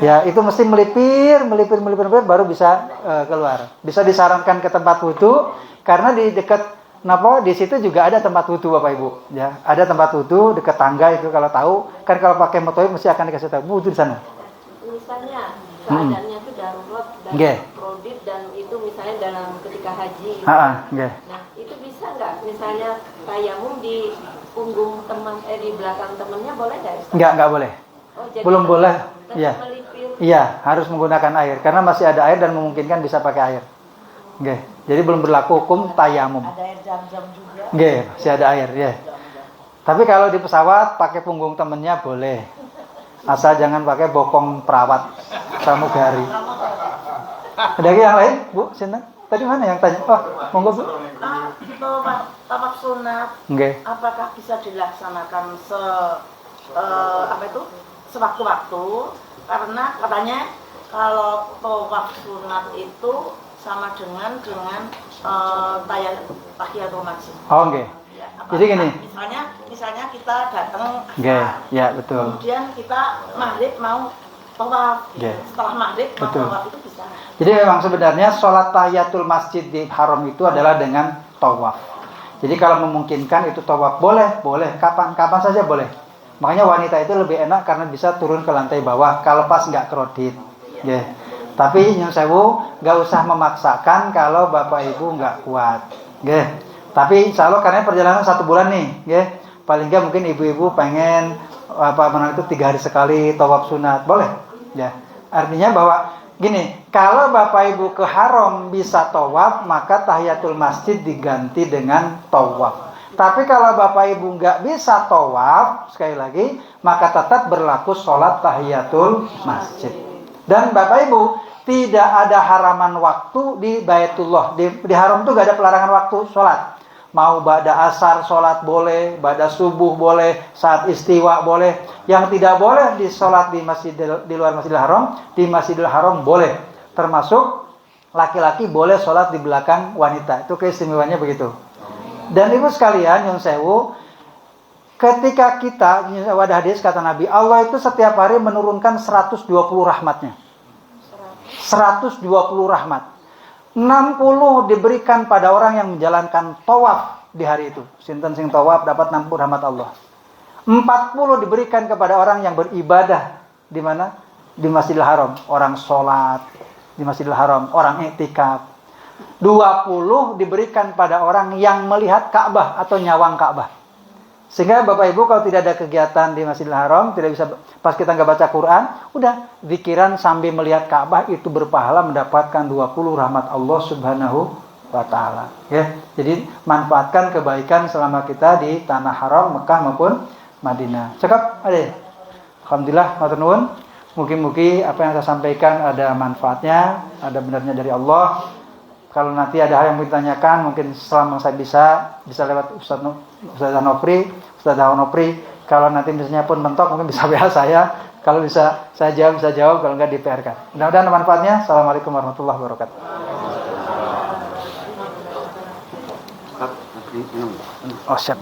S7: ya itu mesti melipir baru bisa keluar. Bisa disarankan ke tempat wudu karena di dekat di situ juga ada tempat wudu Bapak Ibu. Ya, ada tempat wudu dekat tangga itu kalau tahu kan kalau pakai mutawif mesti akan dikasih tahu wudu di sana.
S8: Misalnya keadaannya itu darurat dan kredit dan itu misalnya dalam ketika haji gitu. Nah itu bisa nggak misalnya tayamum di punggung teman di belakang temannya boleh nggak? Nggak
S7: boleh. Belum boleh. Iya. Iya harus menggunakan air karena masih ada air dan memungkinkan bisa pakai air. Jadi belum berlaku hukum tayamum.
S5: Ada air jam-jam juga.
S7: Masih ada air ya. Tapi kalau di pesawat pakai punggung temannya boleh. Asal jangan pakai bokong perawat pramugari. Ada lagi yang lain, Bu? Sinten? Tadi mana yang tanya? Oh, monggo Bu.
S5: Tawaf sunat. Apakah bisa dilaksanakan sewaktu-waktu? Karena katanya kalau tawaf sunat itu sama dengan tahiyatul masjid.
S7: Oh, jadi gini.
S5: Misalnya kita datang
S7: ya betul.
S5: Kemudian kita maghrib mau tawaf. Setelah maghrib mau tawaf itu bisa.
S7: Jadi memang sebenarnya sholat tahiyatul masjid di haram itu adalah dengan tawaf. Jadi kalau memungkinkan itu tawaf boleh, kapan saja boleh. Makanya wanita itu lebih enak karena bisa turun ke lantai bawah kalau pas nggak kredit. Tapi nyun sewu nggak usah memaksakan kalau bapak ibu nggak kuat. Tapi insya Allah karena perjalanan 1 bulan nih, paling nggak mungkin ibu-ibu pengen 3 hari sekali tawaf sunat, boleh, ya. Artinya bahwa gini, kalau bapak ibu ke haram bisa tawaf, maka tahiyatul masjid diganti dengan tawaf. Tapi kalau bapak ibu nggak bisa tawaf, sekali lagi, maka tetap berlaku sholat tahiyatul masjid. Dan bapak ibu tidak ada haraman waktu di Baitullah, di haram itu nggak ada pelarangan waktu sholat. Mau ba'da asar sholat boleh, ba'da subuh boleh, saat istiwa boleh. Yang tidak boleh di sholat di luar Masjidil Haram, di Masjidil Haram boleh. Termasuk laki-laki boleh sholat di belakang wanita. Itu keistimewaannya begitu. Dan ibu sekalian, nyun sewu, ketika kita, ada hadis kata Nabi, Allah itu setiap hari menurunkan 120 rahmatnya. 120 rahmat. 60 diberikan pada orang yang menjalankan tawaf di hari itu. Sinten sing tawaf dapat 60 rahmat Allah. 40 diberikan kepada orang yang beribadah di mana? Di Masjidil Haram. Orang sholat di Masjidil Haram, orang iktikaf. 20 diberikan pada orang yang melihat Ka'bah atau nyawang Ka'bah. Sehingga Bapak Ibu kalau tidak ada kegiatan di Masjidil Haram, tidak bisa pas kita nggak baca Quran, udah zikiran sambil melihat Ka'bah itu berpahala mendapatkan 20 rahmat Allah Subhanahu wa taala. Jadi manfaatkan kebaikan selama kita di tanah haram Mekah maupun Madinah. Cakap, Ade. Alhamdulillah, matur nuwun. Mugi-mugi apa yang saya sampaikan ada manfaatnya, ada benarnya dari Allah. Kalau nanti ada hal yang mau ditanyakan, mungkin selama saya bisa lewat Ustaz Nopri. Kalau nanti misalnya pun mentok, mungkin bisa WA saya. Kalau bisa saya jawab. Kalau enggak, di-PR-kan. Mudah-mudahan manfaatnya. Assalamualaikum warahmatullahi wabarakatuh. Oh, siap.